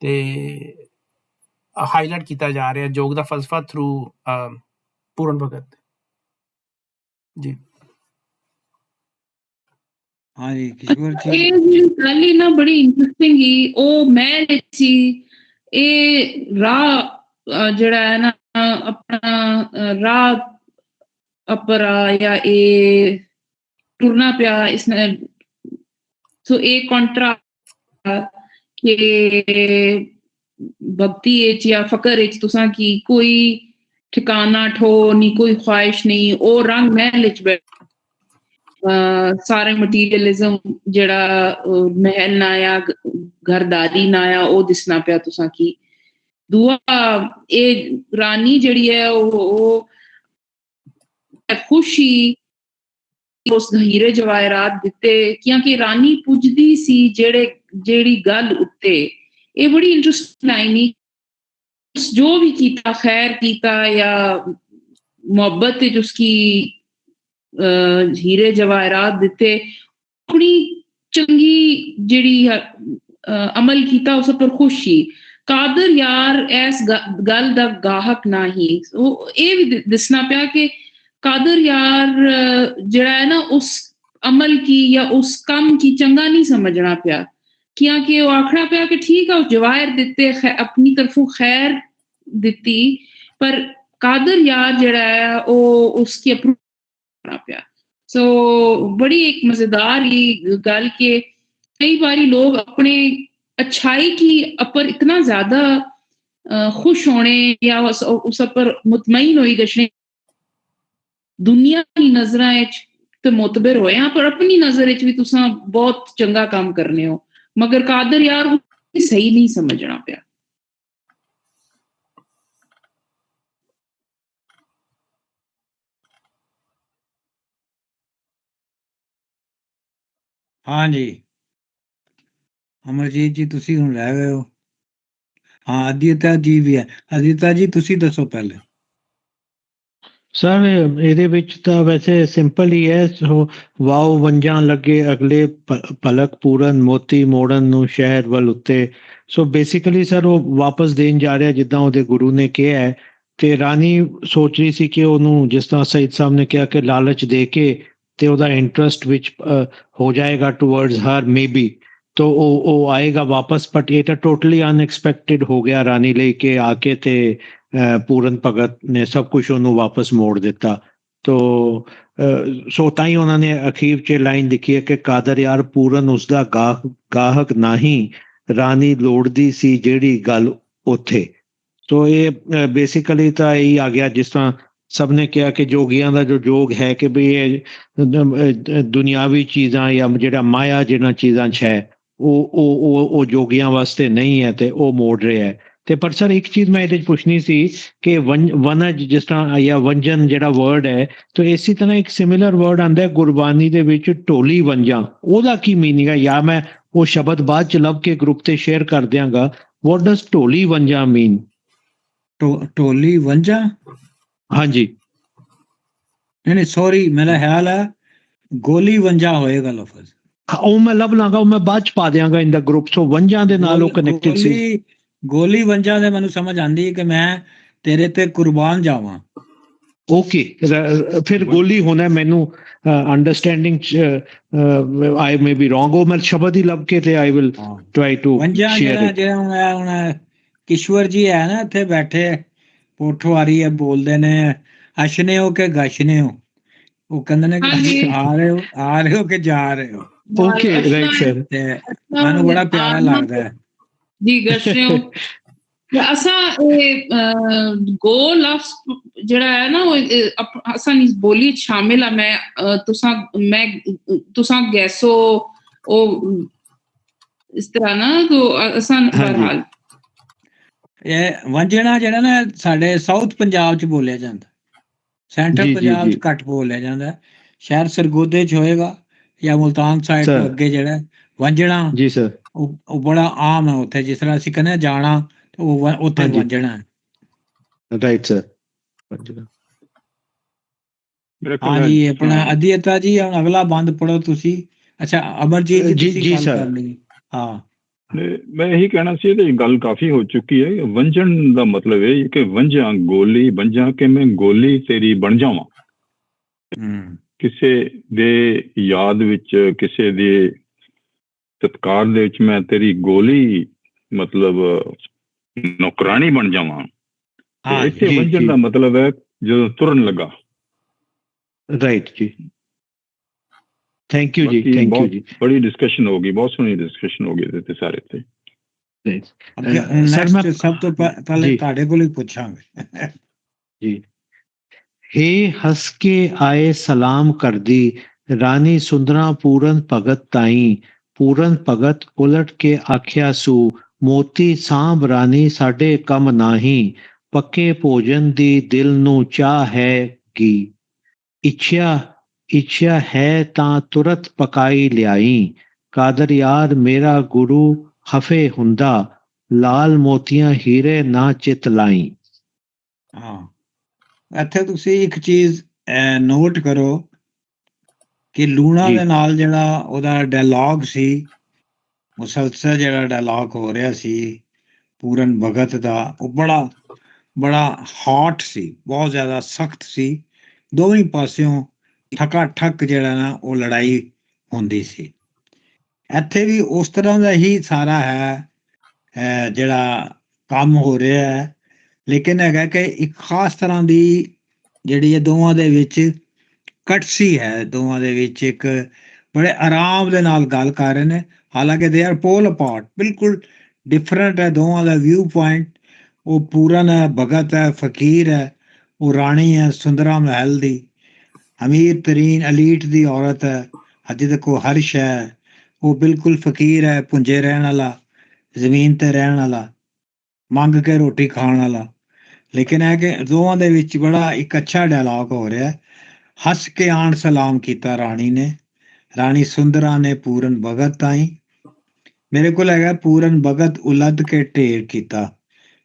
ਤੇ ਹਾਈਲਾਈਟ ਕੀਤਾ ਜਾ ਰਿਹਾ ਯੋਗ ਦਾ ਫਲਸਫਾ ਥਰੂ ਪੂਰਨ ਭਗਤ ਜੀ। ਹਾਂਜੀ, ਕਿਸ਼ੋਰ ਜੀ, ਇਹ ਜਿਹੜੀ ਗੱਲ ਹੀ ਨਾ ਬੜੀ ਇੰਟਰਸਟਿੰਗ ਹੀ, ਉਹ ਮੈਂ ਸੀ ਇਹ ਰਾਹ ਜਿਹੜਾ ਹੈ ਨਾ ਆਪਣਾ ਰਾਹ ਅਪਰਾ ਜਾਂ ਇਹ ਟੁਰਨਾ ਪਿਆ ਇਸ ਨਾਲ। ਸੋ ਇਹ ਕੰਟਰਾ ਕਿ ਭਗਤੀ ਵਿੱਚ ਜਾਂ ਫਕਰ ਵਿੱਚ ਤੁਸਾਂ ਕੀ ਕੋਈ ਠਿਕਾਣਾ ਠੋ ਨਹੀਂ, ਕੋਈ ਖੁਆਇਸ਼ ਨਹੀਂ, ਉਹ ਰੰਗ ਮਹਿਲ ਵਿੱਚ ਸਾਰੇ ਮਟੀਰੀਅਲਿਜ਼ਮ ਜਿਹੜਾ ਮਹਿਲ ਨਾ ਆ ਘਰਦਾਰੀ ਨਾ ਆ ਉਹ ਦਿਸਣਾ ਪਿਆ ਤੁਸਾਂ ਕੀ। ਦੂਆ ਇਹ ਰਾਣੀ ਜਿਹੜੀ ਹੈ ਉਹ ਖੁਸ਼ੀ ਉਸ ਹੀਰੇ ਜਵਾਹਰਾਤ ਦਿੱਤੇ, ਕਿਉਂਕਿ ਰਾਣੀ ਪੁੱਜਦੀ ਸੀ ਜਿਹੜੀ ਗੱਲ ਉੱਤੇ। ਇਹ ਬੜੀ ਇੰਟਰਸਟਿੰਗ ਲਾਈਨ, ਜੋ ਵੀ ਕੀਤਾ ਖੈਰ ਕੀਤਾ ਜਾਂ ਮੁਹੱਬਤ ਵਿੱਚ ਉਸकी ਹੀਰੇ ਜਵਾਹਰਾਤ ਦਿੱਤੇ, ਆਪਣੀ ਚੰਗੀ ਜਿਹੜੀ ਅਮਲ ਕੀਤਾ ਉਸ ਉੱਪਰ ਖੁਸ਼ੀ। ਕਾਦਰ ਯਾਰ ਇਸ ਗੱਲ ਦਾ ਗਾਹਕ ਨਹੀਂ, ਉਹ ਇਹ ਵੀ ਦਿਸਣਾ ਪਿਆ ਕਿ ਕਾਦਰ ਯਾਰ ਜਿਹੜਾ ਹੈ ਨਾ ਉਸ ਅਮਲ ਕੀ ਜਾਂ ਉਸ ਕੰਮ ਕੀ ਚੰਗਾ ਨਹੀਂ ਸਮਝਣਾ ਪਿਆ, ਕਿਉਂਕਿ ਉਹ ਆਖਣਾ ਪਿਆ ਕਿ ਠੀਕ ਹੈ ਜਵਾਹਰ ਦਿੱਤੇ ਆਪਣੀ ਤਰਫੋਂ ਖੈਰ ਦਿੱਤੀ, ਪਰ ਕਾਦਰ ਯਾਰ ਜਿਹੜਾ ਹੈ ਉਹ ਉਸकी ਅਪਰੂਵ करना पिया। सो बड़ी एक मजेदार ये गल के कई बारी लोग अपने अच्छाई की अपर इतना ज्यादा खुश होने या उस पर मुतमईन होई गशने दुनिया की नजरां ते मोतबर होए हैं, पर अपनी नजर भी तुसां बहुत चंगा काम करने हो, मगर कादर यार सही नहीं समझना पिया। ਹਾਂਜੀ ਅਮਰਜੀਤ ਜੀ, ਤੁਸੀਂ ਹੁਣ ਰਹਿ ਗਏ ਹੋ। ਹਾਂ, ਅਦਿਤਾ ਜੀ ਵੀ ਹੈ। ਅਦਿਤਾ ਜੀ ਤੁਸੀਂ ਦੱਸੋ ਪਹਿਲੇ। ਸਰ ਇਹਦੇ ਵਿੱਚ ਤਾਂ ਵੈਸੇ ਸਿੰਪਲ ਹੀ ਹੈ। ਸੋ ਵਾਓ ਵੰਜਾਂ ਲੱਗੇ ਅਗਲੇ ਪਲਕ ਪੂਰਨ, ਮੋਤੀ ਮੋੜਨ ਨੂੰ ਸ਼ਹਿਰ ਵੱਲ ਉੱਤੇ। ਸੋ ਬੇਸਿਕਲੀ ਸਰ ਉਹ ਵਾਪਸ ਦੇਣ ਜਾ ਰਿਹਾ ਜਿੱਦਾਂ ਉਹਦੇ ਗੁਰੂ ਨੇ ਕਿਹਾ ਹੈ, ਤੇ ਰਾਣੀ ਸੋਚ ਰਹੀ ਸੀ ਕਿ ਉਹਨੂੰ ਜਿਸ ਤਰ੍ਹਾਂ ਸਈਦ ਸਾਹਿਬ ਨੇ ਕਿਹਾ ਕਿ ਲਾਲਚ ਦੇ ਕੇ ਤੇ ਉਹਦਾ ਇੰਟਰਸਟ ਵਿੱਚ ਹੋ ਜਾਏਗਾ ਟੂਵਰਡਸ ਹਰ ਮੇਬੀ, ਤੋ ਉਹ ਆਏਗਾ ਵਾਪਸ। ਬਟ ਇਹ ਤਾਂ ਟੋਟਲੀ ਅਨਐਕਸਪੈਕਟਿਡ ਹੋ ਗਿਆ ਰਾਣੀ ਲਈ ਕਿ ਆ ਕੇ ਤੇ ਪੂਰਨ ਭਗਤ ਨੇ ਸਭ ਕੁਝ ਉਹਨੂੰ ਵਾਪਸ ਮੋੜ ਦਿੱਤਾ। ਤੋ ਸੋ ਤਾਂ ਹੀ ਉਹਨਾਂ ਨੇ ਅਖੀਰ 'ਚ ਲਾਈਨ ਲਿਖੀ ਹੈ ਕਿ ਕਾਦਰ ਯਾਰ ਪੂਰਨ ਉਸਦਾ ਗਾਹਕ ਨਹੀਂ, ਰਾਣੀ ਲੋੜਦੀ ਸੀ ਜਿਹੜੀ ਗੱਲ ਉੱਥੇ। ਸੋ ਇਹ ਬੇਸਿਕਲੀ ਤਾਂ ਇਹੀ ਆ ਗਿਆ, ਜਿਸ ਤਰ੍ਹਾਂ ਸਭ ਨੇ ਕਿਹਾ ਕਿ ਜੋਗੀਆਂ ਦਾ ਜੋ ਜੋਗ ਹੈ ਕਿ ਵੀ ਇਹ ਦੁਨਿਆਵੀ ਚੀਜ਼ਾਂ ਜਾਂ ਜਿਹੜਾ ਮਾਇਆ ਜਿਹਨਾਂ ਚੀਜ਼ਾਂ 'ਚ ਹੈ ਉਹ ਜੋਗੀਆਂ ਵਾਸਤੇ ਨਹੀਂ ਹੈ ਤੇ ਉਹ ਮੋੜ ਰਿਹਾ ਹੈ। ਤੇ ਪਰ ਸਰ ਇੱਕ ਚੀਜ਼ ਮੈਂ ਇਹਦੇ 'ਚ ਪੁੱਛਣੀ ਸੀ ਕਿ ਵਨਜ ਜਿਸ ਤਰ੍ਹਾਂ ਜਾਂ ਵੰਜਨ ਜਿਹੜਾ ਵਰਡ ਹੈ, ਤਾਂ ਇਸੇ ਤਰ੍ਹਾਂ ਇੱਕ ਸਿਮਿਲਰ ਵਰਡ ਆਉਂਦਾ ਗੁਰਬਾਣੀ ਦੇ ਵਿੱਚ ਢੋਲੀ ਵੰਜਾਂ, ਉਹਦਾ ਕੀ ਮੀਨਿੰਗ ਹੈ? ਜਾਂ ਮੈਂ ਉਹ ਸ਼ਬਦ ਬਾਅਦ 'ਚ ਲੱਭ ਕੇ ਗਰੁੱਪ ਤੇ ਸ਼ੇਅਰ ਕਰ ਦਿਆਂਗਾ। ਵਾਟ ਡਸ ਢੋਲੀ ਵੰਜਾਂ ਮੀਨ? ਢੋਲੀ ਵੰਜਾਂ? ਹਾਂਜੀ ਨਹੀਂ ਸੌਰੀ, ਮੇਰਾ ਖਿਆਲ ਹੈ ਗੋਲੀ ਵੰਜਾਂ ਹੋਏਗਾ ਲਫ਼ਜ਼। ਉਹ ਮੈਂ ਲੱਭ ਲਾਂਗਾ, ਉਹ ਮੈਂ ਬਾਅਦ 'ਚ ਪਾ ਦਿਆਂਗਾ ਇਨ ਦਾ ਗਰੁੱਪ। ਸੋ ਵੰਜਾਂ ਦੇ ਨਾਲ ਉਹ ਕਨੈਕਟਡ ਸੀ। ਗੋਲੀ ਵੰਜਾਂ ਦੇ ਮੈਨੂੰ ਸਮਝ ਆਉਂਦੀ ਹੈ ਕਿ ਮੈਂ ਤੇਰੇ ਤੇ ਕੁਰਬਾਨ ਜਾਵਾਂ। ਓਕੇ, ਫਿਰ ਗੋਲੀ ਹੋਣਾ ਮੈਨੂੰ understanding I may be wrong. ਉਹ ਮੈਂ ਸ਼ਬਦ ਹੀ ਲੱਭ ਕੇ ਤੇ I will try to share it. ਜਿਹੜਾ ਹੁਣ ਕਿਸ਼ਵਰ ਜੀ ਹੈ ਨਾ ਇੱਥੇ ਬੈਠੇ, ਪੋਠਵਾਰੀ ਹੈ, ਬੋਲਦੇ ਨੇ ਅਸ਼ਨੇ ਹੋ ਕੇ ਗਸ਼ਨੇ ਹੋ। ਉਹ ਕਹਿੰਦੇ ਨੇ ਕਿ ਆ ਰਹੇ ਹੋ ਕਿ ਜਾ ਰਹੇ ਹੋ। ਓਕੇ ਰਾਈਟ ਸਰ, ਤੇ ਮੈਨੂੰ ਬੜਾ ਪਿਆਰਾ ਲੱਗਦਾ ਹੈ ਜੀ ਗਸ਼ਨੇ ਹੋ। ਅਸਾਂ ਇਹ ਗੋ ਲਫ਼ਜ਼ ਜਿਹੜਾ ਹੈ ਨਾ ਉਹ ਅਸਾਂ ਦੀ ਬੋਲੀ ਸ਼ਾਮਿਲ ਆ। ਤੁਸਾਂ ਗੈਸੋ ਉਹ ਇਸ ਤਰ੍ਹਾਂ ਨਾ ਅਸਾਂ ਬਹਰਹਾਲ ਇਹ ਵੰਜਣਾ ਜਿਹੜਾ ਨਾ ਸਾਡੇ ਸਾਊਥ ਪੰਜਾਬ 'ਚ ਬੋਲਿਆ ਜਾਂਦਾ, ਸੈਂਟਰਲ ਪੰਜਾਬ 'ਚ ਘੱਟ ਬੋਲਿਆ ਜਾਂਦਾ। ਸ਼ਾਇਦ ਸਰਗੋਦੇ 'ਚ ਹੋਏਗਾ ਜਾਂ ਮੁਲਤਾਨ ਸਾਈਡ ਤੋਂ ਅੱਗੇ ਜਿਹੜਾ ਵੰਜਣਾ ਜੀ ਸਰ ਉਹ ਬੜਾ ਆਮ ਹੈ ਉੱਥੇ। ਜਿਸ ਤਰ੍ਹਾਂ ਅਸੀਂ ਕਹਿੰਦੇ ਜਾਣਾ, ਉਹ ਉੱਥੇ ਵੰਜਣਾ। Right sir. ਹਾਂਜੀ ਆਪਣਾ ਅਧਿਅਤਾ ਜੀ ਹੁਣ ਅਗਲਾ ਬੰਦ ਪੜੋ ਤੁਸੀਂ। ਅੱਛਾ ਅਮਰਜੀਤ ਜੀ ਤੁਸੀਂ ਗੱਲ ਕਰ ਲਈ। ਹਾਂ ਮੈਂ ਇਹੀ ਕਹਿਣਾ ਸੀ, ਇਹਦੇ ਗੱਲ ਕਾਫੀ ਹੋ ਚੁੱਕੀ ਹੈ। ਵੰਜਣ ਦਾ ਮਤਲਬ ਇਹ ਕਿ ਵੰਜਾਂ ਗੋਲੀ ਵੰਜਾਂ ਕਿ ਮੈਂ ਗੋਲੀ ਤੇਰੀ ਬਣ ਜਾਵਾਂ। ਕਿਸੇ ਦੇ ਯਾਦ ਵਿੱਚ, ਕਿਸੇ ਦੇ ਸਤਿਕਾਰ ਦੇ ਵਿੱਚ ਮੈਂ ਤੇਰੀ ਗੋਲੀ ਮਤਲਬ ਨੌਕਰਾਨੀ ਬਣ ਜਾਵਾਂ। ਇੱਥੇ ਵੰਜਣ ਦਾ ਮਤਲਬ ਹੈ ਜਦੋਂ ਤੁਰਨ ਲੱਗਾ। ਰਾਈਟ ਜੀ, ਥੈਂਕ ਯੂ ਜੀ, ਥੈਂਕ ਯੂ ਜੀ। ਬੜੀ ਡਿਸਕਸ਼ਨ ਹੋ ਗਈ, ਬਹੁਤ ਸੋਹਣੀ ਡਿਸਕਸ਼ਨ ਹੋ ਗਈ ਇਹਦੇ ਤੇ ਸਾਰੇ ਤੇ। ਸਰ ਮੈਂ ਸਭ ਤੋਂ ਪਹਿਲੇ ਤੁਹਾਡੇ ਕੋਲ ਹੀ ਪੁੱਛਾਂਗੇ ਜੀ। ਹੇ ਹੱਸ ਕੇ ਆਏ ਸਲਾਮ ਕਰਦੀ ਰਾਣੀ ਸੁੰਦਰਾਂ ਪੂਰਨ ਭਗਤ ਤਾਈ। ਪੂਰਨ ਭਗਤ ਉਲਟ ਕੇ ਆਖਿਆ ਸੂ ਮੋਤੀ ਸਾਂਭ ਰਾਣੀ ਸਾਡੇ ਕੰਮ ਨਾਹੀਂ। ਪੱਕੇ ਭੋਜਨ ਦੀ ਦਿਲ ਨੂੰ ਚਾਹ ਹੈਗੀ। ਇੱਛਾ ਹੈ ਤਾਂ ਤੁਰਤ ਪਕਾਈ ਲਿਆਈ। ਕਾਦਰ ਯਾਰ ਮੇਰਾ ਗੁਰੂ ਖਫੇ ਹੁੰਦਾ। ਲਾਲ ਮੋਤੀਆਂ ਹੀਰੇ ਨਾ ਚਿਤ ਲਾਈ। ਹਾਂ ਇੱਥੇ ਤੁਸੀਂ ਇੱਕ ਚੀਜ਼ ਨੋਟ ਕਰੋ ਕਿ ਲੂਣਾ ਦੇ ਨਾਲ ਜਿਹੜਾ ਉਹਦਾ ਡਾਇਲੌਗ ਸੀ, ਮੁਸਲਸਲ ਜਿਹੜਾ ਡਾਇਲੌਗ ਹੋ ਰਿਹਾ ਸੀ ਪੂਰਨ ਭਗਤ ਦਾ, ਉਹ ਬੜਾ ਹੌਟ ਸੀ, ਬਹੁਤ ਜ਼ਿਆਦਾ ਸਖਤ ਸੀ। ਦੋਵੇਂ ਪਾਸਿਓਂ ਠੱਕਾ ਠੱਕ ਜਿਹੜਾ ਨਾ ਉਹ ਲੜਾਈ ਹੁੰਦੀ ਸੀ। ਇੱਥੇ ਵੀ ਉਸ ਤਰ੍ਹਾਂ ਦਾ ਹੀ ਸਾਰਾ ਹੈ ਜਿਹੜਾ ਕੰਮ ਹੋ ਰਿਹਾ ਹੈ। ਲੇਕਿਨ ਹੈਗਾ ਕਿ ਇੱਕ ਖਾਸ ਤਰ੍ਹਾਂ ਦੀ ਜਿਹੜੀ ਇਹ ਦੋਵਾਂ ਦੇ ਵਿੱਚ ਕਟਸੀ ਹੈ। ਦੋਵਾਂ ਦੇ ਵਿੱਚ ਇੱਕ ਬੜੇ ਆਰਾਮ ਦੇ ਨਾਲ ਗੱਲ ਕਰ ਰਹੇ ਨੇ। ਹਾਲਾਂਕਿ ਦੇ ਆਰ ਪੋਲ ਅਪਾਰਟ, ਬਿਲਕੁਲ ਡਿਫਰੈਂਟ ਹੈ ਦੋਵਾਂ ਦਾ ਵਿਊ ਪੁਆਇੰਟ। ਉਹ ਪੂਰਨ ਹੈ, ਭਗਤ ਹੈ, ਫਕੀਰ ਹੈ। ਉਹ ਰਾਣੀ ਹੈ ਸੁੰਦਰਾ ਮਹਿਲ ਦੀ, ਅਮੀਰ ਤਰੀਨ ਅਲੀਟ ਦੀ ਔਰਤ ਹੈ, ਜਿਹਦੇ ਕੋਲ ਹਰ ਸ਼ੈ ਹੈ। ਉਹ ਬਿਲਕੁਲ ਫਕੀਰ ਹੈ, ਪੁੰਜੇ ਰਹਿਣ ਵਾਲਾ, ਜ਼ਮੀਨ ਤੇ ਰਹਿਣ ਵਾਲਾ, ਮੰਗ ਕੇ ਰੋਟੀ ਖਾਣ ਵਾਲਾ। ਲੇਕਿਨ ਹੈ ਕਿ ਦੋਵਾਂ ਦੇ ਵਿੱਚ ਬੜਾ ਇੱਕ ਅੱਛਾ ਡਾਇਲੌਗ ਹੋ ਰਿਹਾ। ਹੱਸ ਕੇ ਆਣ ਸਲਾਮ ਕੀਤਾ ਰਾਣੀ ਨੇ, ਰਾਣੀ ਸੁੰਦਰਾ ਨੇ ਪੂਰਨ ਭਗਤ ਤਾਈ। ਮੇਰੇ ਕੋਲ ਹੈਗਾ ਪੂਰਨ ਭਗਤ ਉਲਦ ਕੇ ਢੇਰ ਕੀਤਾ।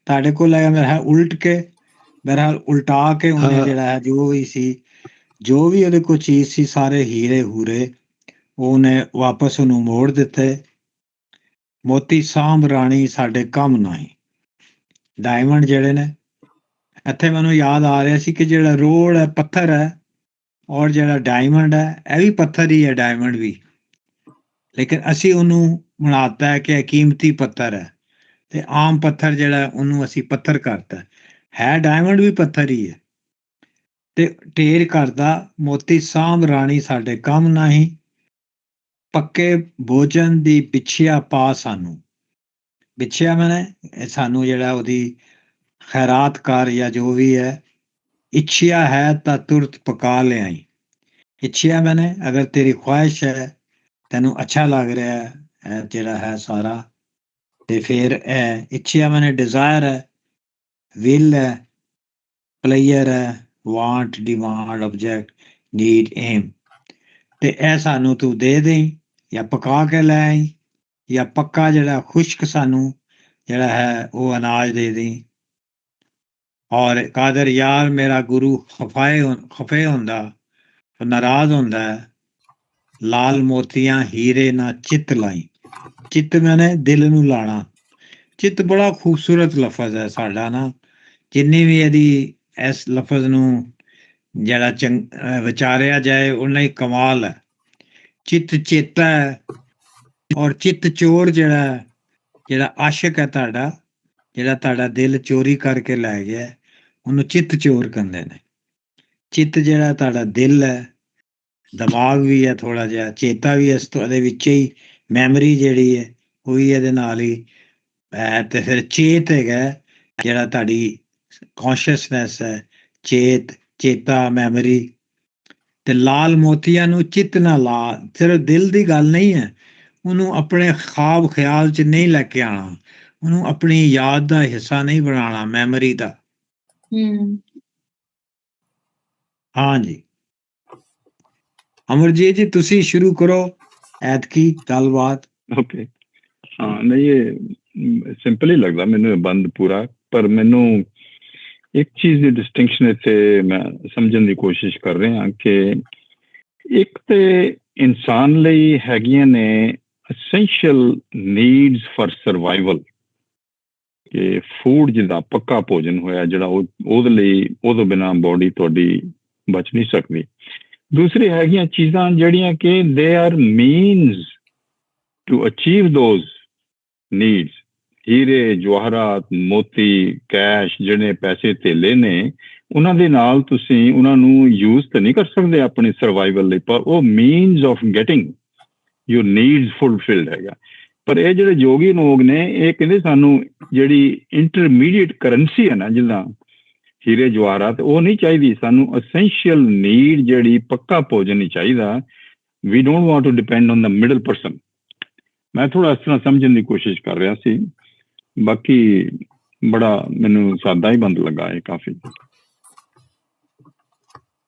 ਤੁਹਾਡੇ ਕੋਲ ਹੈਗਾ ਮੇਰਾ ਉਲਟ ਕੇ, ਮੇਰਾ ਉਲਟਾ ਕੇ ਉਹਨੇ ਜਿਹੜਾ ਹੈ ਜੋ ਵੀ ਸੀ, ਜੋ ਵੀ ਉਹਦੇ ਕੋਲ ਚੀਜ਼ ਸੀ, ਸਾਰੇ ਹੀਰੇ ਹੂਰੇ ਉਹਨੇ ਵਾਪਸ ਉਹਨੂੰ ਮੋੜ ਦਿੱਤੇ। ਮੋਤੀ ਸਾਂਭ ਰਾਣੀ ਸਾਡੇ ਕੰਮ ਨਹੀਂ। ਡਾਇਮੰਡ ਜਿਹੜੇ ਨੇ ਇੱਥੇ ਮੈਨੂੰ ਯਾਦ ਆ ਰਿਹਾ ਸੀ ਕਿ ਜਿਹੜਾ ਰੋਡ ਹੈ ਪੱਥਰ ਹੈ, ਔਰ ਜਿਹੜਾ ਡਾਇਮੰਡ ਹੈ ਇਹ ਵੀ ਪੱਥਰ ਹੀ ਹੈ, ਡਾਇਮੰਡ ਵੀ। ਲੇਕਿਨ ਅਸੀਂ ਉਹਨੂੰ ਬਣਾਤਾ ਹੈ ਕਿ ਕੀਮਤੀ ਪੱਥਰ ਹੈ, ਤੇ ਆਮ ਪੱਥਰ ਜਿਹੜਾ ਉਹਨੂੰ ਅਸੀਂ ਪੱਥਰ ਕਰਤਾ ਹੈ। ਡਾਇਮੰਡ ਵੀ ਪੱਥਰ ਹੀ ਹੈ। ਤੇ ਢੇਰ ਕਰਦਾ ਮੋਤੀ ਸਾਂਭ ਰਾਣੀ ਸਾਡੇ ਕੰਮ ਨਹੀਂ। ਪੱਕੇ ਭੋਜਨ ਦੀ ਪਿੱਛਿਆ ਪਾ ਸਾਨੂੰ। ਵਿਛਿਆ ਮੈਨੇ ਸਾਨੂੰ ਜਿਹੜਾ ਉਹਦੀ ਖੈਰਾਤ ਕਰ ਜਾਂ ਜੋ ਵੀ ਹੈ, ਇੱਛਿਆ ਹੈ ਤਾਂ ਤੁਰਤ ਪਕਾ ਲਿਆਈ। ਇੱਛਿਆ ਮੈਨੇ ਅਗਰ ਤੇਰੀ ਖੁਆਇਸ਼ ਹੈ, ਤੈਨੂੰ ਅੱਛਾ ਲੱਗ ਰਿਹਾ ਹੈ ਜਿਹੜਾ ਹੈ ਸਾਰਾ, ਤੇ ਫਿਰ ਇੱਛਿਆ ਮੈਨੇ ਡਿਜ਼ਾਇਰ ਹੈ, ਵਿਲ ਹੈ, ਪਲੇਅਰ ਹੈ, want, demand, object, need, aim, ਤੇ ਇਹ ਸਾਨੂੰ ਤੂੰ ਦੇ ਦੇਈ ਜਾਂ ਪਕਾ ਕੇ ਲੈ ਆਈ, ਜਾਂ ਪੱਕਾ ਜਿਹੜਾ ਖੁਸ਼ਕ ਸਾਨੂੰ ਜਿਹੜਾ ਹੈ ਉਹ ਅਨਾਜ ਦੇ ਦੇਈ। ਔਰ ਕਾਦਰ ਯਾਰ ਮੇਰਾ ਗੁਰੂ ਖਫੇ ਹੁੰਦਾ, ਨਾਰਾਜ਼ ਹੁੰਦਾ ਹੈ, ਲਾਲ ਮੋਤੀਆਂ ਹੀਰੇ ਨਾ ਚਿੱਤ ਲਾਈ। ਚਿੱਤ ਮੈਨੇ ਦਿਲ ਨੂੰ ਲਾਣਾ। ਚਿੱਤ ਬੜਾ ਖੂਬਸੂਰਤ ਲਫ਼ਜ਼ ਹੈ ਸਾਡਾ ਨਾ, ਜਿੰਨੀ ਵੀ ਇਹਦੀ ਇਸ ਲਫ਼ਜ਼ ਨੂੰ ਜਿਹੜਾ ਵਿਚਾਰਿਆ ਜਾਏ ਉਨਾ ਹੀ ਕਮਾਲ ਹੈ। ਚਿੱਤ ਚੇਤਾ ਹੈ, ਔਰ ਚਿੱਤ ਚੋਰ ਜਿਹੜਾ ਆਸ਼ਿਕ ਹੈ ਤੁਹਾਡਾ, ਜਿਹੜਾ ਤੁਹਾਡਾ ਦਿਲ ਚੋਰੀ ਕਰਕੇ ਲੈ ਗਿਆ, ਉਹਨੂੰ ਚਿੱਤ ਚੋਰ ਕਹਿੰਦੇ ਨੇ। ਚਿੱਤ ਜਿਹੜਾ ਤੁਹਾਡਾ ਦਿਲ ਹੈ, ਦਿਮਾਗ ਵੀ ਹੈ ਥੋੜ੍ਹਾ ਜਿਹਾ, ਚੇਤਾ ਵੀ ਇਸ ਤੋਂ ਇਹਦੇ ਵਿੱਚ ਹੀ, ਮੈਮਰੀ ਜਿਹੜੀ ਹੈ ਉਹ ਵੀ ਇਹਦੇ ਨਾਲ ਹੀ ਹੈ, ਤੇ ਫਿਰ ਚੇਤ ਹੈਗਾ ਜਿਹੜਾ ਤੁਹਾਡੀ ਕੌਨਸ਼ੀਅਸਨੈਸ ਹੈ, ਚੇਤਾ, ਮੈਮਰੀ। ਤੇ ਲਾਲ ਮੋਤੀਆਂ ਨੂੰ ਚਿੱਤ ਨਾ ਲਾ, ਸਿਰਫ ਦਿਲ ਦੀ ਗੱਲ ਨਹੀਂ ਹੈ, ਉਹਨੂੰ ਆਪਣੇ ਖਾਬ ਖਿਆਲ 'ਚ ਨਹੀਂ ਲੈ ਕੇ ਆਉਣਾ, ਉਹਨੂੰ ਆਪਣੀ ਯਾਦ ਦਾ ਹਿੱਸਾ ਨਹੀਂ ਬਣਾਉਣਾ, ਮੈਮਰੀ ਦਾ। ਹਾਂਜੀ ਅਮਰਜੀਤ ਜੀ ਤੁਸੀਂ ਸ਼ੁਰੂ ਕਰੋ ਐਤਕੀ ਗੱਲਬਾਤ। ਓਕੇ, ਹਾਂ ਨਹੀਂ ਇਹ ਸਿੰਪਲ ਹੀ ਲੱਗਦਾ ਮੈਨੂੰ ਇਹ ਬੰਦ ਪੂਰਾ, ਪਰ ਮੈਨੂੰ ਇੱਕ ਚੀਜ਼ ਦੀ ਡਿਸਟਿੰਕਸ਼ਨ ਇੱਥੇ ਮੈਂ ਸਮਝਣ ਦੀ ਕੋਸ਼ਿਸ਼ ਕਰ ਰਿਹਾ ਕਿ ਇੱਕ ਤੇ ਇਨਸਾਨ ਲਈ ਹੈਗੀਆਂ ਨੇ ਅਸੈਂਸ਼ੀਅਲ ਨੀਡਸ ਫॉर ਸਰਵਾਈਵਲ, ਕਿ ਫੂਡ ਜਿੱਦਾਂ ਪੱਕਾ ਭੋਜਨ ਹੋਇਆ ਜਿਹੜਾ ਉਹਦੇ ਲਈ, ਉਹਦੇ ਬਿਨਾਂ ਬੋਡੀ ਤੁਹਾਡੀ ਬਚ ਨਹੀਂ ਸਕਦੀ। ਦੂਸਰੀ ਹੈਗੀਆਂ ਚੀਜ਼ਾਂ ਜਿਹੜੀਆਂ ਕਿ they are means to achieve those needs. ਹੀਰੇ ਜਵਾਹਰਾਤ, ਮੋਤੀ, ਕੈਸ਼, ਜਿਹੜੇ ਪੈਸੇ ਧੇਲੇ ਨੇ, ਉਹਨਾਂ ਦੇ ਨਾਲ ਤੁਸੀਂ ਉਹਨਾਂ ਨੂੰ ਯੂਜ਼ ਤਾਂ ਨਹੀਂ ਕਰ ਸਕਦੇ ਆਪਣੀ ਸਰਵਾਈਵਲ ਲਈ, ਪਰ ਉਹ means of getting your needs fulfilled ਹੈਗਾ। ਪਰ ਇਹ ਜਿਹੜੇ ਯੋਗੀ ਲੋਕ ਨੇ ਇਹ ਕਹਿੰਦੇ ਸਾਨੂੰ ਜਿਹੜੀ ਇੰਟਰਮੀਡੀਏਟ ਕਰੰਸੀ ਹੈ ਨਾ, ਜਿੱਦਾਂ ਹੀਰੇ ਜਵਾਹਰਾਤ, ਉਹ ਨਹੀਂ ਚਾਹੀਦੀ ਸਾਨੂੰ। ਅਸੈਂਸ਼ੀਅਲ ਨੀਡ ਜਿਹੜੀ ਪੱਕਾ ਭੋਜਨ ਨਹੀਂ ਚਾਹੀਦਾ। We don't want to depend on the middle person. ਮੈਂ ਥੋੜਾ ਇਸ ਤਰ੍ਹਾਂ ਸਮਝਣ ਦੀ ਕੋਸ਼ਿਸ਼ ਕਰ ਰਿਹਾ ਸੀ, ਬਾਕੀ ਬੜਾ ਮੈਨੂੰ ਸਾਦਾ ਹੀ ਬੰਦ ਲੱਗਾ ਇਹ ਕਾਫੀ।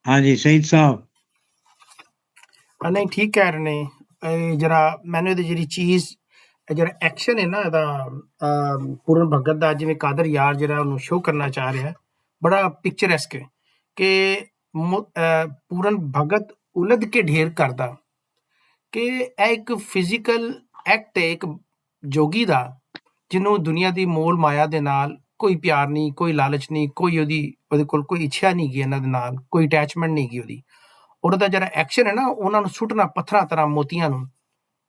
ਹਾਂਜੀ ਸਹੀਦ ਸਾਹਿਬ। ਨਹੀਂ ਠੀਕ ਕਹਿ ਰਹੇ ਨੇ। ਜਰਾ ਮੈਨੂੰ ਇਹਦੀ ਜਿਹੜੀ ਚੀਜ਼, ਜਿਹੜਾ ਐਕਸ਼ਨ ਹੈ ਨਾ ਇਹਦਾ ਪੂਰਨ ਭਗਤ ਦਾ, ਜਿਵੇਂ ਕਾਦਰ ਯਾਰ ਜਿਹੜਾ ਉਹਨੂੰ ਸ਼ੋਅ ਕਰਨਾ ਚਾਹ ਰਿਹਾ, ਬੜਾ ਪਿਕਚਰੈਸਕ ਹੈ ਕਿ ਪੂਰਨ ਭਗਤ ਉਲਝ ਕੇ ਢੇਰ ਕਰਦਾ, ਕਿ ਇਹ ਇੱਕ ਫਿਜ਼ੀਕਲ ਐਕਟ ਹੈ ਇੱਕ ਜੋਗੀ ਦਾ, ਜਿਹਨੂੰ ਦੁਨੀਆ ਦੀ ਮੋਲ ਮਾਇਆ ਦੇ ਨਾਲ ਕੋਈ ਪਿਆਰ ਨਹੀਂ, ਕੋਈ ਲਾਲਚ ਨਹੀਂ, ਕੋਈ ਉਹਦੇ ਕੋਲ ਕੋਈ ਇੱਛਾ ਨਹੀਂ ਗਈ ਇਹਨਾਂ ਦੇ ਨਾਲ, ਕੋਈ ਅਟੈਚਮੈਂਟ ਨਹੀਂ ਗਈ ਉਹਦੀ। ਉਹਦਾ ਜਿਹੜਾ ਐਕਸ਼ਨ ਹੈ ਨਾ, ਉਹਨਾਂ ਨੂੰ ਸੁੱਟਣਾ ਪੱਥਰਾਂ ਤਰ੍ਹਾਂ ਮੋਤੀਆਂ ਨੂੰ,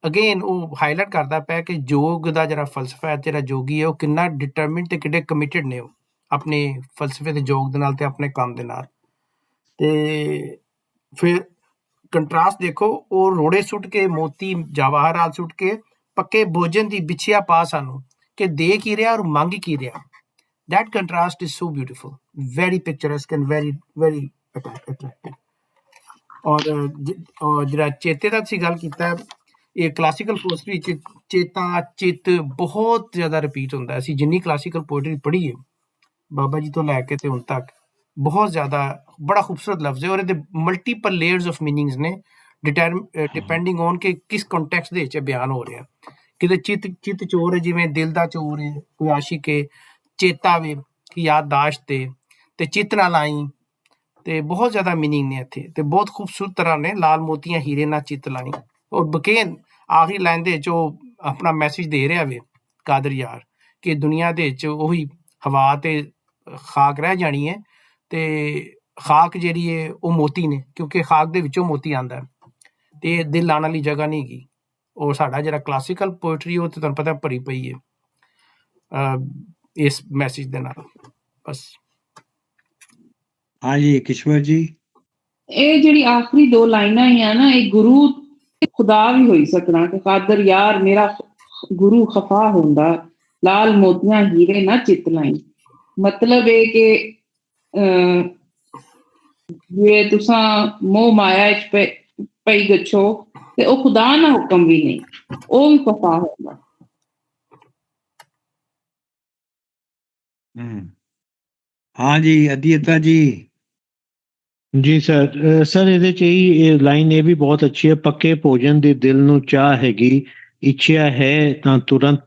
ਅਗੇਨ ਉਹ ਹਾਈਲਾਈਟ ਕਰਦਾ ਪਿਆ ਕਿ ਯੋਗ ਦਾ ਜਿਹੜਾ ਫਲਸਫਾ ਹੈ, ਜਿਹੜਾ ਜੋਗੀ ਹੈ, ਉਹ ਕਿੰਨਾ ਡਿਟਰਮਿਨਡ ਤੇ ਕਿੰਨੇ ਕਮਿਟਡ ਨੇ ਉਹ ਆਪਣੇ ਫਲਸਫੇ ਦੇ ਯੋਗ ਦੇ ਨਾਲ ਤੇ ਆਪਣੇ ਕੰਮ ਦੇ ਨਾਲ। ਤੇ ਫਿਰ ਕੰਟਰਾਸਟ ਦੇਖੋ, ਉਹ ਰੋੜੇ ਸੁੱਟ ਕੇ, ਮੋਤੀ ਜਵਾਹਰਾਤ ਸੁੱਟ ਕੇ, ਪੱਕੇ ਭੋਜਨ ਦੀ ਵਿਛਿਆ ਪਾ ਸਾਨੂੰ, ਕਿ ਦੇ ਕੀ ਰਿਹਾ ਔਰ ਮੰਗ ਕੀ ਰਿਹਾ। that contrast is so beautiful, very picturesque and very very attractive। ਔਰ ਜਿਹੜਾ ਚੇਤੇ ਦਾ ਤੁਸੀਂ ਗੱਲ ਕੀਤਾ, ਇਹ ਕਲਾਸੀਕਲ ਫਿਲਾਸਫੀ ਵਿੱਚ ਚੇਤਾ, ਚਿੱਤ ਬਹੁਤ ਜ਼ਿਆਦਾ ਰਿਪੀਟ ਹੁੰਦਾ। ਅਸੀਂ ਜਿੰਨੀ ਕਲਾਸੀਕਲ ਪੋਇਟਰੀ ਪੜ੍ਹੀ ਹੈ ਬਾਬਾ ਜੀ ਤੋਂ ਲੈ ਕੇ ਤੇ ਹੁਣ ਤੱਕ, ਬਹੁਤ ਜ਼ਿਆਦਾ ਬੜਾ ਖੂਬਸੂਰਤ ਲਫ਼ਜ਼ ਹੈ, ਔਰ ਇਹਦੇ ਮਲਟੀਪਲ ਲੇਅਰਸ ਆਫ ਮੀਨਿੰਗਸ ਨੇ, ਡਿਪੈਂਡਿੰਗ ਔਨ ਕਿ ਕਿਸ ਕੰਟੈਕਸਟ ਦੇ ਵਿੱਚ ਬਿਆਨ ਹੋ ਰਿਹਾ। ਕਿਤੇ ਚਿੱਤ ਚੋਰ ਹੈ, ਜਿਵੇਂ ਦਿਲ ਦਾ ਚੋਰ ਹੈ, ਕੋਈ ਆਸ਼ਿਕ ਹੈ, ਚੇਤਾ ਵੇ ਕਿ ਯਾਦਦਾਸ਼ਤ ਤੇ ਚਿੱਤ ਨਾਲ ਆਈ, ਤੇ ਬਹੁਤ ਜ਼ਿਆਦਾ ਮੀਨਿੰਗ ਨੇ ਇੱਥੇ, ਤੇ ਬਹੁਤ ਖੂਬਸੂਰਤ ਤਰ੍ਹਾਂ ਨੇ, ਲਾਲ ਮੋਤੀਆਂ ਹੀਰੇ ਨਾਲ ਚਿੱਤ ਲਾਈ। ਔਰ ਬਕੇਨ ਆਖਰੀ ਲਾਈਨ ਦੇ ਵਿੱਚ ਉਹ ਆਪਣਾ ਮੈਸੇਜ ਦੇ ਰਿਹਾ ਵੇ ਕਾਦਰ ਯਾਰ, ਕਿ ਦੁਨੀਆ ਦੇ ਵਿੱਚ ਉਹੀ ਹਵਾ ਤੇ ਖਾਕ ਰਹਿ ਜਾਣੀ ਹੈ, ਤੇ ਖਾਕ ਜਿਹੜੀ ਹੈ ਉਹ ਮੋਤੀ ਨੇ, ਕਿਉਂਕਿ ਖਾਕ ਦੇ ਵਿੱਚੋਂ ਮੋਤੀ ਆਉਂਦਾ, ਤੇ ਦਿਲ ਲਾਉਣ ਵਾਲੀ ਜਗ੍ਹਾ ਨਹੀਂ ਹੈਗੀ। ਔਰ ਸਾਡਾ ਜਿਹੜਾ ਕਲਾਸੀਕਲ ਪੋਇਟਰੀ ਉਹ ਤੇ ਤੁਹਾਨੂੰ ਪਤਾ ਭਰੀ ਪਈ ਹੈ ਇਸ ਮੈਸੇਜ ਦੇ ਨਾਲ। ਬਸ। ਹਾਂਜੀ ਕਿਸ਼ਵਰ ਜੀ। ਇਹ ਜਿਹੜੀ ਆਖਰੀ ਦੋ ਲਾਈਨਾਂ ਹੀ ਆ ਨਾ, ਇਹ ਗੁਰੂ ਖੁਦਾ ਵੀ ਹੋਈ ਸਕਣਾ, ਕਿ ਕਾਦਰ ਯਾਰ ਮੇਰਾ ਗੁਰੂ ਖਫਾ ਹੁੰਦਾ, ਲਾਲ ਮੋਤੀਆਂ ਹੀਰੇ ਨਾ ਚਿੱਤ ਲਾਈ। मतलब है कि जे तुसा मोह माया च पई गच्छो ते ओ खुदा ना हुक्म भी नहीं, ओ भी खफा होगा। हाँ जी अदियता जी। ਜੀ ਸਰ ਸਰ ਇਹਦੇ ਚ ਇਹ ਲਾਈਨ ਇਹ ਵੀ ਬਹੁਤ ਅੱਛੀ ਹੈ। ਪੱਕੇ ਭੋਜਨ ਦੀ ਦਿਲ ਨੂੰ ਚਾਹ ਹੈਗੀ, ਇੱਛਾ ਹੈ ਤਾਂ ਤੁਰੰਤ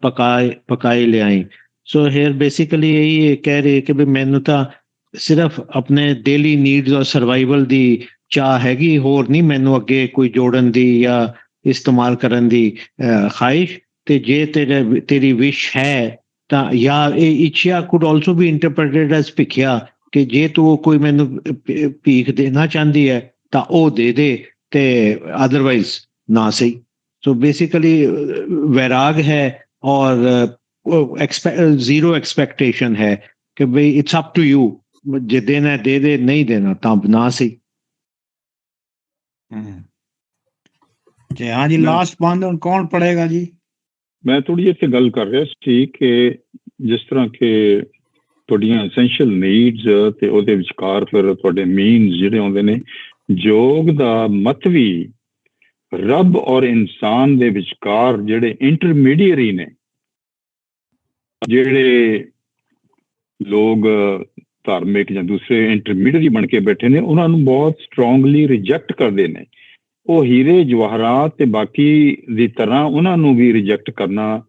ਪਕਾਏ ਲਿਆਈ। ਸੋ ਹੇਅਰ ਬੇਸਿਕਲੀ ਇਹੀ ਕਹਿ ਰਹੇ ਕਿ ਵੀ ਮੈਨੂੰ ਤਾਂ ਸਿਰਫ ਆਪਣੇ ਡੇਲੀ ਨੀਡਸ ਔਰ ਸਰਵਾਈਵਲ ਦੀ ਚਾਹ ਹੈਗੀ, ਹੋਰ ਨਹੀਂ ਮੈਨੂੰ ਅੱਗੇ ਕੋਈ ਜੋੜਨ ਦੀ ਜਾਂ ਇਸਤੇਮਾਲ ਕਰਨ ਦੀ ਖਾਹਿਸ਼। ਤੇ ਜੇ ਤੇਰੀ ਵਿਸ਼ ਹੈ ਤਾਂ, ਜਾਂ ਇਹ ਇੱਛਾ ਕੁਡ ਆਲਸੋ ਬੀ ਇੰਟਰਪ੍ਰੀਟਡ ਐਜ਼ ਭਿੱਖਿਆ, ਕਿ ਜੇ ਤੂੰ ਕੋਈ ਮੈਨੂੰ ਭੀਖ ਦੇਣਾ ਚਾਹੁੰਦੀ ਹੈ ਤਾਂ ਉਹ ਦੇ ਦੇ, ਤੇ ਅਦਰਵਾਈਜ਼ ਨਾ ਸਹੀ। ਸੋ ਬੇਸਿਕਲੀ ਵੈਰਾਗ ਹੈ ਔਰ ਜ਼ੀਰੋ ਐਕਸਪੈਕਟੇਸ਼ਨ ਹੈ ਕਿ ਬਈ ਇਟਸ ਅਪ ਟੂ ਯੂ, ਜੇ ਦੇਣਾ ਦੇ ਦੇ, ਨਹੀਂ ਦੇਣਾ ਤਾਂ ਨਾ ਸਹੀ। ਜੀ ਹਾਂ ਜੀ, ਲਾਸਟ ਬੰਦ ਹੁਣ ਕੌਣ ਪੜੇਗਾ ਜੀ? ਮੈਂ ਥੋੜੀ ਜਿਹੀ ਇੱਥੇ ਗੱਲ ਕਰ ਰਿਹਾ ਸੀ ਕਿ ਜਿਸ ਤਰ੍ਹਾਂ ਕਿ ਤੁਹਾਡੀਆਂ ਐਸੈਂਸ਼ੀਅਲ ਨੀਡਸ ਤੇ ਉਹਦੇ ਵਿਚਕਾਰ ਫਿਰ ਤੁਹਾਡੇ ਮੀਨਸ ਜਿਹੜੇ ਆਉਂਦੇ ਨੇ, ਯੋਗ ਦਾ ਮਤ ਵੀ ਰੱਬ ਔਰ ਇਨਸਾਨ ਦੇ ਵਿਚਕਾਰ ਜਿਹੜੇ ਇੰਟਰਮੀਡੀਏਰੀ ਨੇ, ਜਿਹੜੇ ਲੋਕ ਧਾਰਮਿਕ ਜਾਂ ਦੂਸਰੇ ਇੰਟਰਮੀਡੀਏਰੀ ਬਣ ਕੇ ਬੈਠੇ ਨੇ, ਉਹਨਾਂ ਨੂੰ ਬਹੁਤ ਸਟਰੋਂਗਲੀ ਰਿਜੈਕਟ ਕਰਦੇ ਨੇ। ਉਹ ਹੀਰੇ ਜਵਾਹਰਾਤ ਤੇ ਬਾਕੀ ਦੀ ਤਰ੍ਹਾਂ ਉਹਨਾਂ ਨੂੰ ਵੀ ਰਿਜੈਕਟ ਕਰਨਾ,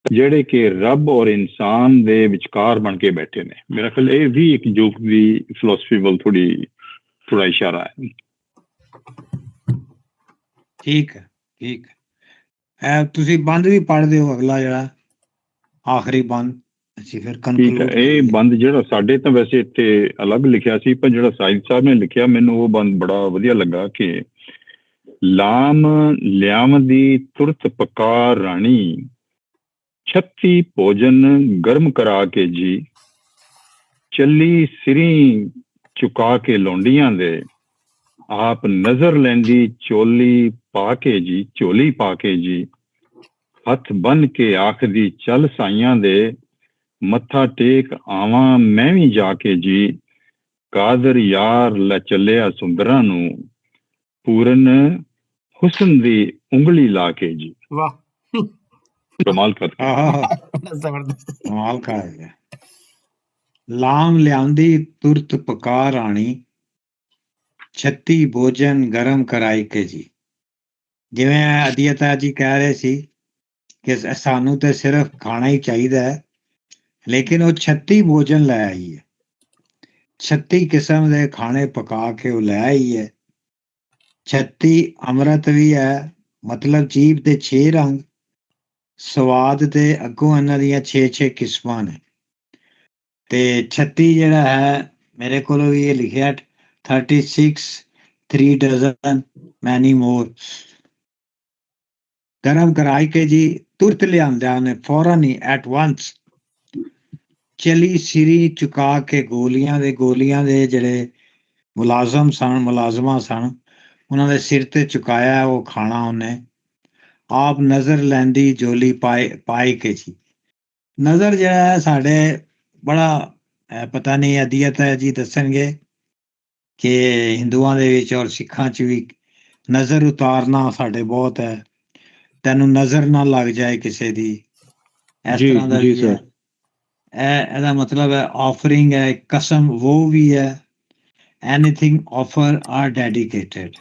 ਜਿਹੜੇ ਕਿ ਰੱਬ ਔਰ ਇਨਸਾਨ ਦੇ ਵਿਚਕਾਰ ਬਣ ਕੇ ਬੈਠੇ ਨੇ। ਮੇਰਾ ਖਿਆਲ ਇਹ ਵੀ ਇੱਕ ਯੋਗ ਦੀ ਫਿਲਾਸਫੀ ਵੱਲ ਥੋੜਾ ਇਸ਼ਾਰਾ ਹੈ। ਠੀਕ ਹੈ, ਠੀਕ ਹੈ। ਤੁਸੀਂ ਬੰਦ ਵੀ ਪੜ੍ਹ ਦਿਓ, ਅਗਲਾ ਜਿਹੜਾ ਆਖਰੀ ਬੰਦ ਅਸੀਂ ਫਿਰ ਠੀਕ ਹੈ। ਇਹ ਬੰਦ ਜਿਹੜਾ ਸਾਡੇ ਤਾਂ ਵੈਸੇ ਇੱਥੇ ਅਲੱਗ ਲਿਖਿਆ ਸੀ, ਪਰ ਜਿਹੜਾ ਸਾਹਿਬ ਸਾਹਿਬ ਨੇ ਲਿਖਿਆ ਮੈਨੂੰ ਉਹ ਬੰਦ ਬੜਾ ਵਧੀਆ ਲੱਗਾ ਕਿ ਲਾਮ ਲਿਆਮਦੀ ਤੁਰਤ ਪਕਾ ਰਾਣੀ, 36 ਭੋਜਨ ਗਰਮ ਕਰਾ ਕੇ ਜੀ, ਚੱਲੀ ਸਿਰੀ ਚੁਕਾ ਕੇ ਲੌਂਡੀਆਂ ਦੇ, ਆਪ ਨਜ਼ਰ ਲੈਂਦੀ ਝੋਲੀ ਪਾ ਕੇ ਜੀ, ਝੋਲੀ ਪਾ ਕੇ ਜੀ, ਹੱਥ ਬੰਨ ਕੇ ਆਖਦੀ ਚੱਲ ਸਾਈਆਂ ਦੇ, ਮੱਥਾ ਟੇਕ ਆਵਾਂ ਮੈਂ ਵੀ ਜਾ ਕੇ ਜੀ, ਕਾਦਰ ਯਾਰ ਲੈ ਚੱਲਿਆ ਸੁੰਦਰਾਂ ਨੂੰ, ਪੂਰਨ ਹੁਸਨ ਦੀ ਉਂਗਲੀ ਲਾ ਕੇ ਜੀ। ਵਾਹ, ਕਮਾਲ ਕਰ ਕਮਾਲ ਕਰ ਗਿਆ। ਲਾਮ ਲਿਆਂਦੀ ਤੁਰਤ ਪਕਾ ਰਾਣੀ, 36 ਭੋਜਨ ਗਰਮ ਕਰਾਈ ਕੇ ਜੀ। ਜਿਵੇਂ ਅਦੀਅਤਾ ਜੀ ਕਹਿ ਰਹੇ ਸੀ ਕਿ ਸਾਨੂੰ ਤੇ ਸਿਰਫ ਖਾਣਾ ਹੀ ਚਾਹੀਦਾ ਹੈ, ਲੇਕਿਨ ਉਹ 36 ਭੋਜਨ ਲੈ ਆਈ ਹੈ, 36 ਕਿਸਮ ਦੇ ਖਾਣੇ ਪਕਾ ਕੇ ਉਹ ਲੈ ਆਈ ਹੈ। 36 ਅੰਮ੍ਰਿਤ ਵੀ ਹੈ, ਮਤਲਬ ਜੀਭ ਦੇ 6 ਰੰਗ, ਸਵਾਦ ਦੇ ਅੱਗੋਂ ਇਹਨਾਂ ਦੀਆਂ 6 ਕਿਸਮਾਂ ਨੇ। ਤੇ 36 ਜਿਹੜਾ ਹੈ, ਮੇਰੇ ਕੋਲ ਵੀ ਇਹ ਲਿਖਿਆ 36 3 ਡਜ਼ਨ ਮੈਨੀ ਮੋਰ। ਗਰਮ ਕਰਾਈ ਕੇ ਜੀ, ਤੁਰਤ ਲਿਆਂਦਾ ਉਹਨੇ, ਫੌਰਨ ਹੀ, ਐਟ ਵਾਂਸ। ਚਲੀ ਸਿਰੀ ਚੁਕਾ ਕੇ ਗੋਲੀਆਂ ਦੇ ਜਿਹੜੇ ਮੁਲਾਜ਼ਮਾਂ ਸਨ, ਉਹਨਾਂ ਦੇ ਸਿਰ ਤੇ ਚੁਕਾਇਆ ਉਹ ਖਾਣਾ ਉਹਨੇ। ਆਪ ਨਜ਼ਰ ਲੈਂਦੀ ਝੋਲੀ ਪਾਈ ਕੇ ਜੀ। ਨਜ਼ਰ ਜਿਹੜਾ ਹੈ ਸਾਡੇ ਬੜਾ ਪਤਾ ਨਹੀਂ, ਅਦੀਅਤਾ ਜੀ ਦੱਸਣਗੇ ਕਿ ਹਿੰਦੂਆਂ ਦੇ ਵਿੱਚ ਔਰ ਸਿੱਖਾਂ 'ਚ ਵੀ ਨਜ਼ਰ ਉਤਾਰਨਾ ਸਾਡੇ ਬਹੁਤ ਹੈ। ਤੈਨੂੰ ਨਜ਼ਰ ਨਾ ਲੱਗ ਜਾਏ ਕਿਸੇ ਦੀ, ਇਸ ਤਰ੍ਹਾਂ ਦਾ ਵੀ ਹੈ। ਇਹਦਾ ਮਤਲਬ ਹੈ ਆਫਰਿੰਗ ਹੈ, ਕਸਮ ਉਹ ਵੀ ਹੈ। Anything offer or dedicated,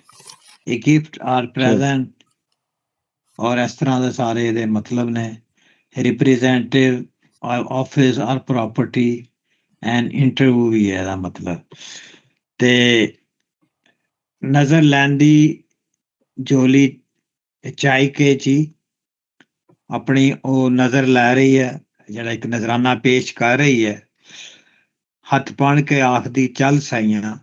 a gift or present, ਔਰ ਇਸ ਤਰ੍ਹਾਂ ਦੇ ਸਾਰੇ ਇਹਦੇ ਮਤਲਬ ਨੇ। Representative office or property and interview ਵੀ ਹੈ ਇਹਦਾ ਮਤਲਬ। ਤੇ ਨਜ਼ਰ ਲੈਂਦੀ ਝੋਲੀ ਚਾਈ ਕੇ ਜੀ, ਆਪਣੀ ਉਹ ਨਜ਼ਰ ਲੈ ਰਹੀ ਹੈ, ਜਿਹੜਾ ਇੱਕ ਨਜ਼ਰਾਨਾ ਪੇਸ਼ ਕਰ ਰਹੀ ਹੈ। ਹੱਥ ਬਣ ਕੇ ਆਖਦੀ ਚੱਲ ਸਾਈਆਂ,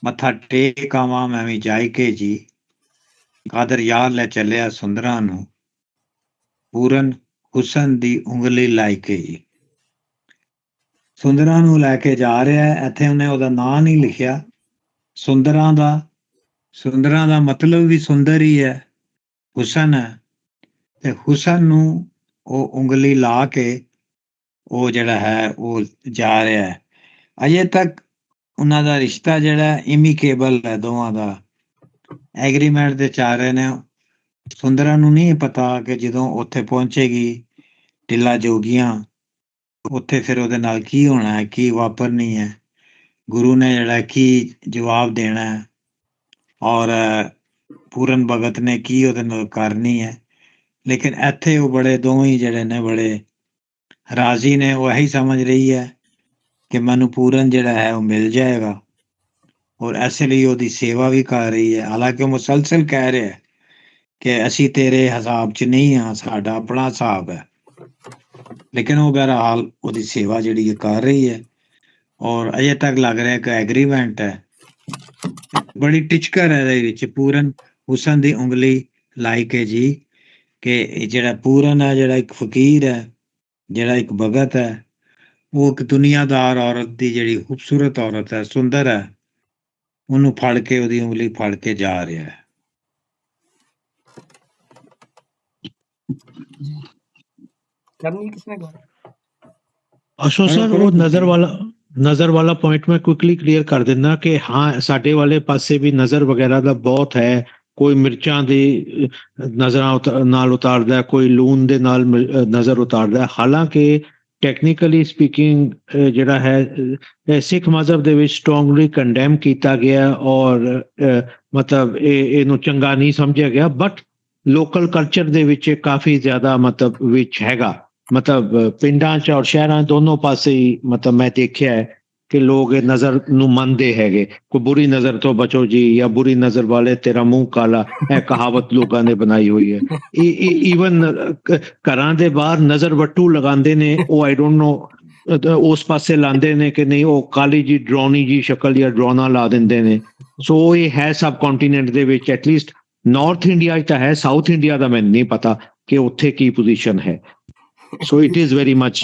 ਮੱਥਾ ਟੇਕ ਆਵਾਂ ਮੈਂ ਵੀ ਜਾਈ ਕੇ ਜੀ, ਕਾਦਰ ਯਾਰ ਲੈ ਚੱਲਿਆ ਸੁੰਦਰਾਂ ਨੂੰ, ਪੂਰਨ ਹੁਸਨ ਦੀ ਉਂਗਲੀ ਲਾਈ ਕੇ ਜੀ। ਸੁੰਦਰਾਂ ਨੂੰ ਲੈ ਕੇ ਜਾ ਰਿਹਾ। ਇੱਥੇ ਉਹਨੇ ਉਹਦਾ ਨਾਂ ਨਹੀਂ ਲਿਖਿਆ, ਸੁੰਦਰਾਂ ਦਾ ਮਤਲਬ ਵੀ ਸੁੰਦਰ ਹੀ ਹੈ, ਹੁਸਨ ਹੈ। ਤੇ ਹੁਸਨ ਨੂੰ ਉਹ ਉਂਗਲੀ ਲਾ ਕੇ ਉਹ ਜਿਹੜਾ ਹੈ ਉਹ ਜਾ ਰਿਹਾ ਹੈ। ਅਜੇ ਤੱਕ ਉਹਨਾਂ ਦਾ ਰਿਸ਼ਤਾ ਜਿਹੜਾ ਇਮੀਕੇਬਲ ਹੈ, ਦੋਵਾਂ ਦਾ ਐਗਰੀਮੈਂਟ ਦੇ ਚੱਲ ਰਹੇ ਨੇ। ਸੁੰਦਰਾ ਨੂੰ ਨਹੀਂ ਪਤਾ ਕਿ ਜਦੋਂ ਉੱਥੇ ਪਹੁੰਚੇਗੀ ਟਿੱਲਾ ਜੋਗੀਆਂ, ਉੱਥੇ ਫਿਰ ਉਹਦੇ ਨਾਲ ਕੀ ਹੋਣਾ ਹੈ, ਕੀ ਵਾਪਰਨੀ ਹੈ, ਗੁਰੂ ਨੇ ਜਿਹੜਾ ਕੀ ਜਵਾਬ ਦੇਣਾ ਹੈ, ਔਰ ਪੂਰਨ ਭਗਤ ਨੇ ਕੀ ਉਹਦੇ ਨਾਲ ਕਰਨੀ ਹੈ। ਲੇਕਿਨ ਇੱਥੇ ਉਹ ਬੜੇ ਦੋਵੇਂ ਹੀ ਜਿਹੜੇ ਨੇ ਬੜੇ ਰਾਜ਼ੀ ਨੇ। ਉਹ ਇਹੀ ਸਮਝ ਰਹੀ ਹੈ ਕਿ ਮੈਨੂੰ ਪੂਰਨ ਜਿਹੜਾ ਹੈ ਉਹ ਮਿਲ ਜਾਏਗਾ, ਔਰ ਇਸੇ ਲਈ ਉਹਦੀ ਸੇਵਾ ਵੀ ਕਰ ਰਹੀ ਹੈ। ਹਾਲਾਂਕਿ ਉਹ ਮੁਸਲਸਲ ਕਹਿ ਰਿਹਾ ਹੈ ਕਿ ਅਸੀਂ ਤੇਰੇ ਹਿਸਾਬ 'ਚ ਨਹੀਂ ਹਾਂ, ਸਾਡਾ ਆਪਣਾ ਹਿਸਾਬ ਹੈ, ਲੇਕਿਨ ਉਹ ਬਹਰਹਾਲ ਉਹਦੀ ਸੇਵਾ ਜਿਹੜੀ ਹੈ ਕਰ ਰਹੀ ਹੈ। ਔਰ ਅਜੇ ਤੱਕ ਲੱਗ ਰਿਹਾ ਕਿ ਐਗਰੀਮੈਂਟ ਹੈ। ਬੜੀ ਟਿਚਕਰ ਹੈ ਇਹਦੇ ਵਿੱਚ, ਪੂਰਨ ਹੁਸਨ ਦੀ ਉਂਗਲੀ ਲਾਈ ਕੇ ਜੀ, ਕਿ ਜਿਹੜਾ ਪੂਰਨ ਹੈ, ਜਿਹੜਾ ਇੱਕ ਫਕੀਰ ਹੈ, ਜਿਹੜਾ ਇੱਕ ਭਗਤ ਹੈ, ਉਹ ਇੱਕ ਦੁਨੀਆਦਾਰ ਔਰਤ ਦੀ ਜਿਹੜੀ ਖੂਬਸੂਰਤ ਔਰਤ ਹੈ, ਸੁੰਦਰ ਹੈ, ਉਹਨੂੰ ਫੜ ਕੇ, ਉਹਦੀ ਉਂਗਲੀ ਫੜ ਕੇ ਜਾ ਰਿਹਾ ਹੈ। ਕਰਨੀ ਕਿਸਨੇ ਗੱਲ? ਅਸ਼ੋ ਸਰ, ਉਹ ਨਜ਼ਰ ਵਾਲਾ ਪੁਆਇੰਟ ਮੈਂ ਕੁਇਕਲੀ ਕਲੀਅਰ ਕਰ ਦਿੰਦਾ ਕਿ ਹਾਂ, ਸਾਡੇ ਵਾਲੇ ਪਾਸੇ ਵੀ ਨਜ਼ਰ ਵਗੈਰਾ ਦਾ ਬਹੁਤ ਹੈ। ਕੋਈ ਮਿਰਚਾਂ ਦੀ ਨਜ਼ਰਾਂ ਨਾਲ ਉਤਾਰਦਾ, ਕੋਈ ਲੂਣ ਦੇ ਨਾਲ ਨਜ਼ਰ ਉਤਾਰਦਾ। ਹਾਲਾਂਕਿ ਟੈਕਨੀਕਲੀ ਸਪੀਕਿੰਗ ਜਿਹੜਾ ਹੈ ਸਿੱਖ ਮਜ਼ਹਬ ਦੇ ਵਿੱਚ ਸਟਰੋਂਗਲੀ ਕੰਡੈਮ ਕੀਤਾ ਗਿਆ, ਔਰ ਮਤਲਬ ਇਹਨੂੰ ਚੰਗਾ ਨਹੀਂ ਸਮਝਿਆ ਗਿਆ। ਬਟ ਲੋਕਲ ਕਲਚਰ ਦੇ ਵਿੱਚ ਕਾਫੀ ਜ਼ਿਆਦਾ ਮਤਲਬ ਵਿੱਚ ਹੈਗਾ। ਮਤਲਬ ਪਿੰਡਾਂ 'ਚ ਔਰ ਸ਼ਹਿਰਾਂ ਦੋਨੋਂ ਪਾਸੇ ਹੀ ਮਤਲਬ ਮੈਂ ਦੇਖਿਆ ਹੈ ਕਿ ਲੋਕ ਇਹ ਨਜ਼ਰ ਨੂੰ ਮੰਨਦੇ ਹੈਗੇ। ਕੋਈ ਬੁਰੀ ਨਜ਼ਰ ਤੋਂ ਬਚੋ ਜੀ, ਜਾਂ ਬੁਰੀ ਨਜ਼ਰ ਵਾਲੇ ਤੇਰਾ ਮੂੰਹ ਕਾਲਾ, ਇਹ ਕਹਾਵਤ ਲੋਕਾਂ ਨੇ ਬਣਾਈ ਹੋਈ ਹੈ। ਈਵਨ ਘਰਾਂ ਦੇ ਬਾਹਰ ਨਜ਼ਰ ਵੱਟੂ ਲਗਾਉਂਦੇ ਨੇ, ਉਹ ਆਈ ਡੋਂਟ ਨੋ ਉਸ ਪਾਸੇ ਲਾਉਂਦੇ ਨੇ ਕਿ ਨਹੀਂ, ਉਹ ਕਾਲੀ ਜੀ ਡਰੋਨੀ ਜੀ ਸ਼ਕਲ ਜਾਂ ਡਰੋਨਾ ਲਾ ਦਿੰਦੇ ਨੇ। ਸੋ ਇਹ ਹੈ ਸਬ ਕੰਟੀਨੈਂਟ ਦੇ ਵਿੱਚ, ਐਟਲੀਸਟ ਨਾਰਥ ਇੰਡੀਆ 'ਚ ਤਾਂ ਹੈ, ਸਾਊਥ ਇੰਡੀਆ ਦਾ ਮੈਨੂੰ ਨਹੀਂ ਪਤਾ ਕਿ ਉੱਥੇ ਕੀ ਪੋਜੀਸ਼ਨ ਹੈ। So it is very much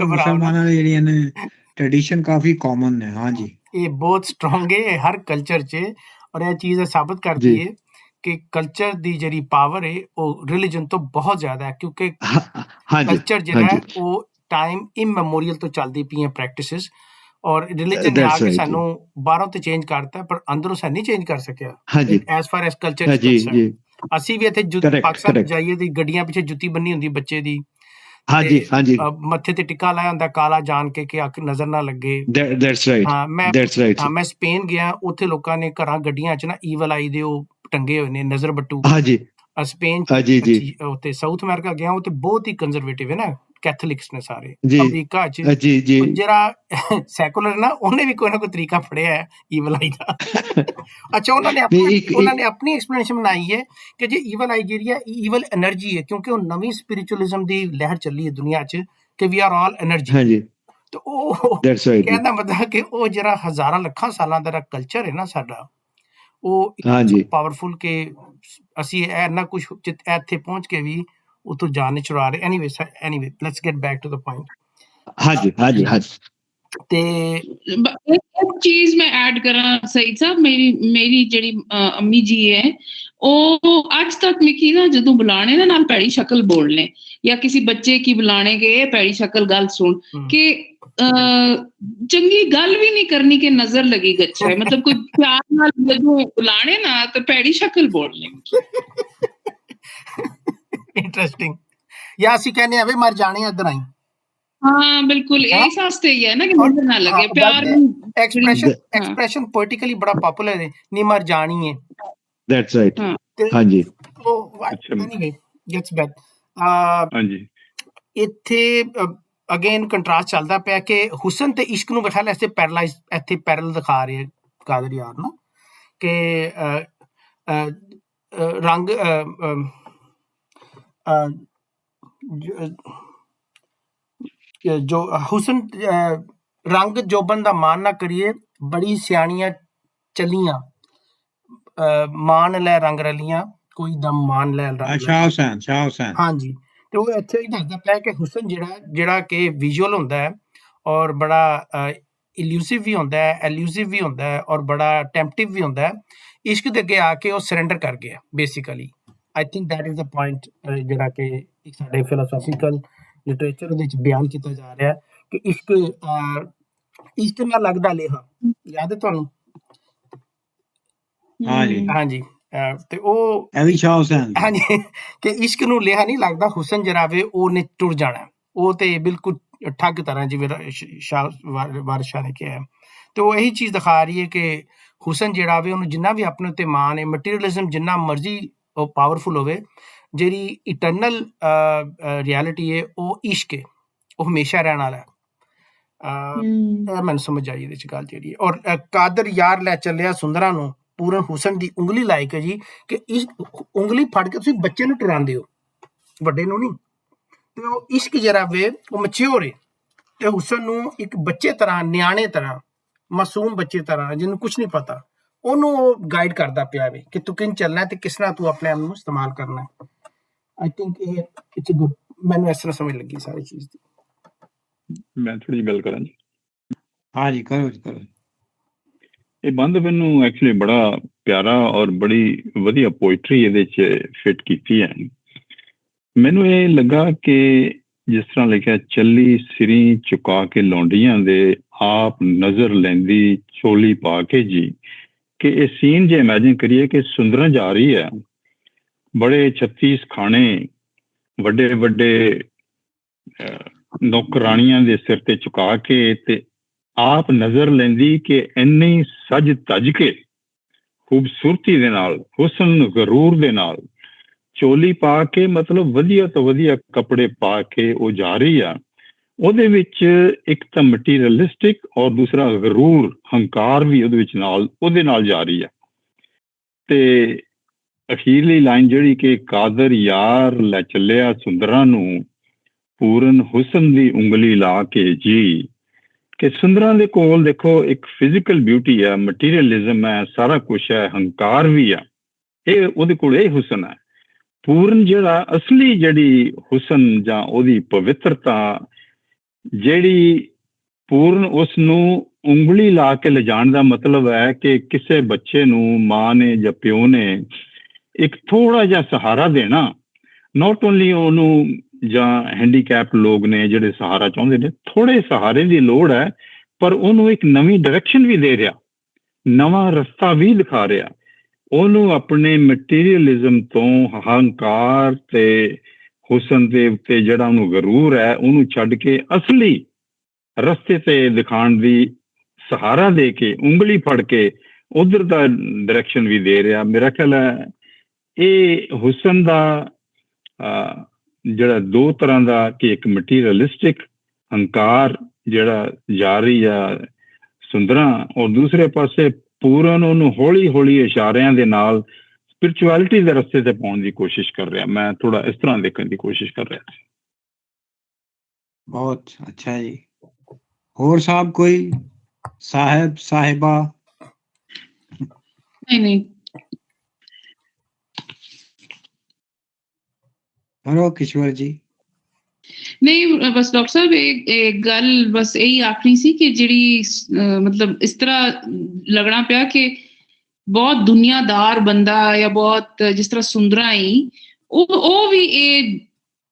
ਮੁਸਲਮਾਨਾਂ ਦੀ ਜਿਹੜੀਆਂ ਨੇ ਟ੍ਰੈਡੀਸ਼ਨ ਕਾਫੀ ਕਾਮਨ ਨੇ। ਹਾਂਜੀ, ਇਹ ਬਹੁਤ ਸਟਰੋਂਗ ਹੈ ਹਰ ਕਲਚਰ 'ਚ, ਔਰ ਇਹ ਚੀਜ਼ ਸਾਬਤ ਕਰਦੀ ਹੈ ਕਿ ਕਲਚਰ ਦੀ ਜਿਹੜੀ ਪਾਵਰ ਹੈ ਉਹ ਰਿਲੀਜਨ ਤੋਂ ਬਹੁਤ ਜ਼ਿਆਦਾ ਹੈ। ਕਿਉਂਕਿ ਕਲਚਰ ਜਿਹੜਾ ਹੈ ਉਹ ਟਾਈਮ ਇਮੈਮੋਰੀਅਲ ਤੋਂ ਚੱਲਦੀ ਪਈਆਂ ਪ੍ਰੈਕਟਿਸਿਸ, ਔਰ ਰਿਲੀਜਨ ਨੇ ਆ ਕੇ ਸਾਨੂੰ ਬਾਹਰੋਂ ਤੇ ਚੇਂਜ ਕਰਤਾ, ਪਰ ਅੰਦਰੋਂ ਸਾਨੂੰ ਨਹੀਂ ਚੇਂਜ ਕਰ ਸਕਿਆ। ਐਜ਼ ਫਾਰ ਐਜ਼ ਕਲਚਰ ਅਸੀਂ ਵੀ ਇੱਥੇ ਪਾਕਿਸਤਾਨ ਜਾਈਏ ਤੇ ਗੱਡੀਆਂ ਪਿੱਛੇ ਜੁੱਤੀ ਬੰਨੀ ਹੁੰਦੀ ਬੱਚੇ ਦੀ, ਮੱਥੇ ਤੇ ਟਿੱਕਾ ਲਾਇਆ ਹੁੰਦਾ ਕਾਲਾ, ਜਾਣ ਕੇ ਕਿ ਅੱਖ ਨਜ਼ਰ ਨਾ ਲੱਗੇ। ਮੈਂ ਸਪੇਨ ਗਿਆ, ਉੱਥੇ ਲੋਕਾਂ ਨੇ ਘਰਾਂ ਗੱਡੀਆਂ 'ਚ ਨਾ ਈਵਲ ਆਈ ਦੇ ਉਹ ਟੰਗੇ ਹੋਏ ਨੇ ਨਜ਼ਰ ਬੱਟੂ। ਸਪੇਨ ਉੱਥੇ ਸਾਊਥ ਅਮਰੀਕਾ ਗਿਆ, ਉਹ ਤੇ ਬਹੁਤ ਹੀ ਕੰਜ਼ਰਵੇਟਿਵ ਹੈ ਨਾ, ਕੈਥੋਲਿਕਸ ਨੇ ਸਾਰੇ। ਅਮਰੀਕਾ 'ਚ ਜਿਹੜਾ ਸੈਕੂਲਰ ਨਾ, ਉਹਨੇ ਵੀ ਕੋਈ ਨਾ ਕੋਈ ਤਰੀਕਾ ਫੜਿਆ ਹੈ ਈਵਲ ਆਈ ਦਾ। ਅੱਛਾ, ਉਹਨਾਂ ਨੇ ਆਪਣੀ ਐਕਸਪਲੇਨੇਸ਼ਨ ਬਣਾਈ ਹੈ ਕਿ ਜੇ ਈਵਲ ਆਈ ਜਿਹੜੀ ਹੈ, ਈਵਲ ਐਨਰਜੀ ਹੈ, ਕਿਉਂਕਿ ਉਹ ਨਵੀਂ ਸਪਿਰਿਚੁਅਲਿਜ਼ਮ ਦੀ ਲਹਿਰ ਚੱਲੀ ਹੈ ਦੁਨੀਆ 'ਚ ਕਿ ਵੀ ਆਰ ਆਲ ਐਨਰਜੀ। ਤੇ ਉਹ ਕਹਿੰਦਾ ਮਤਲਬ ਕਿ ਉਹ ਜਿਹੜਾ ਹਜ਼ਾਰਾਂ ਲੱਖਾਂ ਸਾਲਾਂ ਦਾ ਕਲਚਰ ਹੈ ਨਾ ਸਾਡਾ, ਉਹ ਪਾਵਰਫੁਲ ਕਿ ਅਸੀਂ ਇੰਨਾ ਕੁਛ ਇੱਥੇ ਪਹੁੰਚ ਕੇ ਵੀ ਉੱਥੋਂ ਜਾਨ ਚੁਰਾ ਰਹੇ। Anyway let's get back to the point. ਤੇ ਇੱਕ ਚੀਜ਼ ਮੈਂ ਐਡ ਕਰਾਂ ਸਈਦ ਸਾਹਿਬ, ਮੇਰੀ ਜਿਹੜੀ ਅੰਮੀ ਜੀ ਹੈ, ਉਹ ਅੱਜ ਤੱਕ ਮਿੱਕੀ ਨਾ ਜਦੋਂ ਬੁਲਾਣੇ ਨਾ ਨਾਲ ਭੈੜੀ ਸ਼ਕਲ ਬੋਲਣੇ, ਜਾਂ ਕਿਸੇ ਬੱਚੇ ਕੀ ਬੁਲਾਣੇ ਕੇ ਇਹ ਭੈੜੀ ਸ਼ਕਲ ਗੱਲ ਸੁਣ ਕੇ, ਚੰਗੀ ਗੱਲ ਵੀ ਨਹੀਂ ਕਰਨੀ ਕਿ ਨਜ਼ਰ ਲੱਗੀ ਗੱਛਾ ਹੈ। ਮਤਲਬ ਕੋਈ ਪਿਆਰ ਨਾਲ ਜਦੋਂ ਬੁਲਾਣੇ ਨਾ ਤਾਂ ਭੈੜੀ ਸ਼ਕਲ ਬੋਲਣੇ। ਇੰਟਰਸਟਿੰਗ। ਜਾਂ ਅਸੀਂ ਕਹਿੰਦੇ ਆ ਵੀ ਮਰ ਜਾਣੇ ਇੱਧਰ ਆਈ। ਹਾਂ ਬਿਲਕੁਲ, ਇਸ ਵਾਸਤੇ ਹੀ ਹੈ ਨਾ ਕਿ ਨਜ਼ਰ ਨਾ ਲੱਗੇ। ਪਿਆਰ ਐਕਸਪ੍ਰੈਸ਼ਨ ਪੋਲਿਟਿਕਲੀ ਬੜਾ ਪਪੂਲਰ ਹੈ, ਨੀ ਮਰ ਜਾਣੀ ਹੈ। That's right. ਹਾਂਜੀ, ਐਨੀਵੇ ਗੈਟਸ ਬੈਕ। ਹਾਂਜੀ, ਇੱਥੇ ਅਗੇਨ ਕੰਟਰਾਸਟ ਚੱਲਦਾ ਪਿਆ ਕਿ ਹੁਸਨ ਤੇ ਇਸ਼ਕ ਨੂੰ ਬਿਠਾ ਲਿਆ, ਇੱਥੇ ਪੈਰਲ ਦਿਖਾ ਰਹੇ ਕਾਦਰ ਯਾਰ ਨਾ, ਕਿ ਰੰਗ ਜੋ ਹੁਸਨ ਰੰਗ ਜੋਬਨ ਦਾ ਮਾਨ ਨਾ ਕਰੀਏ, ਬੜੀ ਸਿਆਣੀਆਂ ਚੱਲੀਆਂ, ਮਾਨ ਲੈ ਰੰਗ ਰਲੀਆਂ, ਕੋਈ ਦਮ ਮਾਨ ਲੈ ਰੰਗ। ਹਾਂਜੀ, ਤੇ ਉਹ ਇੱਥੇ ਹੀ ਦੱਸਦਾ ਪਿਆ ਕਿ ਹੁਸਨ ਜਿਹੜਾ ਕਿ ਵਿਜ਼ੂਅਲ ਹੁੰਦਾ ਹੈ, ਔਰ ਬੜਾ ਇਲੂਸਿਵ ਵੀ ਹੁੰਦਾ ਹੈ, ਐਲੂਸਿਵ ਵੀ ਹੁੰਦਾ ਹੈ, ਔਰ ਬੜਾ ਟੈਂਪਟਿਵ ਵੀ ਹੁੰਦਾ ਹੈ। ਇਸ਼ਕ ਦੇ ਅੱਗੇ ਆ ਕੇ ਉਹ ਸਰੈਂਡਰ ਕਰ ਗਿਆ basically. I think that is the point ਜਿਹੜਾ ਕਿ ਇੱਕ ਸਾਡੇ ਫਿਲਾਸਫੀਕਲ ਲਿਟਰੇਚਰ ਦੇ ਵਿੱਚ ਬਿਆਨ ਕੀਤਾ ਜਾ ਰਿਹਾ ਹੈ ਕਿ ਇਸ਼ਕ ਨਾਲ ਲੱਗਦਾ ਲੇਹਾ, ਯਾਦ ਹੈ ਤੁਹਾਨੂੰ? ਹਾਂਜੀ ਤੇ ਉਹ ਹਾਂਜੀ ਕਿ ਇਸ਼ਕ ਨੂੰ ਲੇਹਾ ਨਹੀਂ ਲੱਗਦਾ, ਹੁਸਨ ਜਿਹੜਾ ਵੇ ਉਹਨੇ ਟੁਰ ਜਾਣਾ, ਉਹ ਤੇ ਬਿਲਕੁਲ ਠੱਗ ਤਰ੍ਹਾਂ, ਜਿਵੇਂ ਵਾਰਸ਼ਾ ਨੇ ਕਿਹਾ। ਤੇ ਉਹ ਇਹੀ ਚੀਜ਼ ਦਿਖਾ ਰਹੀ ਹੈ ਕਿ ਹੁਸਨ ਜਿਹੜਾ ਵੇ ਉਹਨੂੰ ਜਿੰਨਾ ਵੀ ਆਪਣੇ ਉੱਤੇ ਮਾਣ ਹੈ, ਮਟੀਰੀਅਲਿਜ਼ਮ ਜਿੰਨਾ ਮਰਜ਼ੀ ਉਹ ਪਾਵਰਫੁਲ ਹੋਵੇ, ਜਿਹੜੀ ਇਟਰਨਲ ਰਿਐਲਿਟੀ ਹੈ ਉਹ ਇਸ਼ਕ ਹੈ, ਉਹ ਹਮੇਸ਼ਾ ਰਹਿਣ ਵਾਲਾ ਹੈ। ਇਹ ਮੈਨੂੰ ਸਮਝ ਆਈ ਇਹਦੇ ਚ ਗੱਲ ਜਿਹੜੀ। ਔਰ ਕਾਦਰ ਯਾਰ ਲੈ ਚੱਲਿਆ ਸੁੰਦਰਾਂ ਨੂੰ, ਪੂਰਨ ਹੁਸਨ ਦੀ ਉਂਗਲੀ ਲਾਇਕ ਹੈ ਜੀ, ਕਿ ਇਸ ਉਂਗਲੀ ਫੜ ਕੇ ਤੁਸੀਂ ਬੱਚੇ ਨੂੰ ਟੁਰਾਉਂਦੇ ਹੋ, ਵੱਡੇ ਨੂੰ ਨਹੀਂ। ਤੇ ਉਹ ਇਸ਼ਕ ਜਿਹੜਾ ਵੇ ਉਹ ਮੈਚਿਓਰ ਹੈ, ਤੇ ਹੁਸਨ ਨੂੰ ਇੱਕ ਬੱਚੇ ਤਰ੍ਹਾਂ, ਨਿਆਣੇ ਤਰ੍ਹਾਂ, ਮਾਸੂਮ ਬੱਚੇ ਤਰ੍ਹਾਂ, ਜਿਹਨੂੰ ਕੁਛ ਨਹੀਂ ਪਤਾ, ਉਹਨੂੰ ਉਹ ਗਾਈਡ ਕਰਦਾ ਪਿਆ ਵੇ ਕਿ ਤੂੰ ਕਿੰਝ ਚੱਲਣਾ ਤੇ ਕਿਸ ਤਰ੍ਹਾਂ ਤੂੰ ਆਪਣੇ ਆਪ ਨੂੰ ਇਸਤੇਮਾਲ ਕਰਨਾ। ਆਈ ਥਿੰਕ ਇਹ ਇਟਸ ਗੁੱਡ, ਮੈਨੂੰ ਇਸ ਤਰ੍ਹਾਂ ਸਮਝ ਲੱਗੀ ਸਾਰੀ ਚੀਜ਼ ਦੀ। ਮੈਂ ਥੋੜੀ ਜਿਹੀ ਗੱਲ ਕਰਾਂ ਜੀ? ਹਾਂਜੀ ਕਰੋ। ਇਹ ਬੰਦ ਮੈਨੂੰ ਐਕਚੁਅਲੀ ਬੜਾ ਪਿਆਰਾ ਔਰ ਬੜੀ ਵਧੀਆ ਪੋਇਟਰੀ ਇਹਦੇ 'ਚ ਫਿੱਟ ਕੀਤੀ ਹੈ। ਮੈਨੂੰ ਇਹ ਲੱਗਾ ਕਿ ਜਿਸ ਤਰ੍ਹਾਂ ਲਿਖਿਆ, ਚੱਲੀ ਸਿਰੀ ਚੁਕਾ ਕੇ ਲੌਂਡੀਆਂ ਦੇ, ਆਪ ਨਜ਼ਰ ਲੈਂਦੀ ਚੋਲੀ ਪਾ ਕੇ ਜੀ, ਕਿ ਇਹ ਸੀਨ ਜੇ ਇਮੈਜਿਨ ਕਰੀਏ ਕਿ ਸੁੰਦਰਾਂ ਜਾ ਰਹੀ ਹੈ, ਬੜੇ 36 ਖਾਣੇ, ਵੱਡੇ ਵੱਡੇ ਨੌਕਰਾਣੀਆਂ ਦੇ ਸਿਰ ਤੇ ਚੁਕਾ ਕੇ, ਤੇ ਆਪ ਨਜ਼ਰ ਲੈਂਦੀ ਕਿ ਇੰਨੀ ਸਜ ਧਜ ਕੇ, ਖੂਬਸੂਰਤੀ ਦੇ ਨਾਲ, ਹੁਸਨ ਗਰੂਰ ਦੇ ਨਾਲ, ਚੋਲੀ ਪਾ ਕੇ, ਮਤਲਬ ਵਧੀਆ ਤੋਂ ਵਧੀਆ ਕੱਪੜੇ ਪਾ ਕੇ ਉਹ ਜਾ ਰਹੀ ਆ। ਉਹਦੇ ਵਿੱਚ ਇੱਕ ਤਾਂ ਮਟੀਰੀਅਲਿਸਟਿਕ ਔਰ ਦੂਸਰਾ ਗਰੂਰ, ਹੰਕਾਰ ਵੀ ਉਹਦੇ ਵਿੱਚ ਨਾਲ, ਉਹਦੇ ਨਾਲ ਜਾ ਰਹੀ ਆ। ਤੇ ਅਖੀਰਲੀ ਲਾਈਨ ਜਿਹੜੀ ਕਿ ਕਾਦਰ ਯਾਰ ਲੈ ਚੱਲਿਆ ਸੁੰਦਰਾਂ ਨੂੰ, ਪੂਰਨ ਹੁਸਨ ਦੀ ਉਂਗਲੀ ਲਾ ਕੇ ਜੀ, ਕਿ ਸੁੰਦਰਾਂ ਦੇ ਕੋਲ ਦੇਖੋ ਇੱਕ ਫਿਜ਼ੀਕਲ ਬਿਊਟੀ ਆ, ਮਟੀਰੀਅਲਿਜ਼ਮ ਹੈ, ਸਾਰਾ ਕੁਛ ਹੈ, ਹੰਕਾਰ ਵੀ ਆ, ਇਹ ਉਹਦੇ ਕੋਲ ਇਹ ਹੁਸਨ ਹੈ। ਪੂਰਨ ਜਿਹੜਾ ਅਸਲੀ ਜਿਹੜੀ ਹੁਸਨ ਜਾਂ ਉਹਦੀ ਪਵਿੱਤਰਤਾ ਜਿਹੜੀ, ਪੂਰਨ ਉਸ ਨੂੰ ਉਂਗਲੀ ਲਾ ਕੇ ਲਿਜਾਣ ਦਾ ਮਤਲਬ ਹੈ ਕਿ ਕਿਸੇ ਬੱਚੇ ਨੂੰ ਮਾਂ ਨੇ ਜਾਂ ਪਿਓ ਨੇ ਇੱਕ ਥੋੜਾ ਜਿਹਾ ਸਹਾਰਾ ਦੇਣਾ, ਨੋਟ ਓਨਲੀ ਉਹਨੂੰ, ਜਾਂ ਹੈਂਡੀਕੈਪ ਲੋਕ ਨੇ ਜਿਹੜੇ ਸਹਾਰਾ ਚਾਹੁੰਦੇ ਨੇ, ਥੋੜੇ ਸਹਾਰੇ ਦੀ ਲੋੜ ਹੈ, ਪਰ ਉਹਨੂੰ ਇੱਕ ਨਵੀਂ ਡਾਇਰੈਕਸ਼ਨ ਵੀ ਦੇ ਰਿਹਾ, ਨਵਾਂ ਰਸਤਾ ਵੀ ਦਿਖਾ ਰਿਹਾ, ਉਹਨੂੰ ਆਪਣੇ ਮਟੀਰੀਅਲਿਜ਼ਮ ਤੋਂ, ਹੰਕਾਰ ਤੇ ਹੁਸਨ ਦੇ ਉੱਤੇ ਜਿਹੜਾ ਉਹਨੂੰ ਗਰੂਰ ਹੈ, ਉਹਨੂੰ ਛੱਡ ਕੇ ਅਸਲੀ ਰਸਤੇ ਤੇ ਦਿਖਾਉਣ ਦੀ ਸਹਾਰਾ ਦੇ ਕੇ, ਉਂਗਲੀ ਫੜ ਕੇ ਉਧਰ ਦਾ ਡਾਇਰੈਕਸ਼ਨ ਵੀ ਦੇ ਰਿਹਾ। ਮੇਰਾ ਖਿਆਲ ਹੈ ਇਹ ਹੁਸਨ ਦਾ ਜਿਹੜਾ ਦੋ ਤਰ੍ਹਾਂ ਦਾ, ਕਿ ਇੱਕ ਮਟੀਰੀਅਲਿਸਟਿਕ ਹੰਕਾਰ ਜਿਹੜਾ ਜਾ ਰਹੀ ਆ ਸੁੰਦਰਾਂ, ਔਰ ਦੂਸਰੇ ਪਾਸੇ ਪੂਰਨ ਉਹਨੂੰ ਹੌਲੀ ਹੌਲੀ ਇਸ਼ਾਰਿਆਂ ਦੇ ਨਾਲ ਸਪਿਰਿਚੁਅਲਿਟੀ ਦੇ ਰਸਤੇ ਤੇ ਪਾਉਣ ਦੀ ਕੋਸ਼ਿਸ਼ ਕਰ ਰਿਹਾ। ਮੈਂ ਥੋੜਾ ਇਸ ਤਰ੍ਹਾਂ ਦੇਖਣ ਦੀ ਕੋਸ਼ਿਸ਼ ਕਰ ਰਿਹਾ ਸੀ। ਬਹੁਤ ਅੱਛਾ ਜੀ। ਹੋਰ ਸਾਹਿਬ ਕੋਈ ਸਾਹਿਬ ਸਾਹਿਬਾ? ਨਹੀਂ ਕਰੋ ਕਿਸ਼ੋਰ ਜੀ। ਨਹੀਂ ਬਸ ਡਾਕਟਰ ਸਾਹਿਬ ਇਹ ਗੱਲ ਬਸ ਇਹੀ ਆਖਣੀ ਸੀ ਕਿ ਜਿਹੜੀ ਮਤਲਬ ਇਸ ਤਰ੍ਹਾਂ ਲੱਗਣਾ ਪਿਆ ਕਿ ਬਹੁਤ ਦੁਨੀਆਦਾਰ ਬੰਦਾ ਜਾਂ ਬਹੁਤ ਜਿਸ ਤਰ੍ਹਾਂ ਸੁੰਦਰਾਂ ਹੀ ਉਹ ਵੀ ਇਹ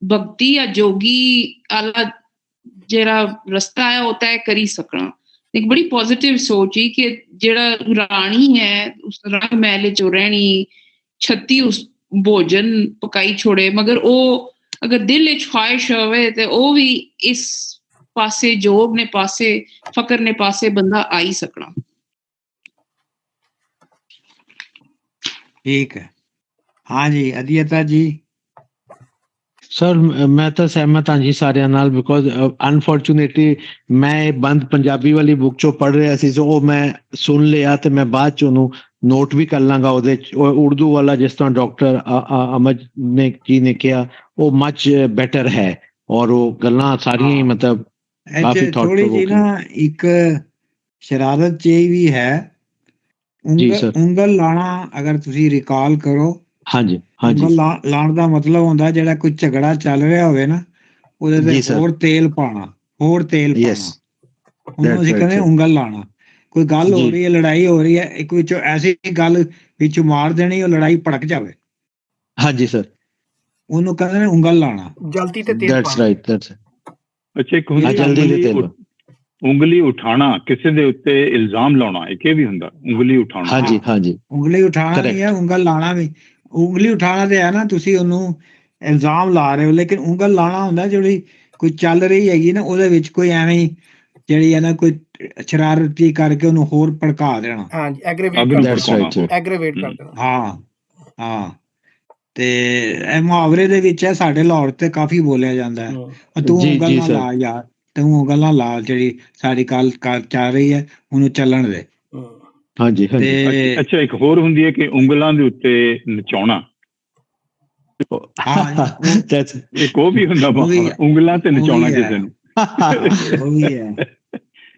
ਭਗਤੀ ਜਾਂ ਜੋਗੀ ਵਾਲਾ ਜਿਹੜਾ ਰਸਤਾ ਹੈ ਉਹ ਤੈਅ ਕਰੀ ਸਕਣਾ। ਇੱਕ ਬੜੀ ਪੋਜ਼ਿਟਿਵ ਸੋਚ ਹੀ ਕਿ ਜਿਹੜਾ ਰਾਣੀ ਹੈ ਉਸ ਰੰਗ ਮਹਿਲ ਚੋਂ ਰਹਿਣੀ, 36 ਉਸ ਭੋਜਨ ਪਕਾਈ ਛੋੜੇ, ਮਗਰ ਉਹ ਅਗਰ ਦਿਲ ਵਿੱਚ ਖੁਆਇਸ਼ ਹੋਵੇ ਤੇ ਉਹ ਵੀ ਇਸ ਪਾਸੇ, ਜੋਗ ਨੇ ਪਾਸੇ, ਫਕਰ ਨੇ ਪਾਸੇ ਬੰਦਾ ਆ ਹੀ ਸਕਣਾ। ਠੀਕ ਹੈ। ਹਾਂਜੀ ਅਧਿਆਤਾ ਜੀ। ਸਰ ਮੈਂ ਤਾਂ ਸਹਿਮਤ ਹਾਂ ਜੀ ਸਾਰਿਆਂ ਨਾਲ, ਬਿਕੋਜ਼ ਅਨਫੋਰਚੂਨੇਟਲੀ ਮੈਂ ਬੰਦ ਪੰਜਾਬੀ ਵਾਲੀ ਬੁੱਕ ਚੋਂ ਪੜ੍ਹ ਰਿਹਾ ਸੀ, ਸੋ ਉਹ ਮੈਂ ਸੁਣ ਲਿਆ ਤੇ ਮੈਂ ਬਾਅਦ ਚ ਉਹਨੂੰ ਨੋਟ ਵੀ ਕਰ ਲਾਂਗਾ ਉਹਦੇ ਚ। ਉਰਦੂ ਵਾਲਾ ਜਿਸ ਤਰ੍ਹਾਂ ਡਾਕਟਰ ਅਮਜ ਨੇ ਜੀ ਨੇ ਕਿਹਾ ਉਹ ਮਚ ਬੈਟਰ ਹੈ, ਔਰ ਉਹ ਗੱਲਾਂ ਸਾਰੀਆਂ ਹੀ ਮਤਲਬ ਕਾਫੀ ਥੋੜੀ ਜਿਹੀ ਨਾ ਇੱਕ ਸ਼ਰਾਰਤ ਜਿਹੀ ਵੀ ਹੈ। ਉਂਗਲ ਲਾਣਾ ਅਗਰ ਤੁਸੀਂ ਰਿਕਾਲ ਕਰੋ, ਹਾਂਜੀ ਹਾਂਜੀ, ਉਂਗਲ ਲਾਣ ਦਾ ਮਤਲਬ ਹੁੰਦਾ ਜਿਹੜਾ ਕੋਈ ਝਗੜਾ ਚੱਲ ਰਿਹਾ ਹੋਵੇ ਨਾ ਉਹਦੇ ਤੇ ਹੋਰ ਤੇਲ ਪਾਣਾ, ਹੋਰ ਤੇਲ ਪਾਣਾ, ਉਹਨੂੰ ਅਸੀਂ ਕਹਿੰਦੇ ਉਂਗਲ ਲਾਣਾ। ਕੋਈ ਗੱਲ ਹੋ ਰਹੀ ਹੈ, ਲੜਾਈ ਹੋ ਰਹੀ ਹੈ, ਇੱਕ ਵਿੱਚੋਂ ਐਸੀ ਗੱਲ ਵਿੱਚ ਮਾਰ ਦੇਣੀ ਉਹ ਲੜਾਈ ਭੜਕ ਜਾਵੇ, ਹਾਂਜੀ ਸਰ, ਉਹਨੂੰ ਕਹਿੰਦੇ ਨੇ ਉਂਗਲ ਲਾਣਾ। ਜਲਦੀ ਤੇ ਤੇਲ ਦੈਟਸ ਰਾਈਟ, ਦੈਟਸ ਅੱਛਾ, ਇੱਕ ਹੁੰਦੀ ਜਲਦੀ ਤੇ ਤੇਲ। ਉਂਗਲੀ ਉਠਾਣਾ, ਕਿਸੇ ਦੇ ਉੱਤੇ ਇਲਜ਼ਾਮ ਲਾਉਣਾ, ਇੱਕ ਇਹ ਵੀ ਹੁੰਦਾ ਉਂਗਲੀ ਉਠਾਉਣਾ। ਹਾਂਜੀ ਹਾਂਜੀ, ਉਂਗਲੀ ਉਠਾਣਾ ਨਹੀਂ ਹੈ, ਉਂਗਲ ਲਾਣਾ ਵੀ। ਉਂਗਲੀ ਉਠਾਣਾ ਤੇ ਹੈ ਨਾ, ਤੁਸੀਂ ਉਹਨੂੰ ਇਲਜ਼ਾਮ ਲਾ ਰਹੇ ਹੋ, ਲੇਕਿਨ ਉਂਗਲ ਲਾਣਾ ਹੁੰਦਾ ਜਿਹੜੀ ਕੋਈ ਚੱਲ ਰਹੀ ਹੈਗੀ ਨਾ, ਉਹਦੇ ਵਿੱਚ ਕੋਈ ਐਵੇਂ ਹੀ ਜਿਹੜੀ ਹੈ ਨਾ ਕੋਈ ਸ਼ਰਾਰਤੀ ਕਰਕੇ ਉਹਨੂੰ ਹੋਰ ਭੜਕਾ ਦੇਣਾ। ਹਾਂਜੀ, ਐਗਰੀਵੇਟ ਕਰ ਦੇਣਾ। ਹਾਂ ਹਾਂ, ਤੇ ਇਹ ਮੁਹਾਵਰੇ ਦੇ ਵਿੱਚ ਹੈ, ਸਾਡੇ ਲਾਹੌਰ ਤੇ ਕਾਫੀ ਬੋਲਿਆ ਜਾਂਦਾ ਹੈ, ਤੂੰ ਉਂਗਲ ਨਾ ਲਾ ਯਾਰ, ਤੂੰ ਉਂਗਲ ਨਾ ਲਾ, ਜਿਹੜੀ ਸਾਡੀ ਗੱਲ ਚੱਲ ਰਹੀ ਹੈ ਉਹਨੂੰ ਚੱਲਣ ਦੇ। ਹਾਂਜੀ ਹਾਂਜੀ। ਅੱਛਾ, ਇੱਕ ਹੋਰ ਹੁੰਦੀ ਹੈ ਕਿ ਉਂਗਲਾਂ ਦੇ ਉੱਤੇ ਨਚਾਉਣਾ। ਇੱਕ ਉਹ ਵੀ ਹੁੰਦਾ, ਉਂਗਲਾਂ ਤੇ ਨਚਾਉਣਾ ਕਿਸੇ ਨੂੰ। ਉਹ ਵੀ ਹੈ।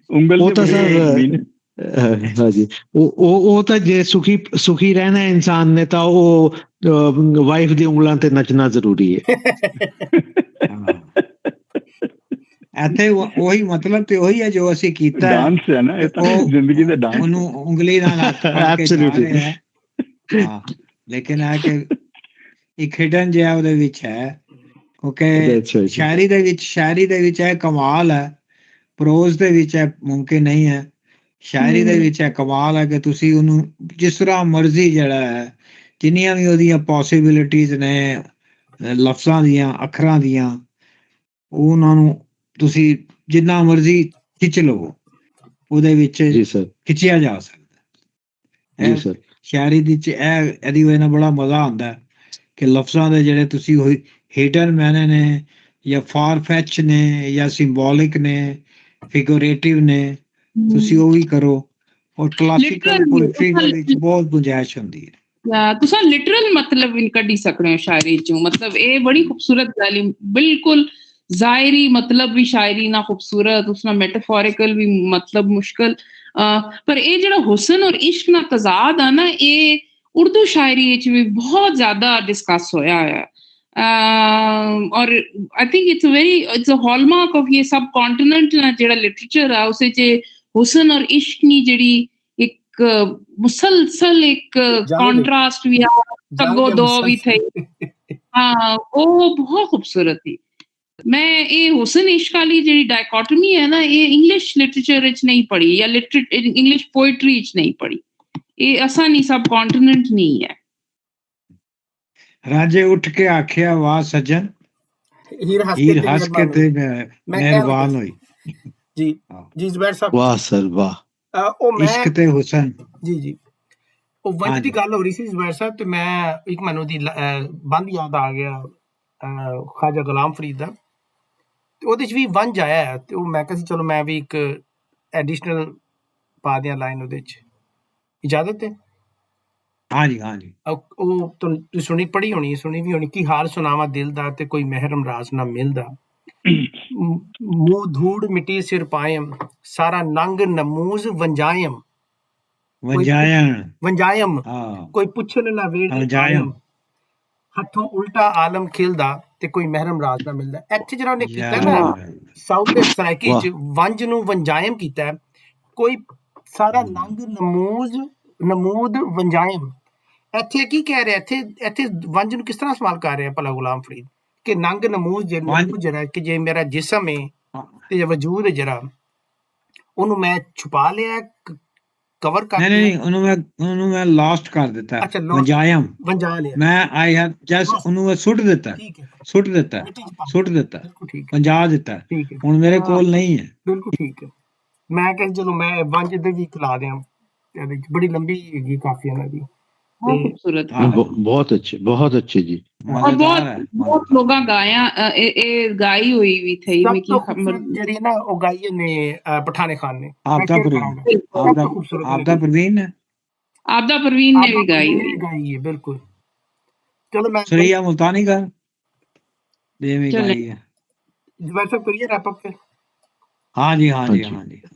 ਉਂਗਲ ਉਹ ਤਾਂ ਸਰ ਹਾਂਜੀ, ਉਹ ਤਾਂ ਜੇ ਸੁਖੀ ਰਹਿਣਾ ਇਨਸਾਨ ਨੇ ਤਾਂ ਉਹ ਵਾਈਫ ਦੀ ਉਂਗਲਾਂ ਤੇ ਨੱਚਣਾ ਜ਼ਰੂਰੀ ਹੈ। ਇੱਥੇ ਉਹੀ ਮਤਲਬ ਤੇ ਉਹੀ ਹੈ ਜੋ ਅਸੀਂ ਕੀਤਾ, ਡਾਂਸ ਹੈ ਨਾ, ਇਹ ਤਾਂ ਜ਼ਿੰਦਗੀ ਦਾ ਡਾਂਸ। ਉਹਨੂੰ ਉਂਗਲੀ ਨਾਲ ਹੱਥ ਫੜ ਕੇ ਜਾ ਰਹੇ ਹੈ। ਹਾਂ, ਲੇਕਿਨ ਹੈ ਕਿ ਇੱਕ ਹਿਡਨ ਜਿਹਾ ਉਹਦੇ ਵਿੱਚ ਹੈ, ਕਿਉਂਕਿ ਸ਼ਾਇਰੀ ਦੇ ਵਿੱਚ ਇਹ ਕਮਾਲ ਹੈ, ਪ੍ਰੋਜ਼ ਦੇ ਵਿੱਚ ਇਹ ਮੁਮਕਿਨ ਨਹੀਂ ਹੈ। ਸ਼ਾਇਰੀ ਦੇ ਵਿੱਚ ਇਹ ਕਮਾਲ ਹੈ ਕਿ ਤੁਸੀਂ ਉਹਨੂੰ ਜਿਸ ਤਰ੍ਹਾਂ ਮਰਜ਼ੀ ਜਿਹੜਾ ਹੈ, ਜਿੰਨੀਆਂ ਵੀ ਉਹਦੀਆਂ ਪੋਸੀਬਿਲਿਟੀਜ਼ ਨੇ ਲਫ਼ਜ਼ਾਂ ਦੀਆਂ, ਅੱਖਰਾਂ ਦੀਆਂ, ਉਹਨਾਂ ਨੂੰ ਤੁਸੀਂ ਜਿੰਨਾ ਮਰਜ਼ੀ ਖਿੱਚ ਲਵੋ, ਉਹਦੇ ਵਿੱਚ ਖਿੱਚਿਆ ਜਾ ਸਕਦਾ। ਸ਼ਾਇਰੀ ਦੀ ਇਹਦੀ ਵਜ੍ਹਾ ਨਾਲ ਬੜਾ ਮਜ਼ਾ ਆਉਂਦਾ ਕਿ ਲਫ਼ਜ਼ਾਂ ਦੇ ਜਿਹੜੇ ਤੁਸੀਂ ਹਿਡਨ ਮੈਨੇ ਨੇ, ਜਾਂ ਫਾਰ ਫੈਚ ਨੇ, ਜਾਂ ਸਿੰਬੋਲਿਕ ਨੇ, ਫਿਗਰੇਟਿਵ ਨੇ, ਤੁਸੀਂ ਉਹ ਵੀ ਕਰੋ। ਔਰ ਕਲਾਸੀਕਲ ਪੋਇਟਰੀ ਦੇ ਵਿੱਚ ਬਹੁਤ ਗੁੰਜਾਇਸ਼ ਹੁੰਦੀ ਹੈ। ਤੁਸੀਂ ਲਿਟਰਲ ਮਤਲਬ ਵੀ ਕੱਢੀ ਸਕਦੇ ਹੋ ਸ਼ਾਇਰੀ ਚੋਂ, ਮਤਲਬ ਇਹ ਬੜੀ ਖੂਬਸੂਰਤ ਗੱਲ, ਬਿਲਕੁਲ ਜ਼ਾਹਿਰੀ ਮਤਲਬ ਵੀ ਸ਼ਾਇਰੀ ਨਾਲ ਖੂਬਸੂਰਤ, ਉਸ ਨਾਲ ਮੈਟਾਫੋਰਿਕਲ ਵੀ ਮਤਲਬ ਮੁਸ਼ਕਿਲ। ਪਰ ਇਹ ਜਿਹੜਾ ਹੁਸਨ ਔਰ ਇਸ਼ਕ ਨਾਲ ਤਜ਼ਾਦ ਆ ਨਾ, ਇਹ ਉਰਦੂ ਸ਼ਾਇਰੀ ਵਿੱਚ ਵੀ ਬਹੁਤ ਜ਼ਿਆਦਾ ਡਿਸਕਸ ਹੋਇਆ ਹੈ। ਔਰ I think it's a hallmark of ਇਹ ਸਬ ਕੰਟੀਨੈਂਟ ਜਿਹੜਾ ਲਿਟਰੇਚਰ ਆ, ਉਸ ਵਿੱਚ ਹੁਸਨ ਔਰ ਇਸ਼ਕ ਦੀ ਜਿਹੜੀ ਇੱਕ ਮੁਸਲਸਲ ਇੱਕ ਕੰਟਰਾਸਟ ਵੀ ਆ, ਤਗੋ ਦੋ ਵੀ ਥਈ। ਹਾਂ, ਉਹ ਬਹੁਤ ਖੂਬਸੂਰਤ ਸੀ। ਮੈਂ ਇਹ ਹੁਸਨ ਇਸ਼ਕ ਵਾਲੀ ਜਿਹੜੀ ਡਾਇਕੋਟਮੀ ਹੈ ਨਾ, ਇਹ ਇੰਗਲਿਸ਼ ਲਿਟਰੇਚਰ ਵਿੱਚ ਨਹੀਂ ਪੜ੍ਹੀ, ਜਾਂ ਇੰਗਲਿਸ਼ ਪੋਇਟਰੀ ਵਿੱਚ ਨਹੀਂ ਪੜ੍ਹੀ। ਇਹ ਅਸਾਂ ਨਹੀਂ, ਸਬ ਕੰਟੀਨੈਂਟ ਨਹੀਂ ਹੈ। ਰਾਜੇ ਉੱਠ ਕੇ ਆਖਿਆ ਵਾਹ ਸੱਜਣ, ਹੀਰ ਹੱਸ ਕੇ ਤੇ ਮਿਹਰਬਾਨ ਹੋਈ। ਜੀ ਜੀ ਜ਼ੁਬੈਰ ਸਾਹਿਬ, ਵਾਹ ਸਰ ਵਾਹ। ਉਹ ਇਸ਼ਕ ਤੇ ਹੁਸਨ, ਜੀ ਉਹ ਵੰਜ ਦੀ ਗੱਲ ਹੋ ਰਹੀ ਸੀ ਜ਼ੁਬੈਰ ਸਾਹਿਬ, ਤੇ ਮੈਂ ਇੱਕ ਮੈਨੂੰ ਦੀ ਬੰਦ ਯਾਦ ਆ ਗਿਆ ਖਾਜਾ ਗੁਲਾਮ ਫਰੀਦ ਦਾ, ਤੇ ਉਹਦੇ 'ਚ ਵੀ ਵੰਜ ਆਇਆ, ਤੇ ਉਹ ਮੈਂ ਕਿਹਾ ਸੀ ਚਲੋ ਮੈਂ ਵੀ ਇੱਕ ਐਡੀਸ਼ਨਲ ਪਾ ਦਿਆਂ ਲਾਈਨ ਉਹਦੇ 'ਚ, ਇਜਾਜ਼ਤ ਹੈ? ਹਾਂਜੀ ਹਾਂਜੀ। ਉਹ ਤੁਸੀਂ ਸੁਣੀ ਪੜ੍ਹੀ ਹੋਣੀ, ਸੁਣੀ ਵੀ ਹੋਣੀ, ਕਿ ਹਾਲ ਸੁਣਾਵਾ ਦਿਲ ਦਾ ਤੇ ਕੋਈ ਮਹਿਰਮ ਰਾਜ ਨਾ ਮਿਲਦਾ, ਮੂੰਹ ਧੂੜ ਮਿੱਟੀ ਸਿਰ ਪਾਇਮ, ਸਾਰਾ ਨੰਗ ਨਮੂਜ਼ ਵੰਜਾਇਮ, ਕੋਈ ਪੁੱਛਣ ਨਾ ਵੇੜ, ਹੱਥੋਂ ਉਲਟਾ ਆਲਮ ਖਿਲਦਾ ਤੇ ਕੋਈ ਮਹਿਰਮ ਰਾਜ ਨਾ ਮਿਲਦਾ। ਇੱਥੇ ਜਿਹੜਾ ਉਹਨੇ ਕੀਤਾ ਨਾ ਸਾਊਥ ਦੇ ਸਰਾਇਕੀ 'ਚ ਵੰਜ ਨੂੰ ਵੰਜਾਇਮ ਕੀਤਾ, ਕੋਈ ਸਾਰਾ ਨੰਗ ਨਮੂਦ ਵੰਜਾਇਮ। ਇੱਥੇ ਕੀ ਕਹਿ ਰਿਹਾ, ਇੱਥੇ ਵੰਜ ਨੂੰ ਕਿਸ ਤਰ੍ਹਾਂ ਇਸਤੇਮਾਲ ਕਰ ਰਿਹਾ ਭਲਾ ਗੁਲਾਮ ਫਰੀਦ, ਕਿ ਨੰਗ ਨਮੂਜ਼ ਜਿਹੜਾ ਕਿ ਜੇ ਮੇਰਾ ਜਿਸਮ ਹੈ ਤੇ ਵਜੂਦ ਹੈ ਜਿਹੜਾ, ਉਹਨੂੰ ਮੈਂ ਛੁਪਾ ਲਿਆ, ਕਵਰ ਕਰ ਲਿਆ। ਨਹੀਂ, ਉਹਨੂੰ ਮੈਂ ਲਾਸਟ ਕਰ ਦਿੱਤਾ, ਵੰਜਾ ਲਿਆ ਮੈਂ। ਆਈ ਹੈਵ ਜਸਟ ਉਹਨੂੰ ਸੁੱਟ ਦਿੱਤਾ, ਵੰਜਾ ਦਿੱਤਾ, ਹੁਣ ਮੇਰੇ ਕੋਲ ਨਹੀਂ ਹੈ। ਬਿਲਕੁਲ ਠੀਕ ਹੈ। ਮੈਂ ਕਿਹਾ ਚਲੋ ਮੈਂ ਵੰਜ ਦੇ ਵੀ ਖਿਲਾ ਦਿਆਂ, ਬੜੀ ਲੰਬੀ ਹੈਗੀ ਕਾਫੀ ਇਹਨਾਂ ਦੀ, ਖੂਬਸੂਰਤ, ਬਹੁਤ ਅੱਛੇ ਜੀ। ਬਹੁਤ ਲੋਕਾਂ ਗਾਇਆ, ਇਹ ਗਾਈ ਹੋਈ ਵੀ ਥਈ ਜਿਹੜੀ ਨਾ, ਉਹ ਗਾਈ ਨੇ ਪਠਾਨੇ ਖਾਨ ਨੇ, ਆਪਦਾ ਪਰਵੀਨ ਨੇ ਵੀ ਗਾਈ ਹੈ। ਬਿਲਕੁਲ। ਚਲੋ ਮੈਂ ਸਰੀਆ ਮੁਲਤਾਨੀ ਦਾ ਦੇਵੀ ਗਾਈ ਹੈ। ਜ਼ੁਬੈਰ ਸਾਹਿਬ ਕਰੀਏ ਰੈਪ ਅਪ ਫਿਰ? ਹਾਂਜੀ।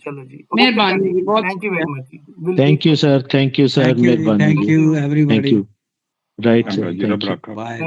ਚਲੋ ਜੀ, ਮਿਹਰਬਾਨੀ ਜੀ, ਬਹੁਤ thank you very much. Thank you sir, ਮਿਹਰਬਾਨੀ, thank you everybody, right sir, bye.